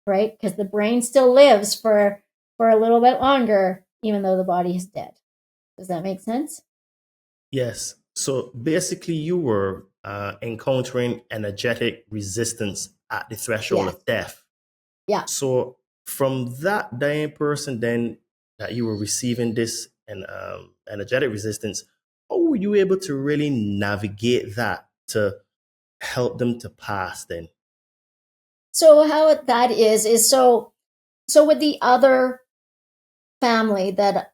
Right? Because the brain still lives for a little bit longer, even though the body is dead. Does that make sense? Yes. So basically, you were encountering energetic resistance at the threshold of death. Yeah. So from that dying person, then that you were receiving this energetic resistance, how were you able to really navigate that to help them to pass then? So how that is so with the other family that,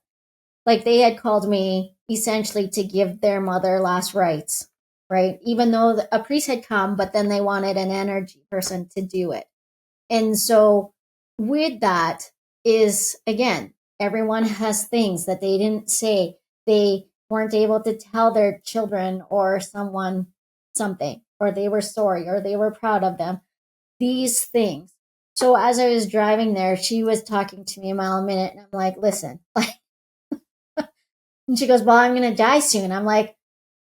like, they had called me essentially to give their mother last rites, right? Even though a priest had come, but then they wanted an energy person to do it. And so with that is, again, everyone has things that they didn't say. They weren't able to tell their children or someone something, or they were sorry, or they were proud of them. These things. So as I was driving there, she was talking to me a mile a minute, and I'm like, listen. And she goes, well, I'm going to die soon. I'm like,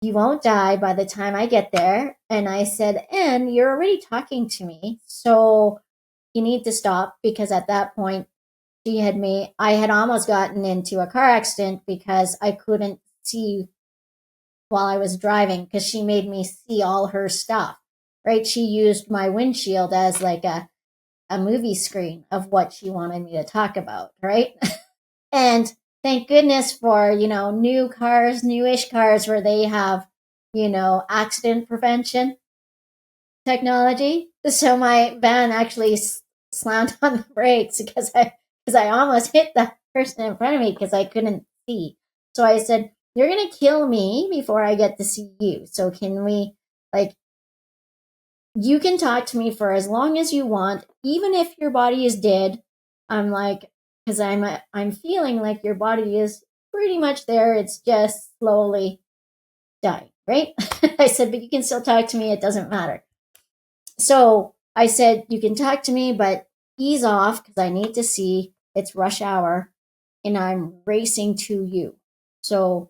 you won't die by the time I get there. And I said, and you're already talking to me, so you need to stop, because at that point I had almost gotten into a car accident because I couldn't see while I was driving, because she made me see all her stuff, right? She used my windshield as like a movie screen of what she wanted me to talk about, right? And thank goodness for, new cars, newish cars where they have, accident prevention technology. So my van actually slammed on the brakes because I almost hit the person in front of me because I couldn't see. So I said, you're going to kill me before I get to see you. So can we, you can talk to me for as long as you want, even if your body is dead. I'm like, because I'm feeling like your body is pretty much there. It's just slowly dying, right? I said, but you can still talk to me. It doesn't matter. So I said, you can talk to me, but ease off because I need to see. It's rush hour and I'm racing to you. So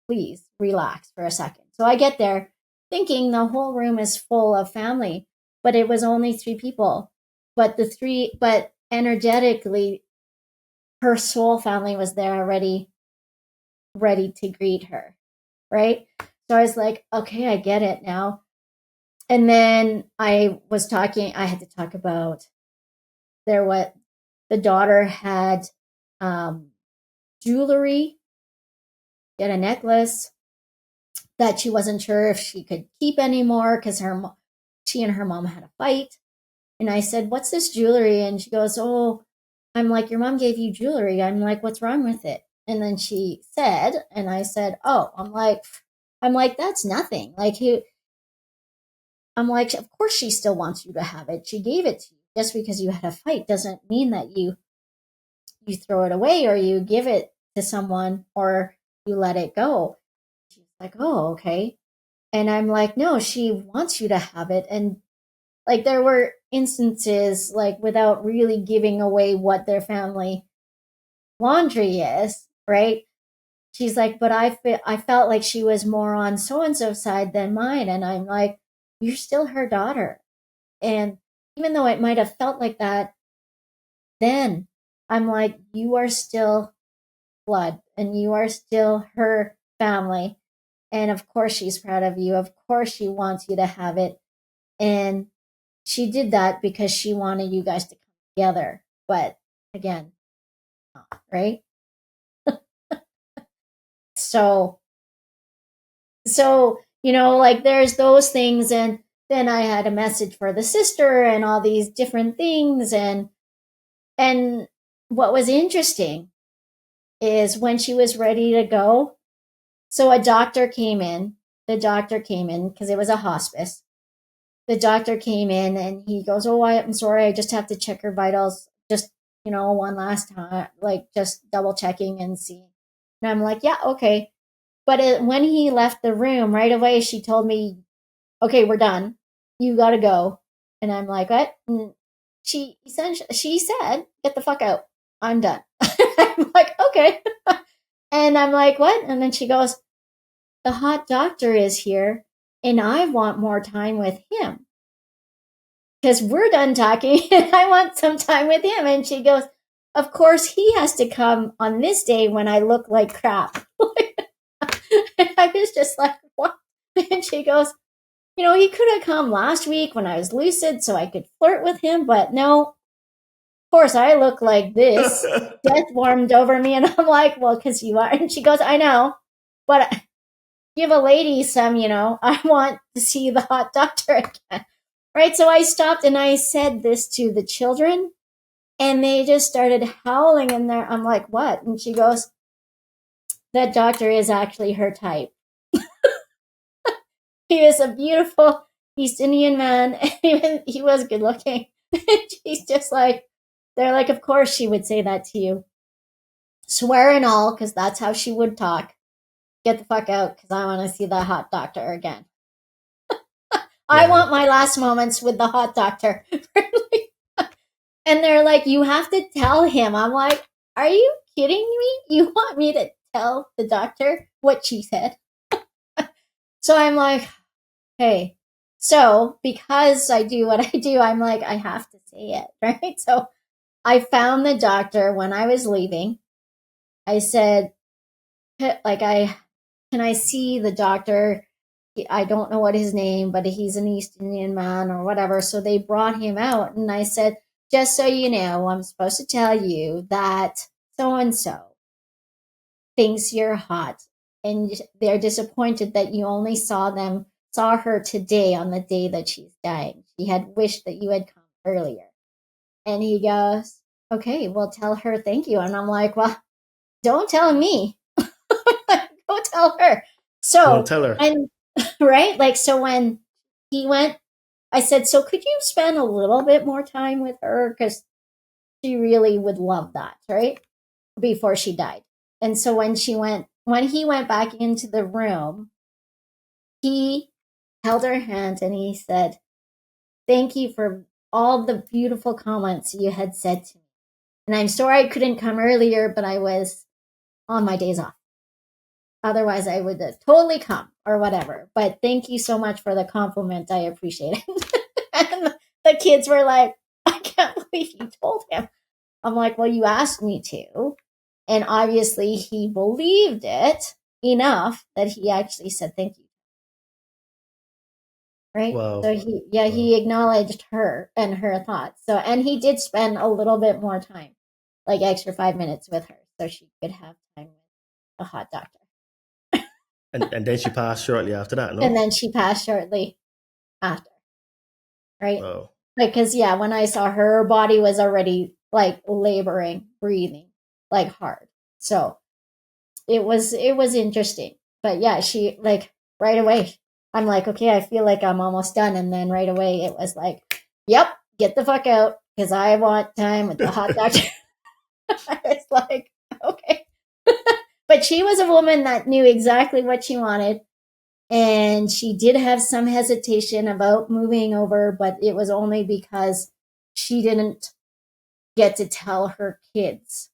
please relax for a second. So I get there thinking the whole room is full of family, but it was only 3 people. But energetically, her soul family was there already, ready to greet her, right? So I was like, okay, I get it now. And then I had to talk about the daughter had jewelry, she had a necklace that she wasn't sure if she could keep anymore because she and her mom had a fight. And I said, what's this jewelry? And she goes, oh, I'm like, your mom gave you jewelry. I'm like, what's wrong with it? And then she said, and I said, oh, I'm like, that's nothing. I'm like, of course she still wants you to have it. She gave it to you. Just because you had a fight doesn't mean that you throw it away or you give it to someone or you let it go. She's like, oh, okay. And I'm like, no, she wants you to have it. And there were instances, like without really giving away what their family laundry is, right? She's like, but I felt like she was more on so-and-so side than mine. And I'm like, you're still her daughter. And even though it might have felt like that then, I'm like, you are still blood and you are still her family. And of course she's proud of you. Of course she wants you to have it. And she did that because she wanted you guys to come together. But again, not, right? So, like there's those things. And then I had a message for the sister and all these different things. And what was interesting is when she was ready to go, so a doctor came in. The doctor came in because it was a hospice. The doctor came in and he goes, oh, I'm sorry, I just have to check her vitals. Just, one last time, like just double checking and see. And I'm like, yeah, okay. But when he left the room right away, she told me, okay, we're done. You got to go. And I'm like, what? And she said, get the fuck out. I'm done. I'm like, okay. And I'm like, what? And then she goes, the hot doctor is here and I want more time with him. Because we're done talking and I want some time with him. And she goes, of course he has to come on this day when I look like crap. And I was just like, what? And she goes, he could have come last week when I was lucid so I could flirt with him, but no. Of course, I look like this. Death warmed over me, and I'm like, well, because you are. And she goes, I know, but give a lady some, I want to see the hot doctor again. Right? So I stopped and I said this to the children, and they just started howling in there. I'm like, what? And she goes, that doctor is actually her type. He is a beautiful East Indian man, and he was good looking. She's just like, they're like, of course she would say that to you. Swear and all, because that's how she would talk. Get the fuck out, because I want to see the hot doctor again. I want my last moments with the hot doctor. And they're like, you have to tell him. I'm like, are you kidding me? You want me to tell the doctor what she said? So I'm like, hey. So because I do what I do, I'm like, I have to say it, right? So I found the doctor when I was leaving. I said, can I see the doctor? I don't know what his name, but he's an East Indian man or whatever. So they brought him out and I said, just so you know, I'm supposed to tell you that so-and-so thinks you're hot and they're disappointed that you only saw her today on the day that she's dying. She had wished that you had come earlier. And he goes, okay, well, tell her thank you. And I'm like, well, don't tell me. Go tell her. So, don't tell her. And, right? Like, so when he went, I said, so could you spend a little bit more time with her? Because she really would love that, right? Before she died. And so when he went back into the room, he held her hand and he said, thank you for all the beautiful comments you had said to me. And I'm sorry I couldn't come earlier, but I was on my days off. Otherwise, I would have totally come or whatever. But thank you so much for the compliment. I appreciate it. And the kids were like, I can't believe you told him. I'm like, well, you asked me to. And obviously, he believed it enough that he actually said thank you. Right? Wow. So he acknowledged her and her thoughts. So, and he did spend a little bit more time, like extra 5 minutes with her so she could have time with a hot doctor. And then she passed shortly after that, no? And then she passed shortly after. Right? Wow. Because, when I saw her body was already like laboring, breathing like hard. So it was interesting. But yeah, she like right away, I'm like, okay, I feel like I'm almost done. And then right away it was like, yep, get the fuck out because I want time with the hot doctor. I was like, okay. But she was a woman that knew exactly what she wanted. And she did have some hesitation about moving over, but it was only because she didn't get to tell her kids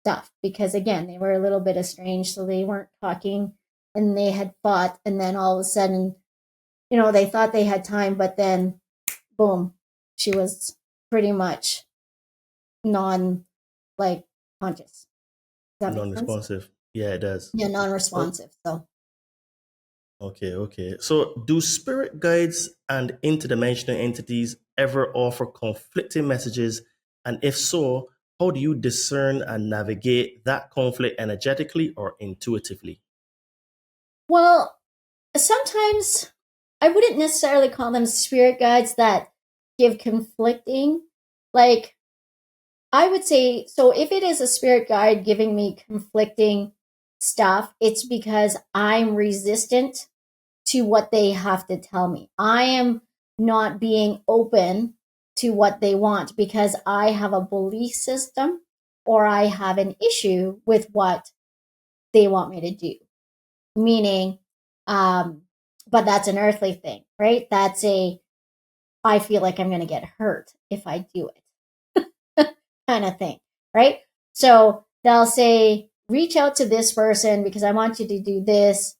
stuff. Because again, they were a little bit estranged, so they weren't talking and they had fought. And then all of a sudden, they thought they had time, but then boom, she was pretty much conscious. Does that make sense? Non-responsive. Yeah, it does. Yeah, non-responsive. So Okay. So, do spirit guides and interdimensional entities ever offer conflicting messages? And if so, how do you discern and navigate that conflict energetically or intuitively? well, sometimes I wouldn't necessarily call them spirit guides that give conflicting. Like, I would say, so if it is a spirit guide giving me conflicting stuff, it's because I'm resistant to what they have to tell me. I am not being open to what they want because I have a belief system or I have an issue with what they want me to do. Meaning, but that's an earthly thing, right? I feel like I'm going to get hurt if I do it kind of thing, right? So they'll say, reach out to this person because I want you to do this,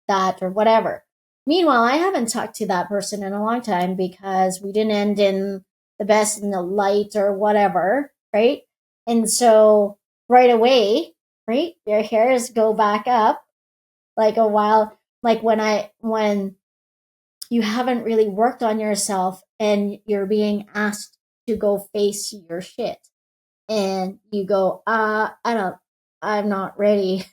that, or whatever. Meanwhile, I haven't talked to that person in a long time because we didn't end in the best in the light or whatever, right? And so right away, right, their hairs go back up like a while, like when you haven't really worked on yourself and you're being asked to go face your shit and you go, I'm not ready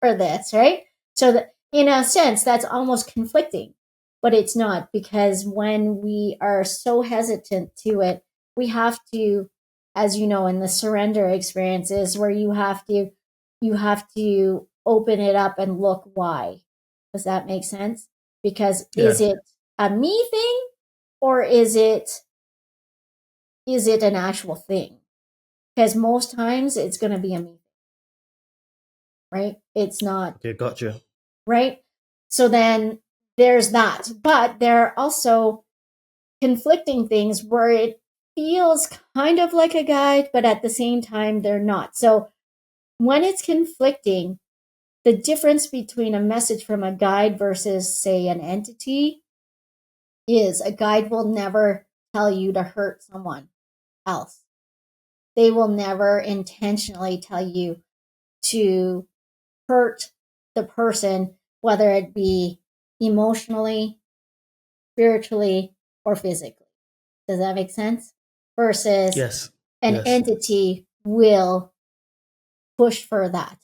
for this, right? So that in a sense, that's almost conflicting, but it's not because when we are so hesitant to it, we have to, as you know, in the surrender experiences where you have to open it up and look why. Does that make sense? Because is it a me thing or is it an actual thing? Because most times it's going to be a me thing, right? It's not. Okay, gotcha. Right? So then there's that. But there are also conflicting things where it feels kind of like a guide, but at the same time, they're not. So when it's conflicting, the difference between a message from a guide versus, say, an entity is a guide will never tell you to hurt someone else. They will never intentionally tell you to hurt the person, whether it be emotionally, spiritually, or physically. Does that make sense? Versus Yes. an entity will push for that.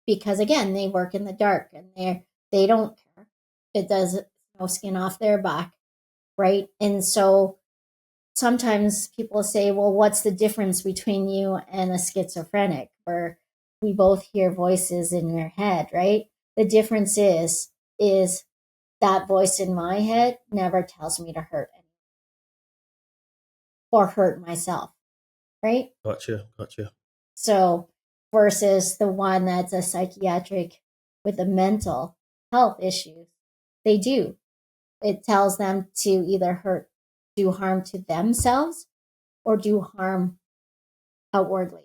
Because again, they work in the dark and they don't care. It does no skin off their back, right? And so sometimes people say, well, what's the difference between you and a schizophrenic? Where we both hear voices in your head, right? The difference is that voice in my head never tells me to hurt anyone or hurt myself, right? Gotcha. So versus the one that's a psychiatric with a mental health issue, they do. It tells them to either do harm to themselves or do harm outwardly.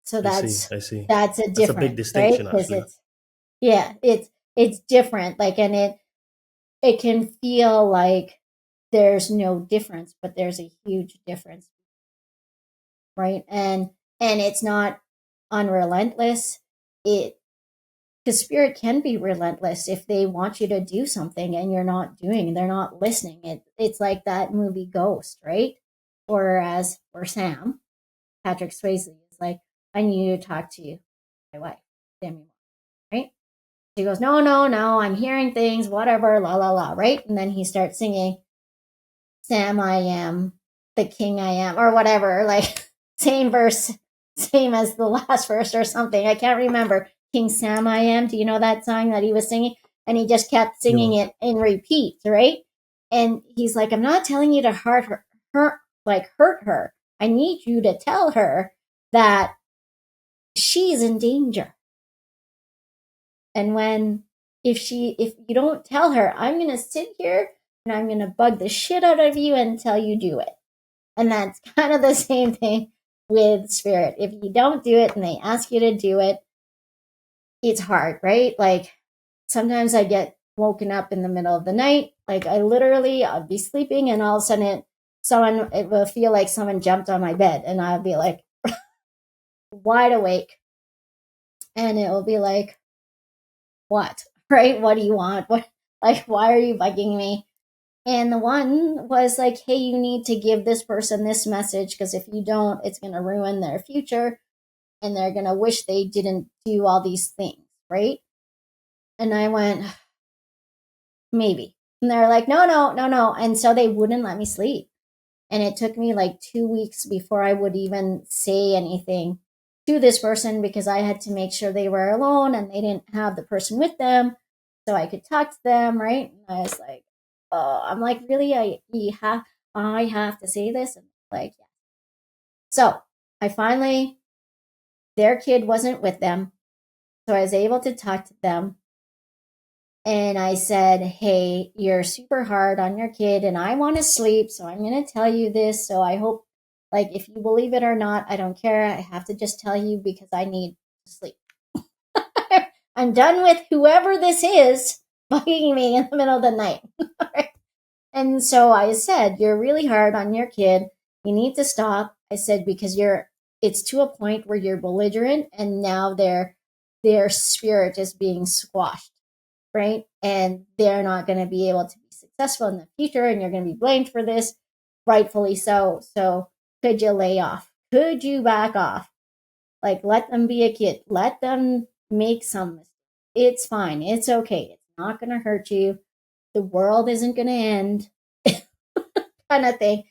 So I see. That's a difference, that's a big distinction, right? actually. It's different. Like, and it can feel like there's no difference, but there's a huge difference, right? And it's not unrelentless. Because spirit can be relentless if they want you to do something and you're not doing, they're not listening. It's like that movie Ghost, right? Or Sam, Patrick Swayze is like, I need you to talk to my wife, Demi Moore, right? She goes, no, I'm hearing things, whatever, la, la, la, right? And then he starts singing, Sam, I am the king I am, or whatever, like same verse, same as the last verse or something. I can't remember. King Sam I am. Do you know that song that he was singing? And he just kept singing it in repeat, right? And he's like, I'm not telling you to hurt her. I need you to tell her that she's in danger. And if you don't tell her, I'm going to sit here and I'm going to bug the shit out of you until you do it. And that's kind of the same thing with spirit. If you don't do it and they ask you to do it, it's hard, right? Like sometimes I get woken up in the middle of the night. Like I'll be sleeping and all of a sudden it will feel like someone jumped on my bed and I'll be like wide awake. And it will be like, what? Right? What do you want? Why are you bugging me? And the one was like, hey, you need to give this person this message because if you don't, it's going to ruin their future and they're going to wish they didn't do all these things, right? And I went, maybe. And they're like, no. And so they wouldn't let me sleep. And it took me like 2 weeks before I would even say anything to this person because I had to make sure they were alone and they didn't have the person with them so I could talk to them, right? And I was like, oh, I'm like, really? I have to say this? And like, yeah. So their kid wasn't with them. So I was able to talk to them. And I said, hey, you're super hard on your kid and I want to sleep. So I'm going to tell you this. So I hope, like, if you believe it or not, I don't care. I have to just tell you because I need to sleep. I'm done with whoever this is bugging me in the middle of the night. And so I said, you're really hard on your kid. You need to stop. I said, because it's to a point where you're belligerent and now their spirit is being squashed. Right? And they're not going to be able to be successful in the future and you're going to be blamed for this, rightfully so. So could you lay off? Could you back off? Like, let them be a kid. Let them make some mistakes. It's fine. It's okay. It's not going to hurt you. The world isn't going to end. Kind of thing.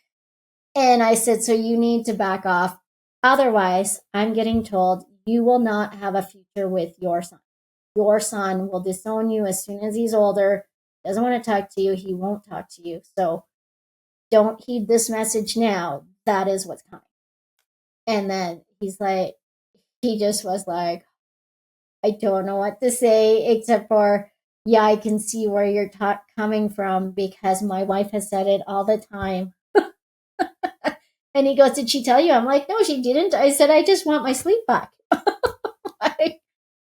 And I said, so you need to back off. Otherwise, I'm getting told you will not have a future with your son. Your son will disown you as soon as he's older, doesn't want to talk to you, he won't talk to you. So don't heed this message now. That is what's coming. And then he just was like, I don't know what to say except for, yeah, I can see where you're coming from because my wife has said it all the time. And he goes, did she tell you? I'm like, no, she didn't. I said, I just want my sleep back.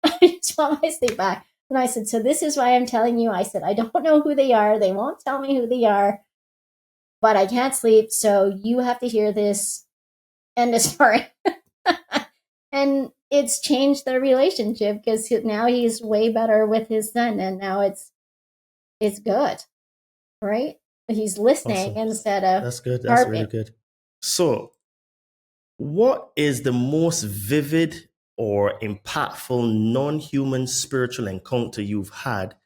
I just want my sleep back. And I said, so this is why I'm telling you. I said, I don't know who they are. They won't tell me who they are, but I can't sleep. So you have to hear this. End of story. And it's changed their relationship because now he's way better with his son. And now it's good. Right? He's listening Awesome. Instead of That's good. That's really good. So what is the most vivid or impactful non-human spiritual encounter you've had,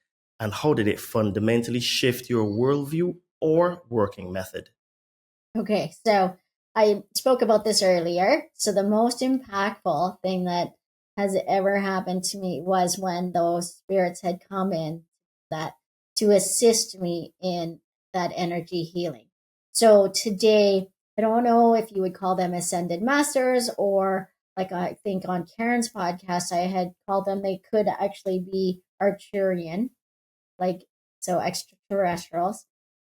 and how did it fundamentally shift your worldview or working method? Okay, so I spoke about this earlier. So the most impactful thing that has ever happened to me was when those spirits had come in to assist me in that energy healing. So today, I don't know if you would call them ascended masters, or like I think on Karen's podcast, I had called them, they could actually be Arcturian, like, so extraterrestrials.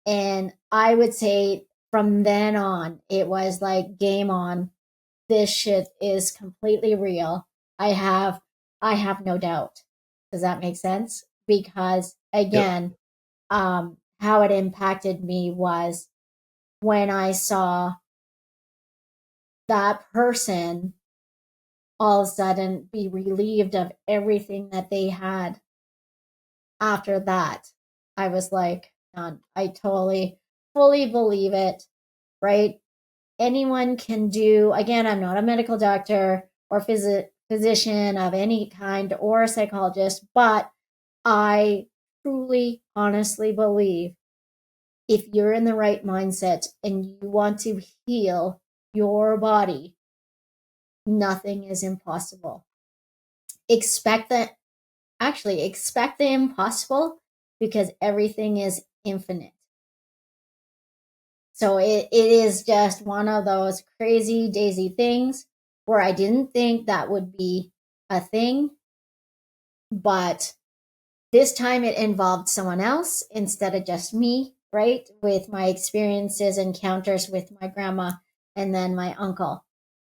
And I would say from then on, it was like game on. This shit is completely real. I have no doubt. Does that make sense? Because again, how it impacted me was when I saw that person all of a sudden be relieved of everything that they had. After that, I was like, I totally, fully believe it, right? Anyone can do, again, I'm not a medical doctor or physician of any kind or a psychologist, but I truly, honestly believe if you're in the right mindset and you want to heal your body, nothing is impossible. Expect the impossible because everything is infinite. So it is just one of those crazy daisy things where I didn't think that would be a thing, but this time it involved someone else instead of just me, right? With my experiences, encounters with my grandma and then my uncle,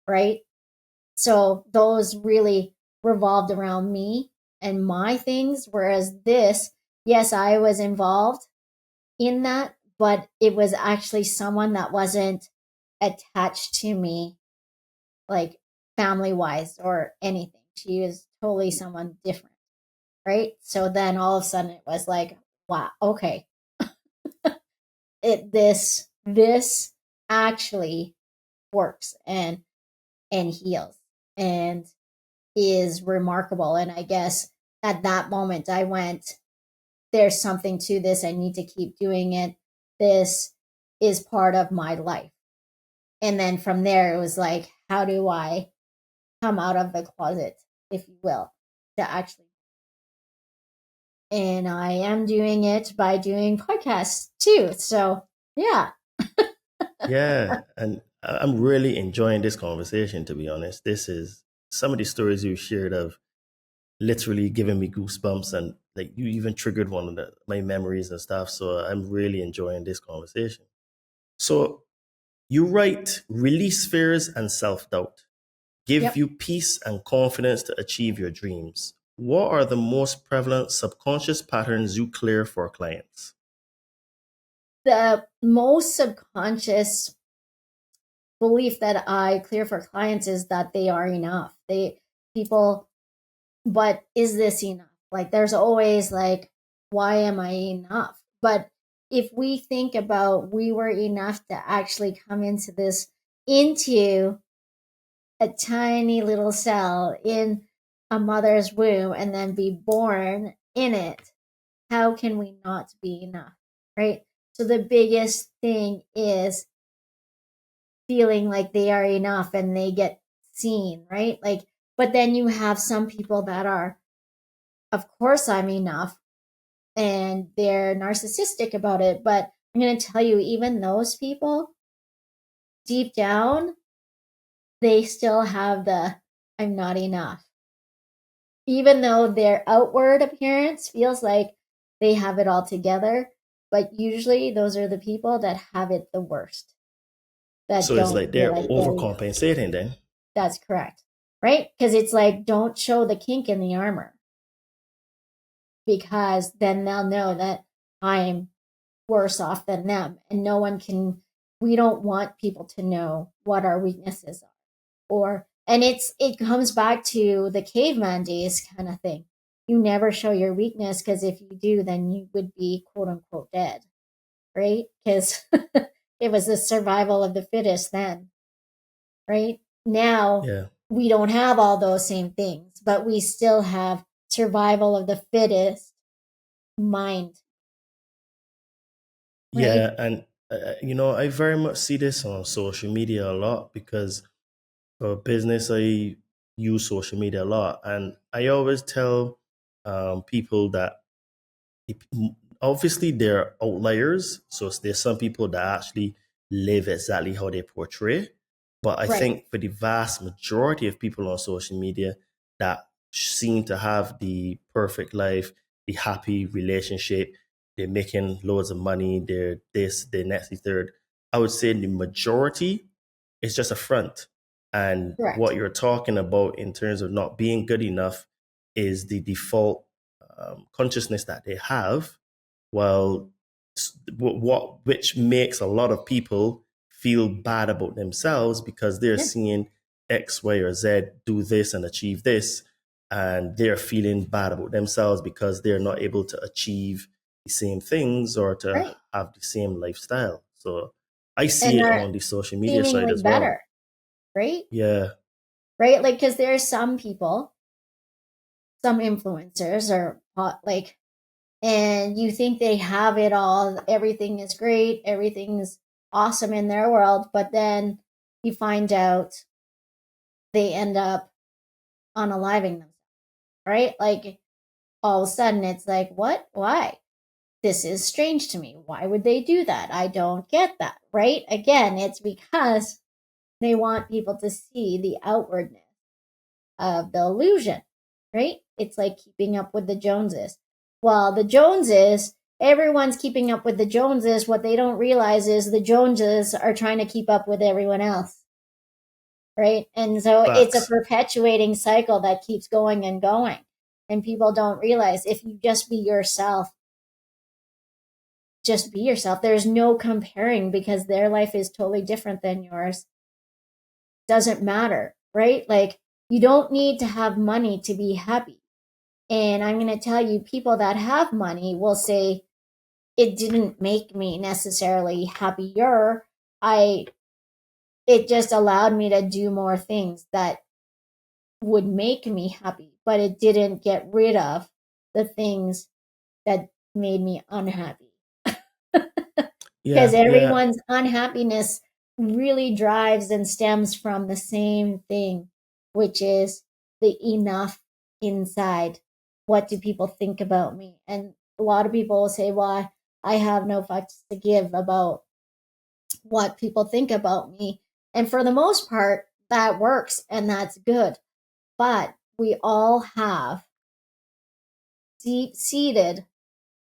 right? So those really revolved around me and my things. Whereas this, yes, I was involved in that, but it was actually someone that wasn't attached to me, like family wise or anything. She was totally someone different, right? So then all of a sudden it was like, wow, okay, this actually works and heals and is remarkable. And I guess at that moment I went, there's something to this. I need to keep doing it. This is part of my life. And then from there, it was like, how do I come out of the closet, if you will, to actually. And I am doing it by doing podcasts too. So, yeah. Yeah, and I'm really enjoying this conversation, to be honest. This is some of the stories you shared of literally giving me goosebumps, and like you even triggered one of my memories and stuff. So I'm really enjoying this conversation. So you write, release fears and self-doubt, give Yep. you peace and confidence to achieve your dreams. What are the most prevalent subconscious patterns you clear for clients? The most subconscious belief that I clear for clients is that they are enough. People, but is this enough? Like there's always like, why am I enough? But if we think about we were enough to actually come into a tiny little cell in a mother's womb and then be born in it, how can we not be enough? Right? So the biggest thing is feeling like they are enough and they get seen, right? Like, but then you have some people that are, of course I'm enough, and they're narcissistic about it. But I'm going to tell you, even those people, deep down, they still have the I'm not enough. Even though their outward appearance feels like they have it all together, but usually those are the people that have it the worst. That So it's don't like feel they're like they're enough. overcompensating then. That's correct. Right? Because it's like, don't show the kink in the armor. Because then they'll know that I'm worse off than them. And we don't want people to know what our weaknesses are. And it comes back to the caveman days kind of thing. You never show your weakness because if you do, then you would be quote unquote dead. Right? Because it was the survival of the fittest then. Right? Now, Yeah. we don't have all those same things, but we still have survival of the fittest mind. Right? Yeah, and I very much see this on social media a lot because for business, I use social media a lot, and I always tell people that obviously there are outliers. So there's some people that actually live exactly how they portray. But I Right. think for the vast majority of people on social media that seem to have the perfect life, the happy relationship, they're making loads of money, they're this, they're next, the third. I would say the majority is just a front. And Correct. what you're talking about in terms of not being good enough is the default consciousness that they have, well, which makes a lot of people feel bad about themselves because they're seeing X, Y, or Z do this and achieve this, and they're feeling bad about themselves because they're not able to achieve the same things or to Right. have the same lifestyle. So I see And it are on the social media side seemingly as well. better. Right? Yeah. Right? Like, because there are some people, some influencers are like, and you think they have it all, everything is great, everything's awesome in their world, but then you find out they end up unaliving themselves, right? Like all of a sudden it's like, what? Why? This is strange to me. Why would they do that? I don't get that, right? Again, it's because they want people to see the outwardness of the illusion, right? It's like keeping up with the Joneses. Well, the Joneses, everyone's keeping up with the Joneses. What they don't realize is the Joneses are trying to keep up with everyone else. Right? And so it's a Facts. perpetuating cycle that keeps going and going. And people don't realize if you just be yourself, There's no comparing because their life is totally different than yours. Doesn't matter, right? Like, you don't need to have money to be happy. And I'm going to tell you, people that have money will say, it didn't make me necessarily happier. It just allowed me to do more things that would make me happy, but it didn't get rid of the things that made me unhappy. Because Yeah, yeah, everyone's unhappiness really drives and stems from the same thing, which is the enough inside. What do people think about me? And a lot of people will say, well, I have no fucks to give about what people think about me. And for the most part, that works and that's good. But we all have deep-seated,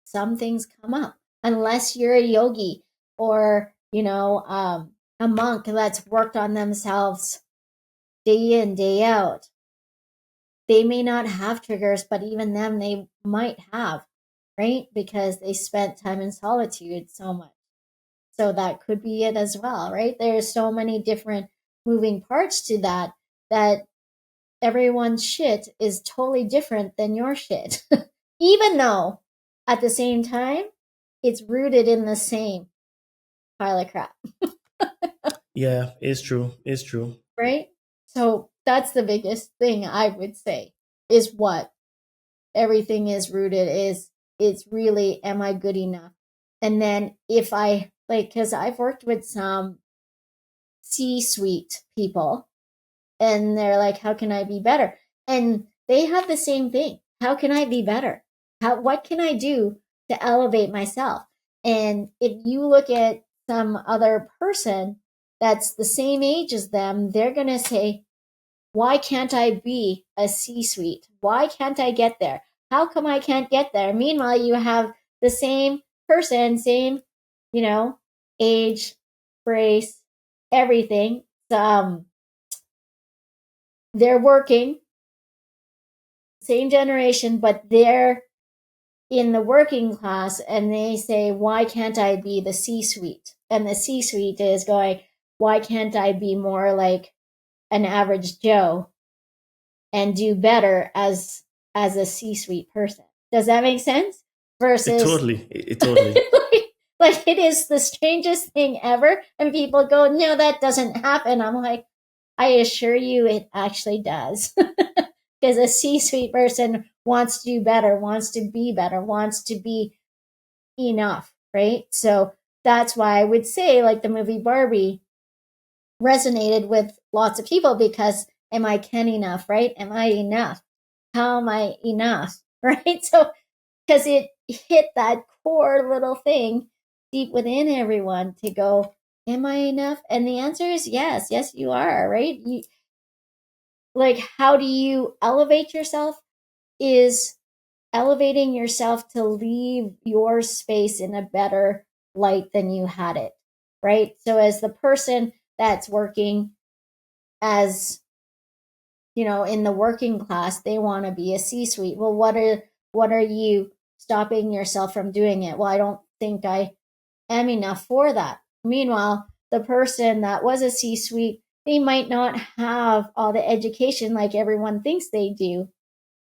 some things come up. Unless you're a yogi or, a monk that's worked on themselves day in, day out. They may not have triggers, but even them, they might have, right? Because they spent time in solitude so much. So that could be it as well, right? There's so many different moving parts to that everyone's shit is totally different than your shit. Even though at the same time, it's rooted in the same pile of crap, yeah. It's true. It's true. right? So that's the biggest thing I would say is what everything is rooted is it's really, am I good enough? And then if I because I've worked with some C-suite people and they're like, how can I be better? And they have the same thing. How can I be better? What can I do to elevate myself? And if you look at some other person that's the same age as them, they're going to say, why can't I be a C-suite? Why can't I get there? How come I can't get there? Meanwhile, you have the same person, same, age, race, everything. They're working, same generation, but they're in the working class and they say, why can't I be the C-suite? And the C-suite is going, why can't I be more like an average Joe and do better as a C-suite person? Does that make sense? Versus It totally. like it is the strangest thing ever. And people go, no, that doesn't happen. I'm like, I assure you it actually does. Because a C-suite person wants to do better, wants to be better, wants to be enough, right? So that's why I would say, like, the movie Barbie resonated with lots of people because am I Ken enough, right? Am I enough? How am I enough, right? So because it hit that core little thing deep within everyone to go, am I enough? And the answer is yes. Yes, you are, right? How do you elevate yourself is elevating yourself to leave your space in a better light than you had it, right? So as the person that's working as, in the working class, they want to be a C-suite. Well, what are you stopping yourself from doing it? Well, I don't think I am enough for that. Meanwhile, the person that was a C-suite, they might not have all the education like everyone thinks they do,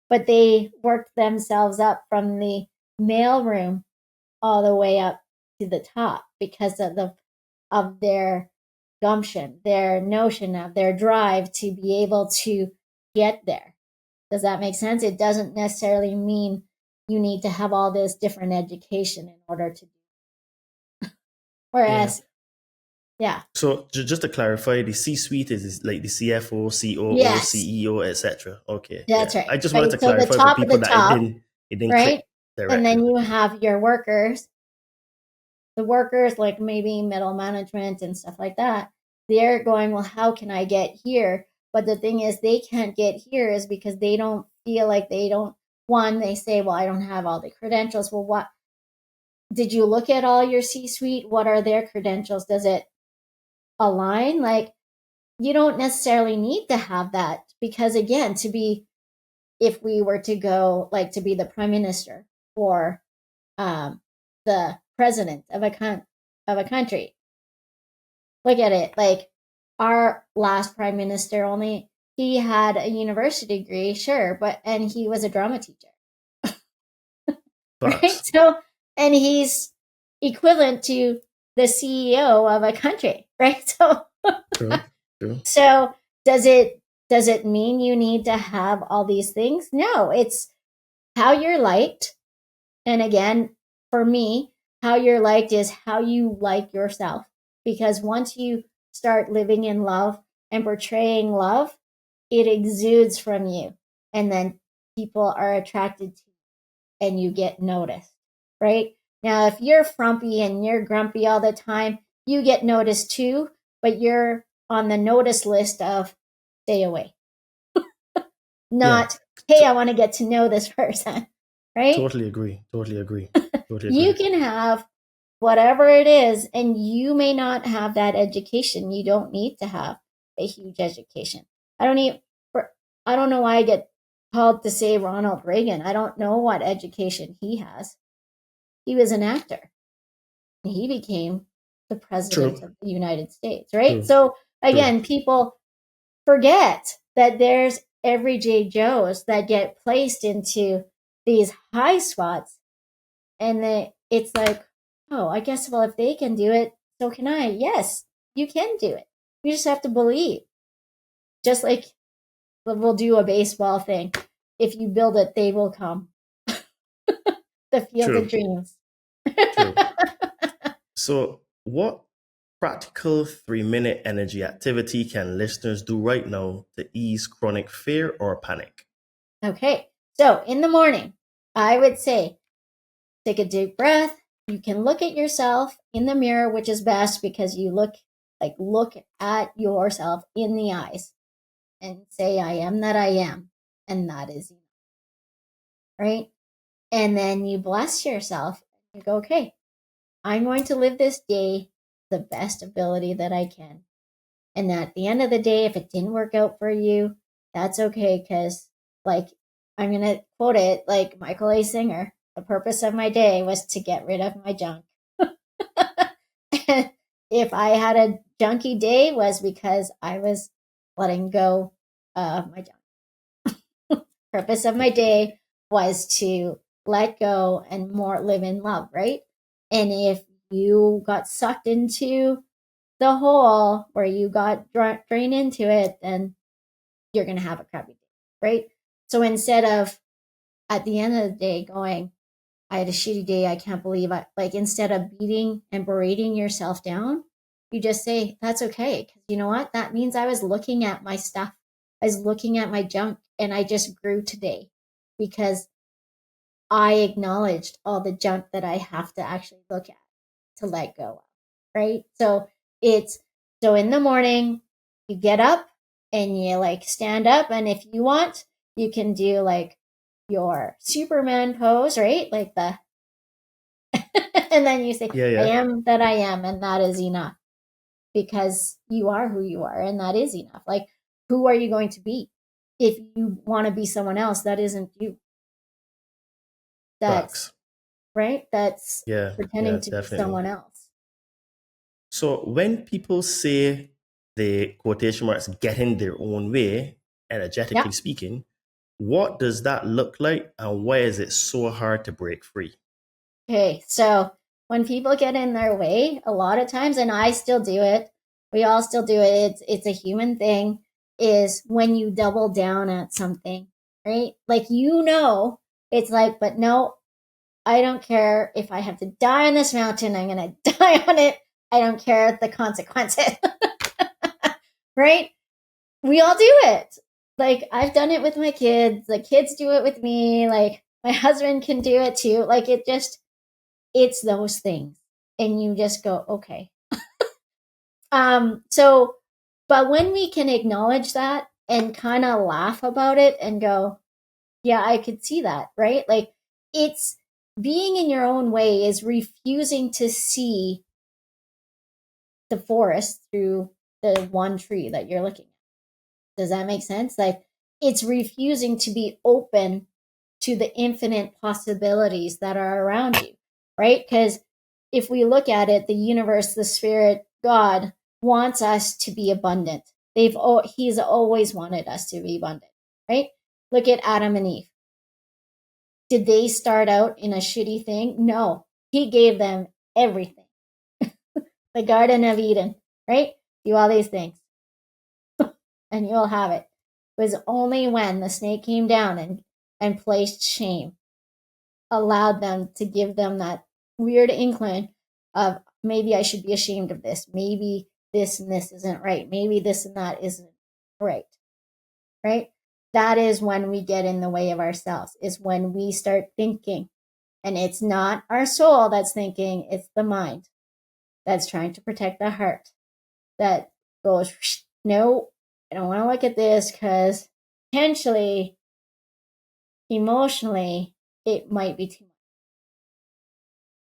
but they worked themselves up from the mailroom all the way up to the top because of their gumption, their notion of their drive to be able to get there. Does that make sense? It doesn't necessarily mean you need to have all this different education in order to do. Whereas, yeah. So just to clarify, the C-suite is like the CFO, COO, Yes. CEO, etc. Okay, That's yeah. right. I just Right. wanted to So the clarify for top of people the that top, it didn't right? click directly. And then you have your workers, the workers like maybe middle management and stuff like that. They're going, well, how can I get here? But the thing is, they can't get here is because they don't feel like they don't one, they say, well, I don't have all the credentials. Well, what did you look at all your C-suite? What are their credentials? Does it align? Like, you don't necessarily need to have that, because again, if we were to go like to be the prime minister or the president of a country, look at it. Like, our last prime minister, only he had a university degree, sure, and he was a drama teacher. Right? So, and he's equivalent to the CEO of a country, right? So, True. so does it mean you need to have all these things? No, it's how you're liked. And again, for me, how you're liked is how you like yourself. Because once you start living in love and portraying love, it exudes from you. And then people are attracted to you and you get noticed, right? Now, if you're frumpy and you're grumpy all the time, you get noticed too, but you're on the notice list of stay away. Not, hey, I want to get to know this person, right? Totally agree. You can have whatever it is, and you may not have that education. You don't need to have a huge education. I don't know why I get called to say Ronald Reagan. I don't know what education he has. He was an actor. He became the president of the United States, right? True. So again, people forget that there's everyday Joes that get placed into these high spots, and it's like, oh, I guess, well, if they can do it, so can I. Yes, you can do it. You just have to believe. Just like we'll do a baseball thing. If you build it, they will come. The field of dreams. True. So, what practical 3-minute energy activity can listeners do right now to ease chronic fear or panic? Okay, so in the morning, I would say take a deep breath. You can look at yourself in the mirror, which is best because you look at yourself in the eyes and say, I am that I am, and that is enough. Right? And then you bless yourself. You go, okay, I'm going to live this day the best ability that I can. And at the end of the day, if it didn't work out for you, that's okay, because like, I'm going to quote it like Michael A. Singer, the purpose of my day was to get rid of my junk. And if I had a junky day, was because I was letting go of my junk. Purpose of my day was to let go and more live in love, right? And if you got sucked into the hole where you got drained into it, then you're going to have a crappy day, right? So instead of at the end of the day going, I had a shitty day, I can't believe I, like, instead of beating and berating yourself down, you just say, that's okay. Because you know what? That means I was looking at my stuff. I was looking at my junk, and I just grew today because I acknowledged all the junk that I have to actually look at to let go of, right? So so in the morning, you get up and you like stand up. And if you want, you can do like your Superman pose, right? Like and then you say, I am that I am, and that is enough, because you are who you are, and that is enough. Like, who are you going to be? If you want to be someone else, that isn't you. That's right. That's pretending to be someone else. So when people say the quotation marks getting their own way, energetically speaking, what does that look like, and why is it so hard to break free? Okay, so when people get in their way, a lot of times, and I still do it, we all still do it, it's a human thing, is when you double down at something, right? Like, it's like, but no, I don't care if I have to die on this mountain, I'm going to die on it. I don't care the consequences, right? We all do it. Like, I've done it with my kids. The kids do it with me. Like, my husband can do it too. Like, it's those things. And you just go, okay. But when we can acknowledge that and kind of laugh about it and go, Yeah, I could see that, right? Like, it's being in your own way is refusing to see the forest through the one tree that you're looking at. Does that make sense? Like, it's refusing to be open to the infinite possibilities that are around you, right? Because if we look at it, the universe, the spirit, God wants us to be abundant. He's always wanted us to be abundant, right? Look at Adam and Eve. Did they start out in a shitty thing? No. He gave them everything. The Garden of Eden, right? Do all these things and you'll have it. It was only when the snake came down and placed shame, allowed them to give them that weird inkling of maybe I should be ashamed of this. Maybe this and this isn't right. Maybe this and that isn't right. Right? That is when we get in the way of ourselves, is when we start thinking. And it's not our soul that's thinking, it's the mind that's trying to protect the heart that goes, no, I don't want to look at this because potentially, emotionally, it might be too much.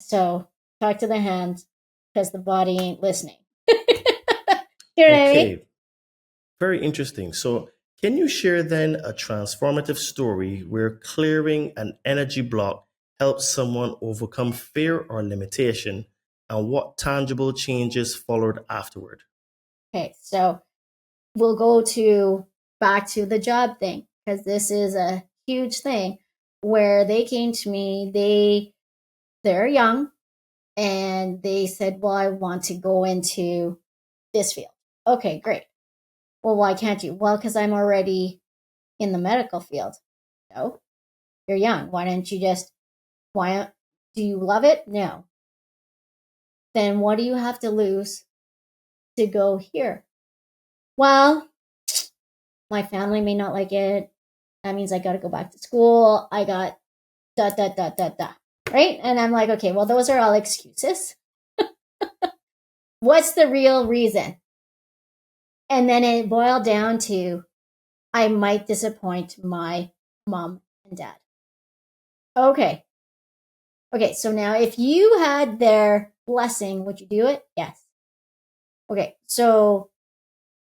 So talk to the hands because the body ain't listening. You know what I mean? Okay, very interesting. So, can you share then a transformative story where clearing an energy block helps someone overcome fear or limitation, and what tangible changes followed afterward? Okay, so we'll go back to the job thing because this is a huge thing where they came to me. They're young and they said, well, I want to go into this field. Okay, great. Well, why can't you? Well, because I'm already in the medical field. No, you're young. Why do you love it? No. Then what do you have to lose to go here? Well, my family may not like it. That means I got to go back to school. I got da, da, da, da, da. Right? And I'm like, okay, well, those are all excuses. What's the real reason? And then it boiled down to, I might disappoint my mom and dad. Okay. Okay, so now if you had their blessing, would you do it? Yes. Okay, so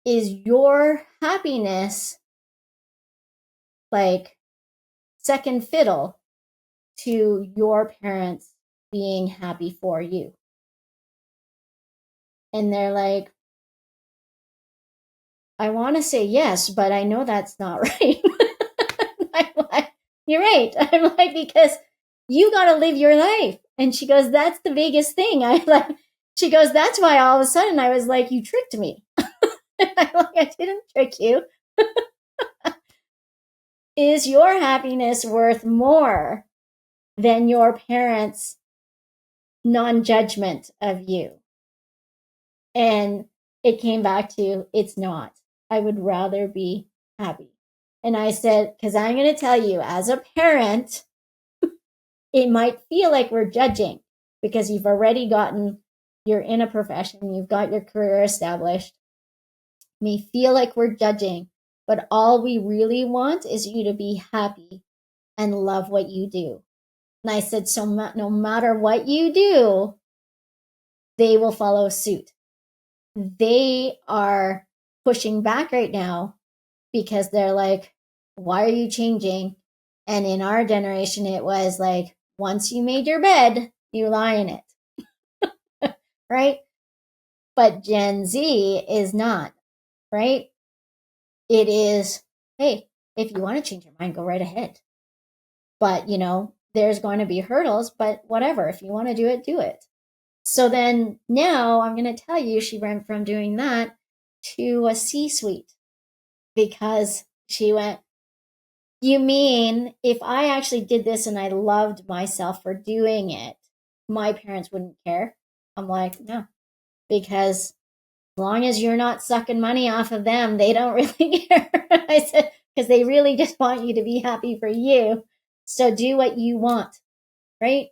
is your happiness like second fiddle to your parents being happy for you? And they're like, I want to say yes, but I know that's not right. I'm like, you're right. I'm like, because you got to live your life. And she goes, that's the biggest thing. She goes, that's why all of a sudden I was like, you tricked me. I'm like, I didn't trick you. Is your happiness worth more than your parents' non-judgment of you? And it came back to, it's not. I would rather be happy. And I said, because I'm going to tell you, as a parent, it might feel like we're judging because you've already you're in a profession, you've got your career established. It may feel like we're judging, but all we really want is you to be happy and love what you do. And I said, so no matter what you do, they will follow suit. They are pushing back right now because they're like, why are you changing? And in our generation, it was like, once you made your bed, you lie in it. Right? But Gen Z is not, right? It is, hey, if you want to change your mind, go right ahead. But, there's going to be hurdles, but whatever. If you want to do it, do it. So then now I'm going to tell you, she went from doing that to a C-suite because she went, you mean if I actually did this and I loved myself for doing it, my parents wouldn't care? I'm like, no, because as long as you're not sucking money off of them, they don't really care. I said, because they really just want you to be happy for you. So do what you want, right?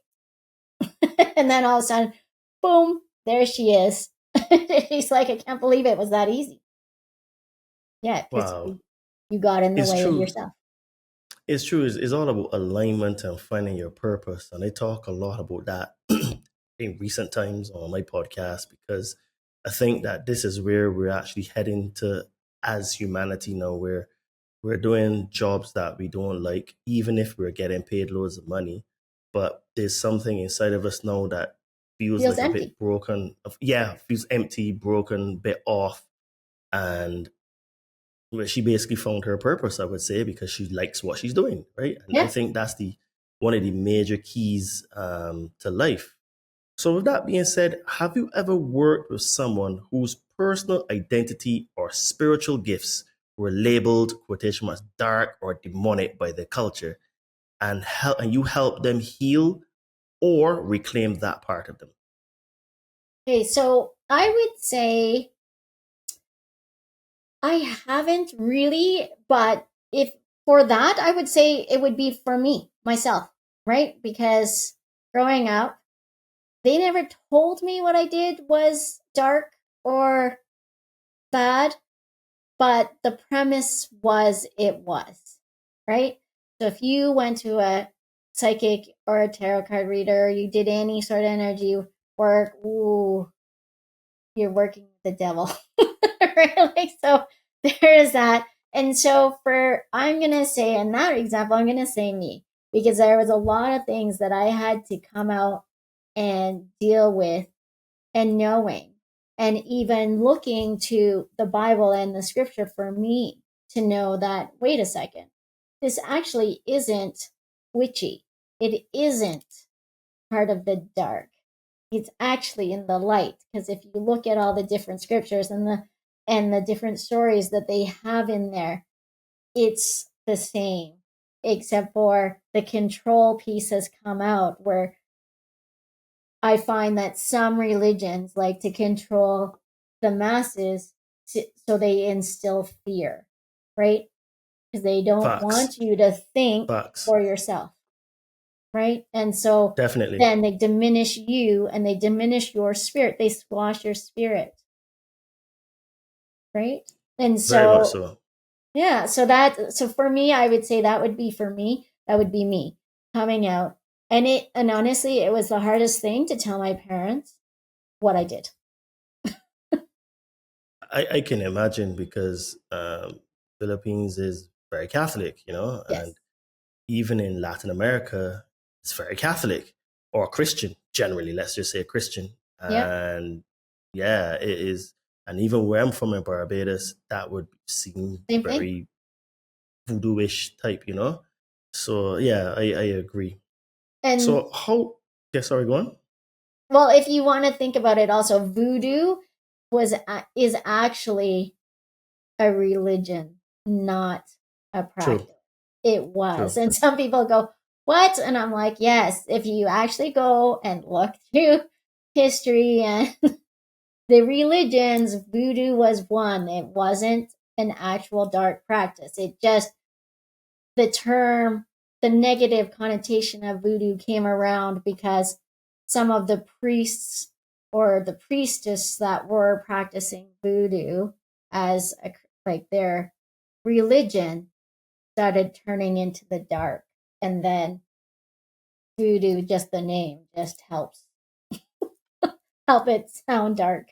And then all of a sudden, boom, there she is. She's like, I can't believe it was that easy. Yeah, because Wow. you got in the It's way of true. yourself. It's true. It's all about alignment and finding your purpose. And I talk a lot about that in recent times on my podcast because I think that this is where we're actually heading to as humanity now, where we're doing jobs that we don't like, even if we're getting paid loads of money. But there's something inside of us now that feels Feels like a empty. bit broken. Yeah, feels empty, broken, bit off. And where she basically found her purpose, I would say, because she likes what she's doing, right? And I Yeah. think that's the one of the major keys to life. So, with that being said, have you ever worked with someone whose personal identity or spiritual gifts were labeled quotation marks dark or demonic by the culture, and you help them heal or reclaim that part of them? Okay, so I would say I haven't really, but if for that, I would say it would be for me, myself, right? Because growing up, they never told me what I did was dark or bad, but the premise was it was, right? So if you went to a psychic or a tarot card reader, you did any sort of energy work, ooh, you're working with the devil, right? Like, so there is that. And so I'm going to say, in that example, I'm going to say me, because there was a lot of things that I had to come out and deal with and knowing, and even looking to the Bible and the scripture for me to know that, wait a second, this actually isn't witchy. It isn't part of the dark. It's actually in the light. Because if you look at all the different scriptures and the different stories that they have in there, it's the same, except for the control piece has come out, where I find that some religions like to control the masses so they instill fear, right? Because they don't Facts. want you to think Facts. for yourself, right? And so Definitely. then they diminish you and they diminish your spirit. They squash your spirit, right? And Very much so, so. yeah, so for me, I would say that would be for me. That would be me coming out. And honestly, it was the hardest thing to tell my parents what I did. I can imagine because Philippines is very Catholic, Yes. and even in Latin America, it's very Catholic or Christian generally. Let's just say Christian, Yep. and yeah, it is. And even where I'm from in Barbados, that would seem Same thing. very voodoo-ish type. So yeah, I agree. And So how? Yeah, sorry, go on. well, if you want to think about it, also voodoo is actually a religion, not a practice. True. It was. True. And some people go, what? And I'm like, yes, if you actually go and look through history and the religions, voodoo was one. It wasn't an actual dark practice. It just, the term, the negative connotation of voodoo came around because some of the priests or the priestess that were practicing voodoo as like their religion started turning into the dark, and then voodoo, just the name, just helps help it sound dark.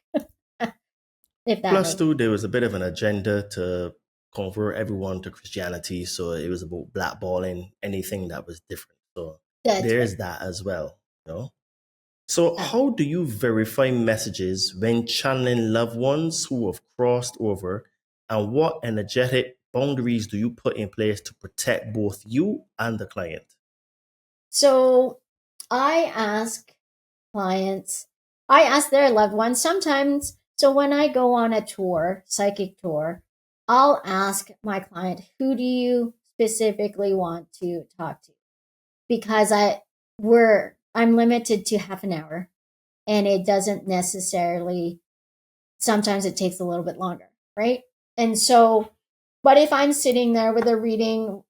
If that Plus, makes too, there was a bit of an agenda to convert everyone to Christianity, so it was about blackballing anything that was different. So that's there's right. that as well. So, Yeah. how do you verify messages when channeling loved ones who have crossed over, and what energetic boundaries do you put in place to protect both you and the client? So I ask clients, I ask their loved ones sometimes. So when I go on a tour, psychic tour, I'll ask my client, who do you specifically want to talk to? Because I'm limited to half an hour, and it doesn't necessarily, sometimes it takes a little bit longer, right? And so, but if I'm sitting there with a reading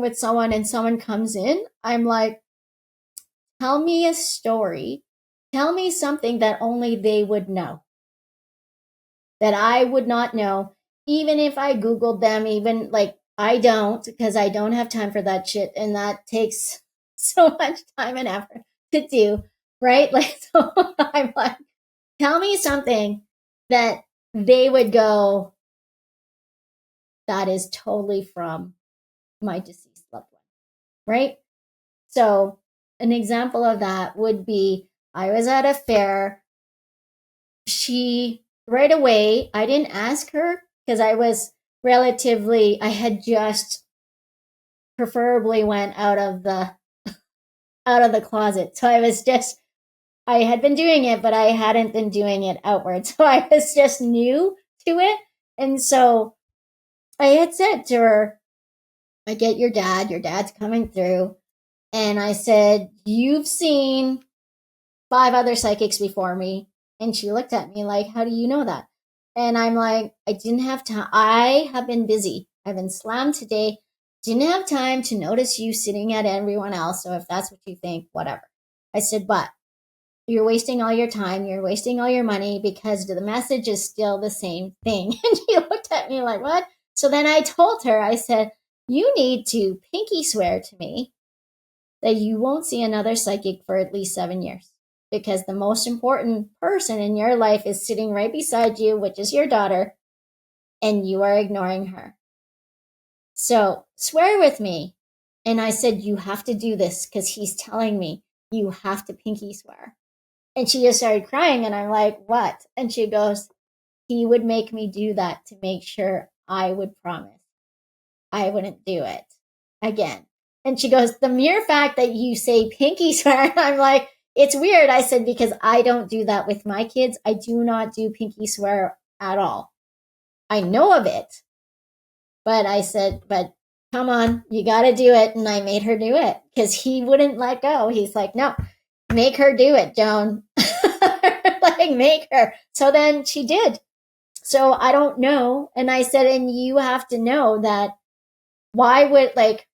with someone and someone comes in, I'm like, tell me a story. Tell me something that only they would know, that I would not know. Even if I Googled them, even like I don't, because I don't have time for that shit. And that takes so much time and effort to do, right? Like, so I'm like, tell me something that they would go, that is totally from my deceased loved one, right? So an example of that would be, I was at a fair. She, right away, I didn't ask her because I had just preferably went out of the closet. So I had been doing it, but I hadn't been doing it outward. So I was just new to it. And so I had said to her, I get your dad's coming through. And I said, you've seen 5 other psychics before me. And she looked at me like, how do you know that? And I'm like, I didn't have time. I have been busy. I've been slammed today. Didn't have time to notice you sitting at everyone else. So if that's what you think, whatever. I said, but you're wasting all your time. You're wasting all your money because the message is still the same thing. And she looked at me like, what? So then I told her, I said, you need to pinky swear to me that you won't see another psychic for at least 7 years. Because the most important person in your life is sitting right beside you, which is your daughter, and you are ignoring her. So swear with me. And I said, you have to do this because he's telling me you have to pinky swear. And she just started crying. And I'm like, what? And she goes, he would make me do that to make sure I would promise I wouldn't do it again. And she goes, the mere fact that you say pinky swear, I'm like, it's weird. I said, because I don't do that with my kids. I do not do pinky swear at all. I know of it. But I said, but come on, you got to do it. And I made her do it because he wouldn't let go. He's like, no, make her do it, Joan. Like, make her. So then she did. So I don't know. And I said, and you have to know that why would, like,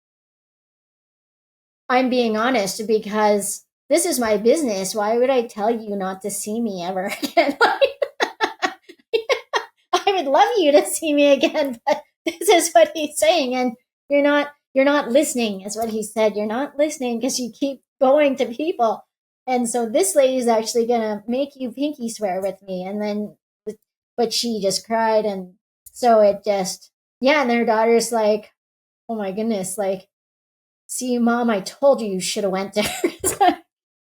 I'm being honest because this is my business. Why would I tell you not to see me ever again? I would love you to see me again, but this is what he's saying. And you're not listening is what he said. You're not listening because you keep going to people. And so this lady's actually going to make you pinky swear with me. And then, but she just cried. And so it just, yeah. And their daughter's like, oh my goodness, like, see, Mom, I told you should have went there.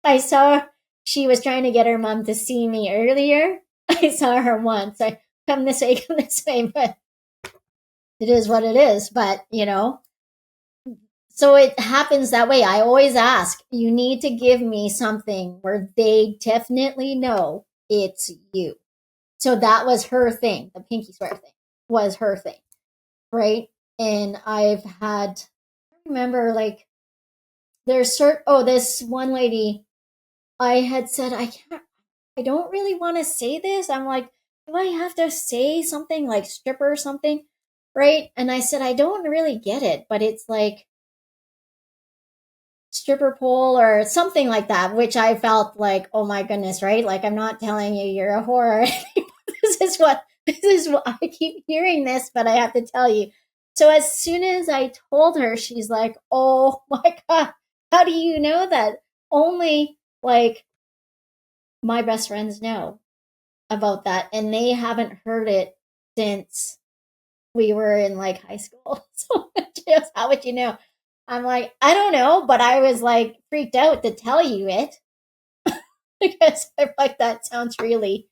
I saw she was trying to get her mom to see me earlier. I saw her once. I come this way, but it is what it is. But, so it happens that way. I always ask, you need to give me something where they definitely know it's you. So that was her thing. The pinky swear thing was her thing, right? And I've had, I remember, like, there's this one lady, I had said, I don't really want to say this. I'm like, do I have to say something like stripper or something? Right? And I said, I don't really get it, but it's like stripper pole or something like that, which I felt like, oh my goodness, right? Like, I'm not telling you you're a whore. This is what I keep hearing this, but I have to tell you. So as soon as I told her, she's like, oh my God, how do you know that? Only, like, my best friends know about that. And they haven't heard it since we were in, like, high school. So just, how would you know? I'm like, I don't know, but I was, like, freaked out to tell you it. Because I'm like, that sounds really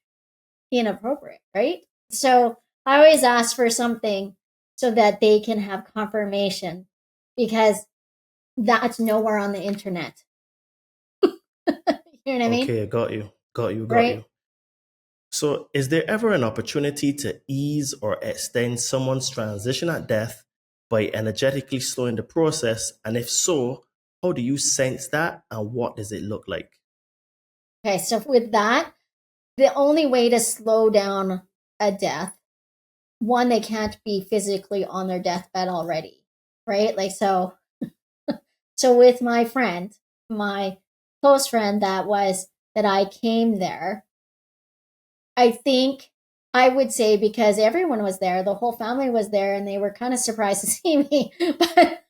inappropriate, right? So I always ask for something so that they can have confirmation, because that's nowhere on the internet. You know what I mean? Okay, I got you. Right? So, is there ever an opportunity to ease or extend someone's transition at death by energetically slowing the process? And if so, how do you sense that and what does it look like? Okay, so with that, the only way to slow down a death, one, they can't be physically on their deathbed already, right? Like, so with my friend, my close friend that I came there, I think I would say because everyone was there, the whole family was there, and they were kind of surprised to see me. But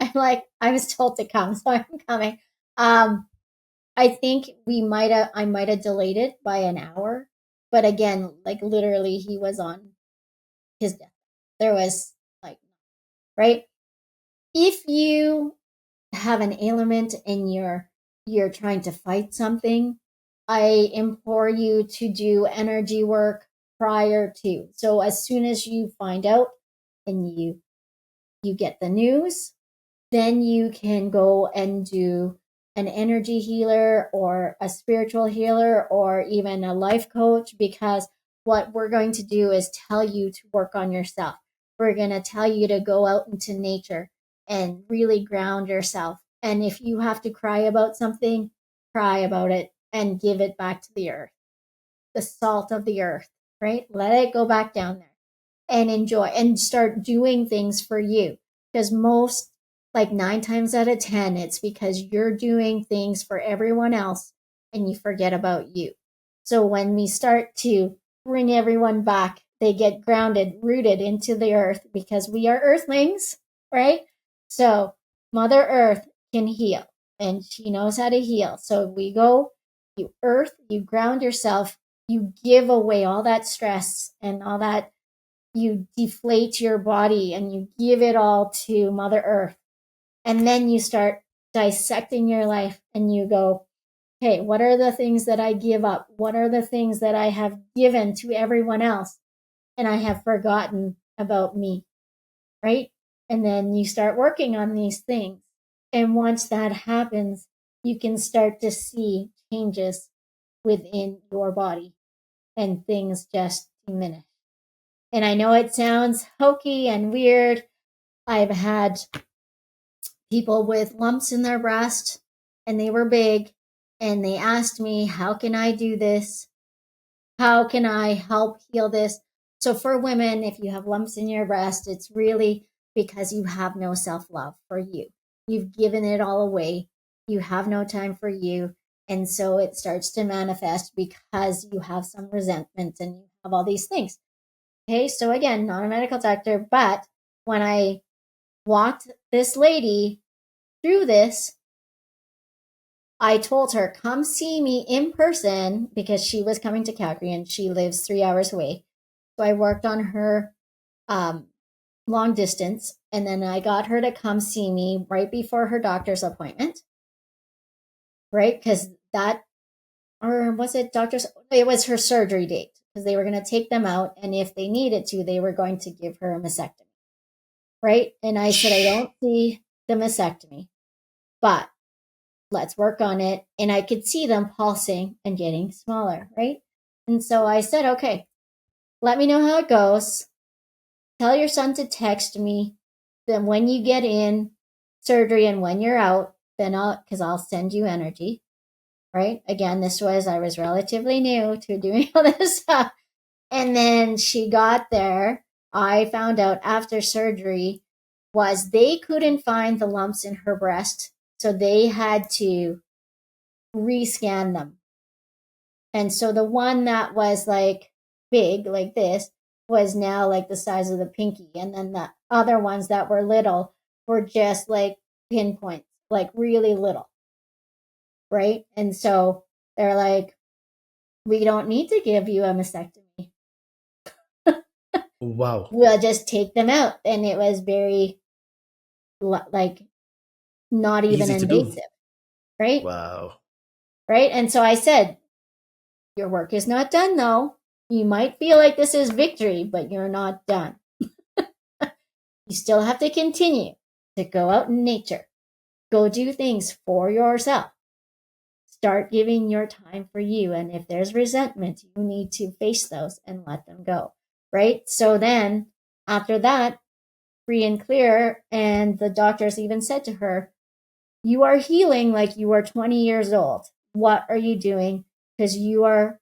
I'm like, I was told to come, so I'm coming. I think I might have delayed it by an hour, but again, like literally, he was on his death. There was like, right? If you have an ailment and you're trying to fight something, I implore you to do energy work prior to. So as soon as you find out and you get the news, then you can go and do an energy healer or a spiritual healer or even a life coach, because what we're going to do is tell you to work on yourself. We're going to tell you to go out into nature and really ground yourself. And if you have to cry about something, cry about it and give it back to the earth, the salt of the earth, right? Let it go back down there and enjoy and start doing things for you. Because most, like 9 times out of 10, it's because you're doing things for everyone else and you forget about you. So when we start to bring everyone back, they get grounded, rooted into the earth, because we are earthlings, right? So Mother Earth can heal, and she knows how to heal. So we go, you earth, you ground yourself, you give away all that stress and all that, you deflate your body and you give it all to Mother Earth. And then you start dissecting your life and you go, hey, what are the things that I give up? What are the things that I have given to everyone else and I have forgotten about me, right? And then you start working on these things. And once that happens, you can start to see changes within your body and things just diminish. And I know it sounds hokey and weird. I've had people with lumps in their breast and they were big, and they asked me, how can I do this? How can I help heal this? So for women, if you have lumps in your breast, it's really because you have no self-love for you. You've given it all away. You have no time for you. And so it starts to manifest because you have some resentment and you have all these things. Okay, so again, not a medical doctor, but when I walked this lady through this, I told her, come see me in person, because she was coming to Calgary and she lives 3 hours away. So I worked on her long distance, and then I got her to come see me right before her doctor's appointment, right? Because that, or was it doctor's? It was her surgery date, because they were going to take them out, and if they needed to, they were going to give her a mastectomy, right? And I said, I don't see the mastectomy, but let's work on it. And I could see them pulsing and getting smaller, right? And so I said, okay, let me know how it goes. Tell your son to text me. Then when you get in surgery and when you're out, then I'll send you energy, right? Again, I was relatively new to doing all this stuff. And then she got there. I found out after surgery was they couldn't find the lumps in her breast. So they had to rescan them. And so the one that was like big, like this, was now like the size of the pinky. And then the other ones that were little were just like pinpoints, like really little. Right? And so they're like, we don't need to give you a mastectomy. Wow. We'll just take them out. And it was very, like, not even Easy to do. invasive. Right? Wow. Right? And so I said, your work is not done, though. You might feel like this is victory, but you're not done. You still have to continue to go out in nature. Go do things for yourself. Start giving your time for you. And if there's resentment, you need to face those and let them go. Right? So then, after that, free and clear, and the doctors even said to her, you are healing like you are 20 years old. What are you doing? Because you are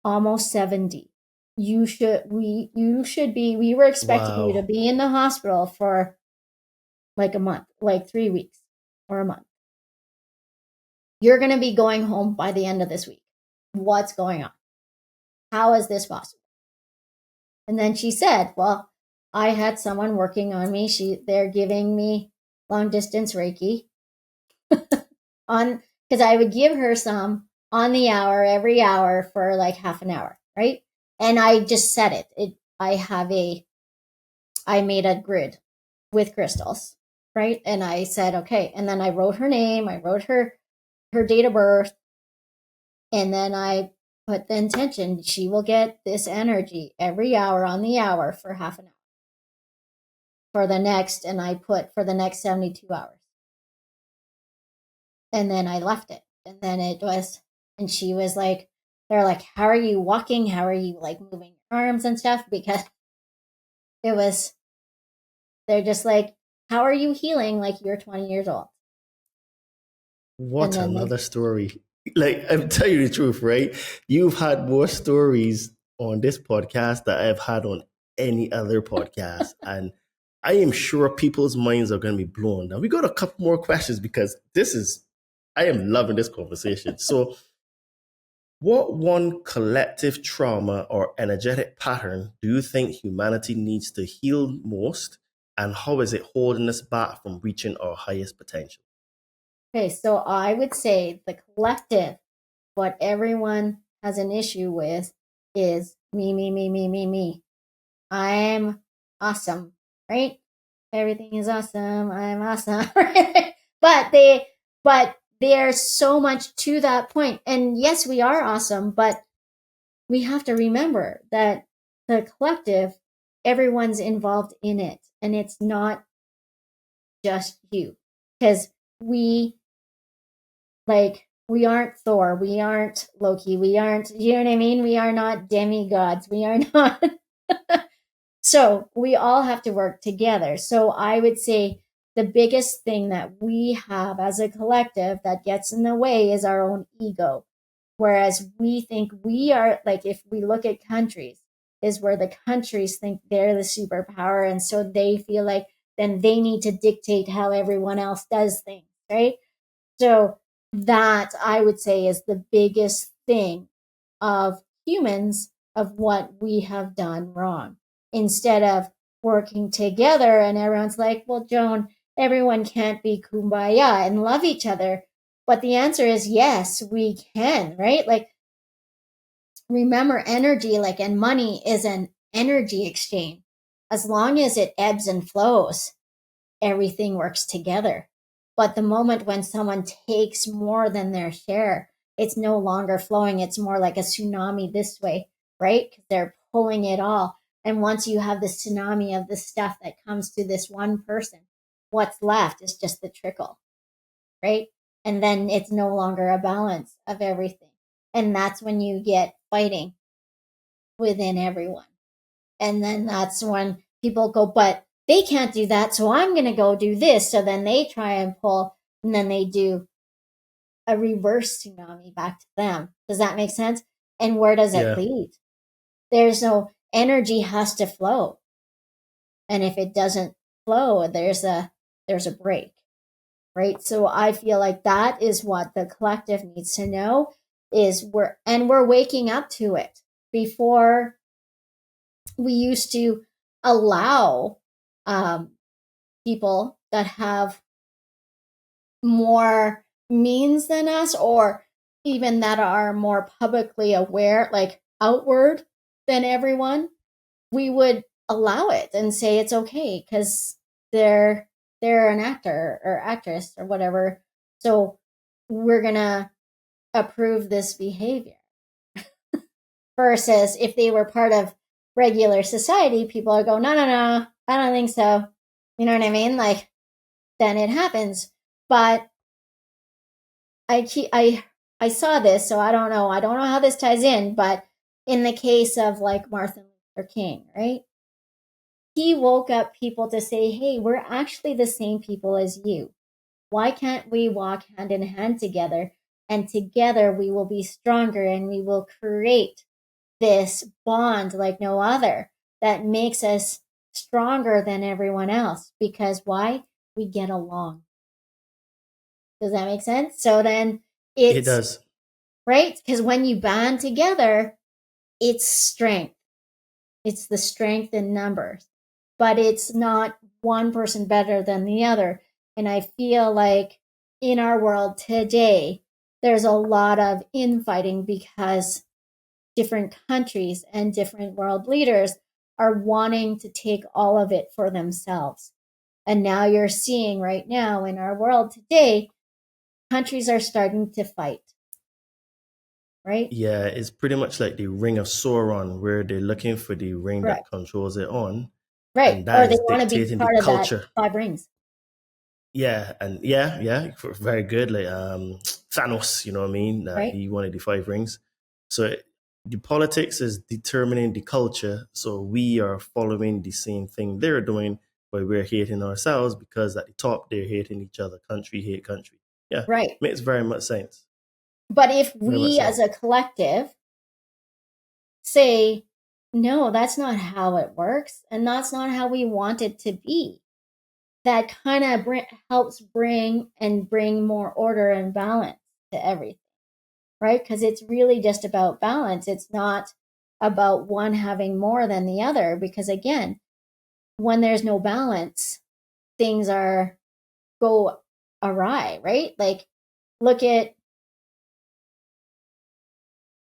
almost 70. We were expecting you to be in the hospital for like a month, like 3 weeks or a month. You're going to be going home by the end of this week. What's going on? How is this possible? And then she said, well, I had someone working on me. They're giving me long distance Reiki on, because I would give her some on the hour, every hour for like half an hour, right? And I just set it. I made a grid with crystals, right? And I said, okay. And then I wrote her name, I wrote her date of birth, and then I put the intention. She will get this energy every hour on the hour for half an hour for the next, and I put for the next 72 hours. And then I left it. And then and she was like, they're like, how are you walking? How are you like moving your arms and stuff? Because they're just like, how are you healing like you're 20 years old? What another story. Like, I'm telling you the truth, right? You've had more stories on this podcast that I've had on any other podcast. And I am sure people's minds are going to be blown. Now, we got a couple more questions because I am loving this conversation. So, what one collective trauma or energetic pattern do you think humanity needs to heal most? And how is it holding us back from reaching our highest potential? Okay, so I would say the collective, what everyone has an issue with is me, me, me, me, me, me. I'm awesome, right? Everything is awesome. I'm awesome. But there's so much to that point. And yes, we are awesome, but we have to remember that the collective, everyone's involved in it. And it's not just you. Because we aren't Thor, we aren't Loki, we aren't, you know what I mean? We are not demigods. We are not. So we all have to work together. So I would say the biggest thing that we have as a collective that gets in the way is our own ego. Whereas we think we are, like, if we look at countries, is where the countries think they're the superpower. And so they feel like then they need to dictate how everyone else does things, right? So that I would say is the biggest thing of humans of what we have done wrong. Instead of working together and everyone's like, well, Joan, everyone can't be kumbaya and love each other. But the answer is yes, we can, right? Like, remember energy, like, and money is an energy exchange. As long as it ebbs and flows, everything works together. But the moment when someone takes more than their share, it's no longer flowing. It's more like a tsunami this way, right? Because they're pulling it all. And once you have the tsunami of the stuff that comes to this one person, what's left is just the trickle, right? And then it's no longer a balance of everything. And that's when you get fighting within everyone. And then that's when people go, but they can't do that, so I'm going to go do this. So then they try and pull, and then they do a reverse tsunami back to them. Does that make sense? And where does it lead? There's no, energy has to flow. And if it doesn't flow, there's a break, right? So I feel like that is what the collective needs to know is we're waking up to it. Before, we used to allow people that have more means than us, or even that are more publicly aware, like outward than everyone, we would allow it and say it's okay because they're an actor or actress or whatever. So we're gonna approve this behavior. Versus if they were part of regular society, people would go, no, I don't think so. You know what I mean? Like, then it happens. But I saw this, so I don't know how this ties in, but in the case of like Martin Luther King, right? He woke up people to say, hey, we're actually the same people as you. Why can't we walk hand in hand together? And together we will be stronger and we will create this bond like no other that makes us stronger than everyone else. Because why? We get along. Does that make sense? So then it does. Right? Because when you band together, it's strength. It's the strength in numbers, but it's not one person better than the other. And I feel like in our world today, there's a lot of infighting because different countries and different world leaders are wanting to take all of it for themselves. And now you're seeing right now in our world today, countries are starting to fight. Right? Yeah, it's pretty much like the Ring of Sauron, where they're looking for the ring Right. that controls it on, Right. and Or that they is want to be dictating the part of that culture. 5 rings. Yeah, and yeah, very good. Like Thanos, you know what I mean? Right. He wanted the 5 rings. So the politics is determining the culture. So we are following the same thing they're doing, but we're hating ourselves because at the top they're hating each other. Country hate country. Yeah, Right. makes very much sense. But if Very much we sense. as a collective say, no, that's not how it works, and that's not how we want it to be, that kind of helps bring more order and balance to everything, right? Because it's really just about balance. It's not about one having more than the other, because again, when there's no balance, things go awry, right? Like, look at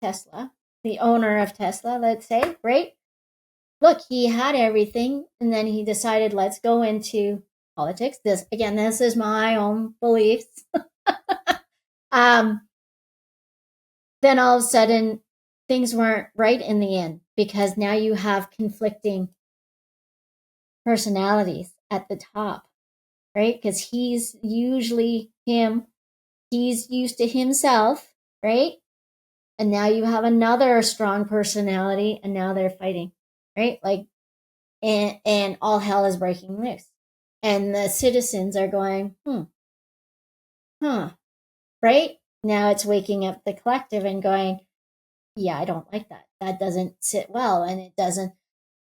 Tesla, the owner of Tesla, let's say, right? Look, he had everything, and then he decided, let's go into politics. This is my own beliefs. Then all of a sudden, things weren't right in the end, because now you have conflicting personalities at the top, right? Because he's usually he's used to himself, right? And now you have another strong personality, and now they're fighting, right? Like, and all hell is breaking loose, and the citizens are going, right? Now it's waking up the collective and going, yeah, I don't like that. That doesn't sit well, and it doesn't.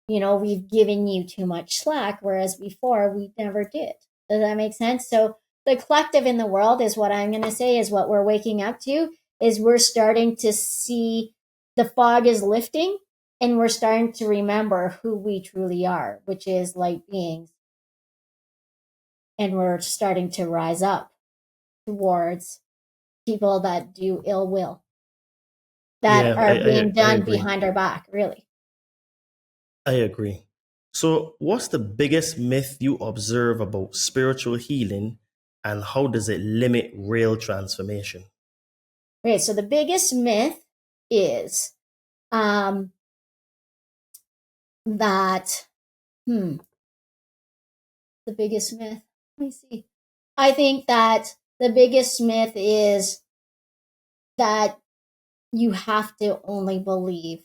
We've given you too much slack, whereas before we never did. Does that make sense? So the collective in the world is what I'm going to say is what we're waking up to, is we're starting to see the fog is lifting, and we're starting to remember who we truly are, which is light beings. And we're starting to rise up towards people that do ill will, that Yeah, are being I done agree. behind our back, really. I agree. So, what's the biggest myth you observe about spiritual healing, and how does it limit real transformation? Okay, so the biggest myth is that, the biggest myth, let me see. I think that the biggest myth is that you have to only believe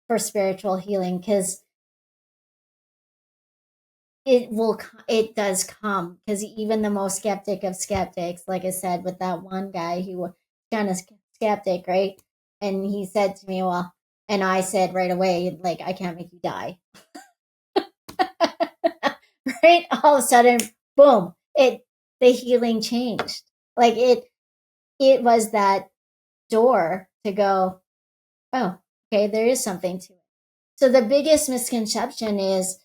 for spiritual healing, because it does come, because even the most skeptic of skeptics, like I said, with that one guy who was kind of skeptic, right? And he said to me, well, and I said right away, like, I can't make you die. Right? All of a sudden, boom, the healing changed. Like, it was that door to go, oh, okay, there is something to it. So the biggest misconception is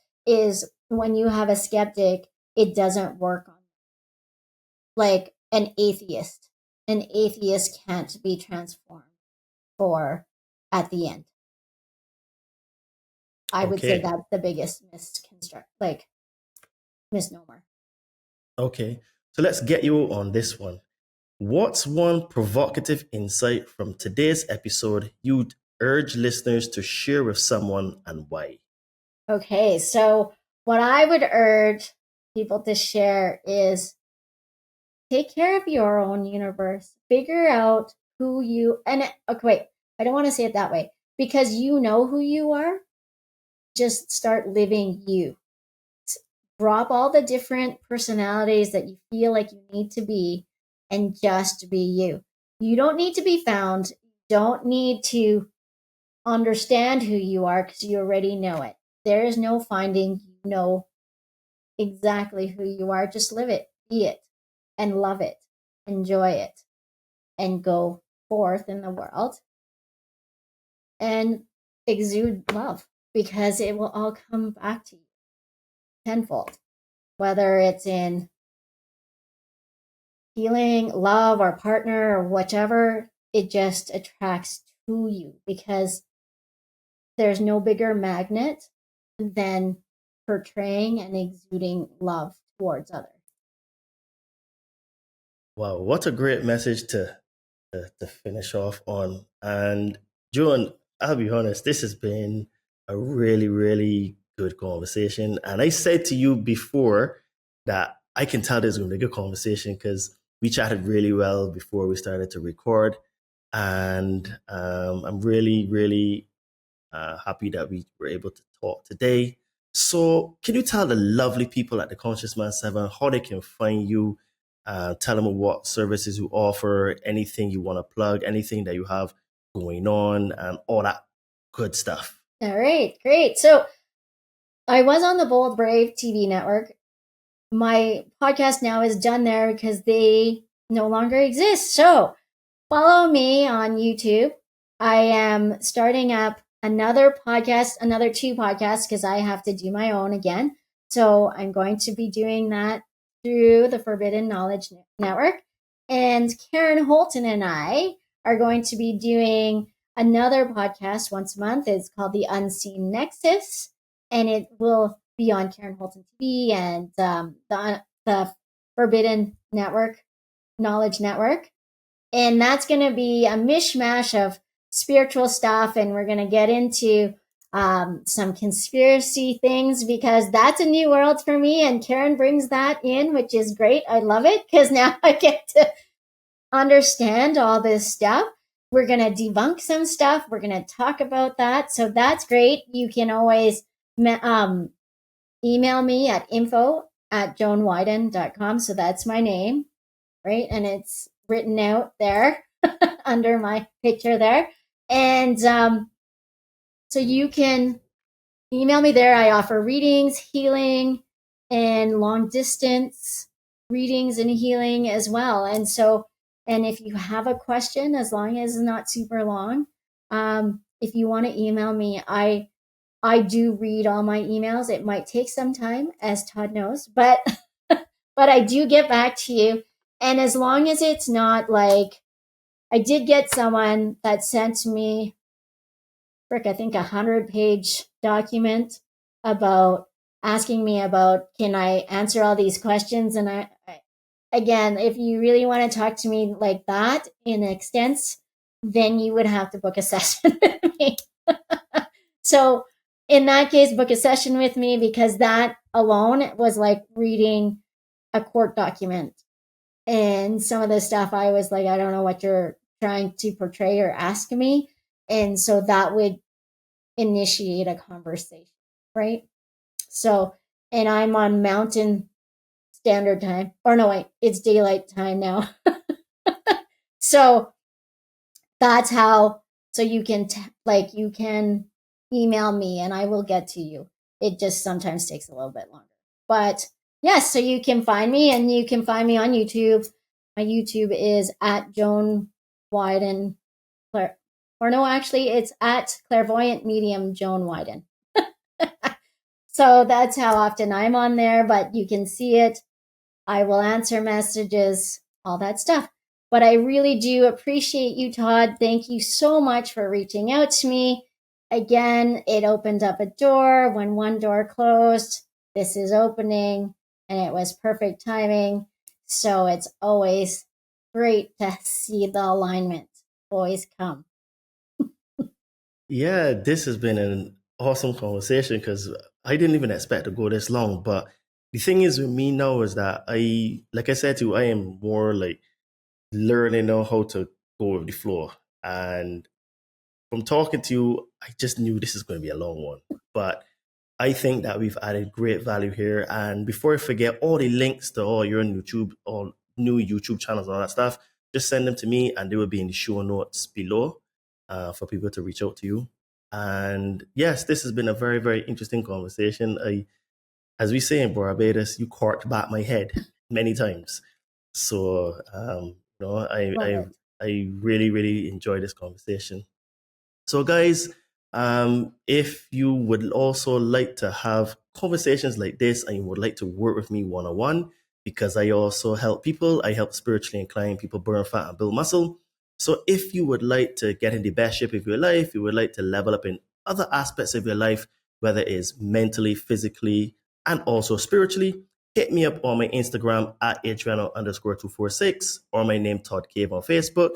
when you have a skeptic, it doesn't work on, like, an atheist. An atheist can't be transformed for at the end. I would say Okay. that's the biggest misnomer. Okay. So let's get you on this one. What's one provocative insight from today's episode you'd urge listeners to share with someone, and why? Okay, so what I would urge people to share is take care of your own universe. Figure out who you, okay, wait, I don't want to say it that way, because you know who you are. Just start living you. Drop all the different personalities that you feel like you need to be, and just be you. You don't need to be found. You don't need to understand who you are, because you already know it. There is no finding. You know exactly who you are. Just live it, be it, and love it, enjoy it, and go forth in the world and exude love, because it will all come back to you tenfold, whether it's in healing, love, or partner, or whichever. It just attracts to you, because there's no bigger magnet than portraying and exuding love towards others. Wow, what a great message to finish off on. And Joan, I'll be honest, this has been a really, really good conversation. And I said to you before that I can tell this is going to be a good conversation because we chatted really well before we started to record. And I'm really, really happy that we were able to talk today. So, can you tell the lovely people at the Conscious Man 7 how they can find you? Tell them what services you offer, anything you want to plug, anything that you have going on, and all that good stuff. All right, great. So, I was on the Bold Brave TV network. My podcast now is done there because they no longer exist. So, follow me on YouTube. I am starting up another podcast, another 2 podcasts, because I have to do my own again. So I'm going to be doing that through the Forbidden Knowledge Network. And Karen Holton and I are going to be doing another podcast once a month. It's called The Unseen Nexus, and it will be on Karen Holton TV and the Forbidden Network, Knowledge Network. And that's going to be a mishmash of spiritual stuff. And we're going to get into some conspiracy things, because that's a new world for me. And Karen brings that in, which is great. I love it, because now I get to understand all this stuff. We're going to debunk some stuff. We're going to talk about that. So that's great. You can always email me at info@joanwiden.com. So that's my name, right? And it's written out there under my picture there. And so you can email me there. I offer readings, healing, and long distance readings and healing as well. And so, and if you have a question, as long as it's not super long, if you want to email me, I do read all my emails. It might take some time, as Todd knows, but I do get back to you. And as long as it's not like, I did get someone that sent me, I think 100-page document about asking me about, can I answer all these questions? And I again, if you really want to talk to me like that in extents, then you would have to book a session with me. So in that case, book a session with me, because that alone was like reading a court document. And some of the stuff I was like, I don't know what you're trying to portray or ask me. And so that would initiate a conversation, right? So, and I'm on Mountain Standard Time. Or no, wait, it's daylight time now. So that's how, so you can, you can email me and I will get to you. It just sometimes takes a little bit longer. But yes, so you can find me, and you can find me on YouTube. My YouTube is at Joan Widen. Or no, actually, it's at Clairvoyant Medium Joan Widen. So that's how often I'm on there, but you can see it. I will answer messages, all that stuff. But I really do appreciate you, Todd. Thank you so much for reaching out to me. Again, it opened up a door. When one door closed, this is opening, and it was perfect timing. So it's always great to see the alignment always come. Yeah, this has been an awesome conversation because I didn't even expect to go this long. But the thing is with me now is that like I said to you, I am more like learning now how to go with the flow. And from talking to you, I just knew this is going to be a long one. But I think that we've added great value here. And before I forget, all the links to all your YouTube, all new YouTube channels, all that stuff, just send them to me and they will be in the show notes below for people to reach out to you. And yes, this has been a very, very interesting conversation. As we say in Barbados, you corked back my head many times. So, I really, really enjoyed this conversation. So, guys, if you would also like to have conversations like this and you would like to work with me one-on-one, because I also help people, I help spiritually inclined people burn fat and build muscle. So if you would like to get in the best shape of your life, you would like to level up in other aspects of your life, whether it is mentally, physically, and also spiritually, hit me up on my Instagram at Adriano_246 or my name Todd Cave on Facebook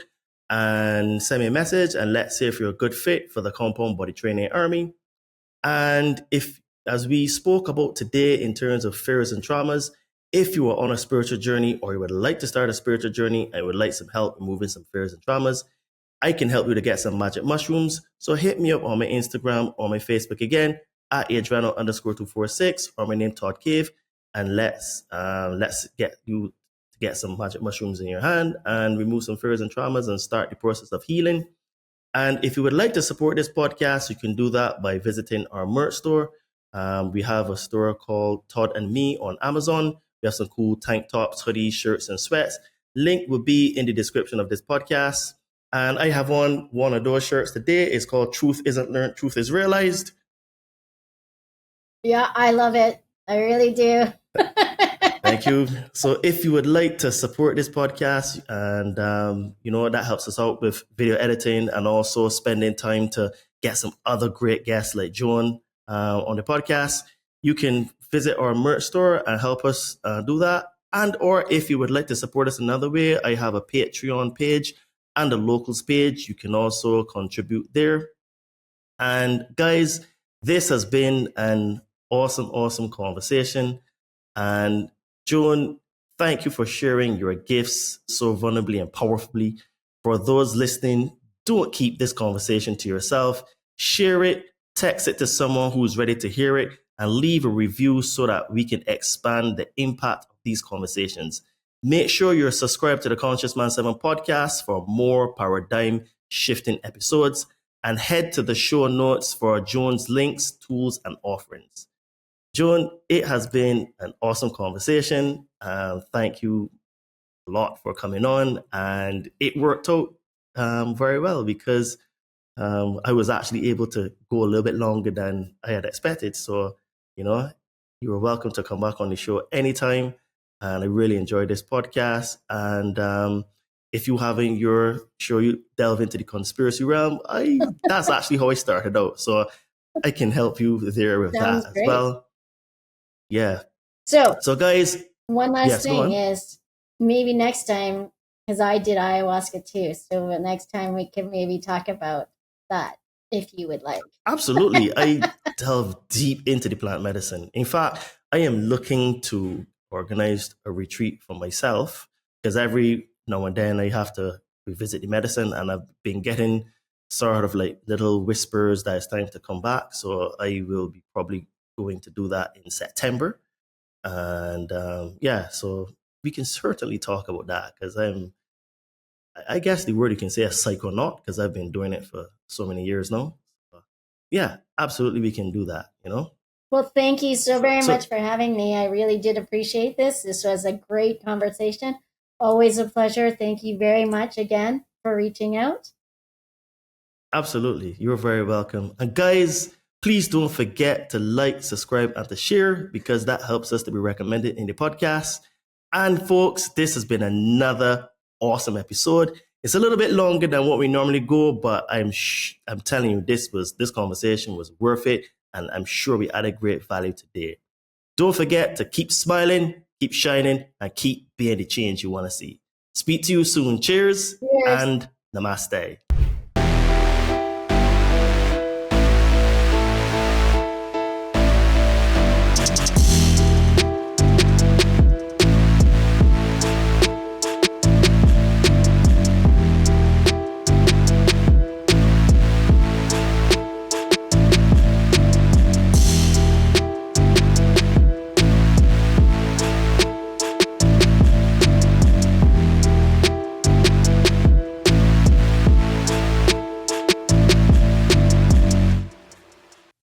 and send me a message and let's see if you're a good fit for the Compound Body Training Army. And if, as we spoke about today in terms of fears and traumas, if you are on a spiritual journey or you would like to start a spiritual journey and would like some help removing some fears and traumas, I can help you to get some magic mushrooms. So hit me up on my Instagram or my Facebook again at Adriano_246 or my name Todd Cave, and let's get you to get some magic mushrooms in your hand and remove some fears and traumas and start the process of healing. And if you would like to support this podcast, you can do that by visiting our merch store. We have a store called Todd and Me on Amazon. We have some cool tank tops, hoodies, shirts, and sweats. Link will be in the description of this podcast. And I have one of those shirts today. It's called Truth Isn't Learned, Truth is Realized. Yeah, I love it. I really do. Thank you. So if you would like to support this podcast and, that helps us out with video editing and also spending time to get some other great guests like Joan on the podcast, you can visit our merch store and help us do that. And or if you would like to support us another way, I have a Patreon page and a locals page. You can also contribute there. And guys, this has been an awesome conversation. And Joan, thank you for sharing your gifts so vulnerably and powerfully. For those listening, don't keep this conversation to yourself. Share it, text it to someone who's ready to hear it, and leave a review so that we can expand the impact of these conversations. Make sure you're subscribed to the Conscious Man 7 podcast for more paradigm shifting episodes, and head to the show notes for Joan's links, tools, and offerings. Joan, it has been an awesome conversation. Thank you a lot for coming on. And it worked out very well because I was actually able to go a little bit longer than I had expected. So, you were welcome to come back on the show anytime. And I really enjoyed this podcast. And if you having your show, you delve into the conspiracy realm, that's actually how I started out. So I can help you there with Sounds that great. as well. Yeah. So guys, one last yes, go on. thing is maybe next time, because I did ayahuasca too. So next time we can maybe talk about that if you would like. Absolutely. I delve deep into the plant medicine. In fact, I am looking to organize a retreat for myself because every now and then I have to revisit the medicine, and I've been getting sort of like little whispers that it's time to come back. So I will be probably going to do that in September. And so we can certainly talk about that because I guess the word you can say a psychonaut because I've been doing it for so many years now. But yeah, absolutely, we can do that, Well, thank you so very much for having me. I really did appreciate this. This was a great conversation. Always a pleasure. Thank you very much again for reaching out. Absolutely. You're very welcome. And guys, please don't forget to like, subscribe, and to share because that helps us to be recommended in the podcast. And folks, this has been another awesome episode. It's a little bit longer than what we normally go, but I'm telling you, this conversation was worth it, and I'm sure we added great value today. Don't forget to keep smiling, keep shining, and keep being the change you want to see. Speak to you soon. Cheers. Cheers. And namaste.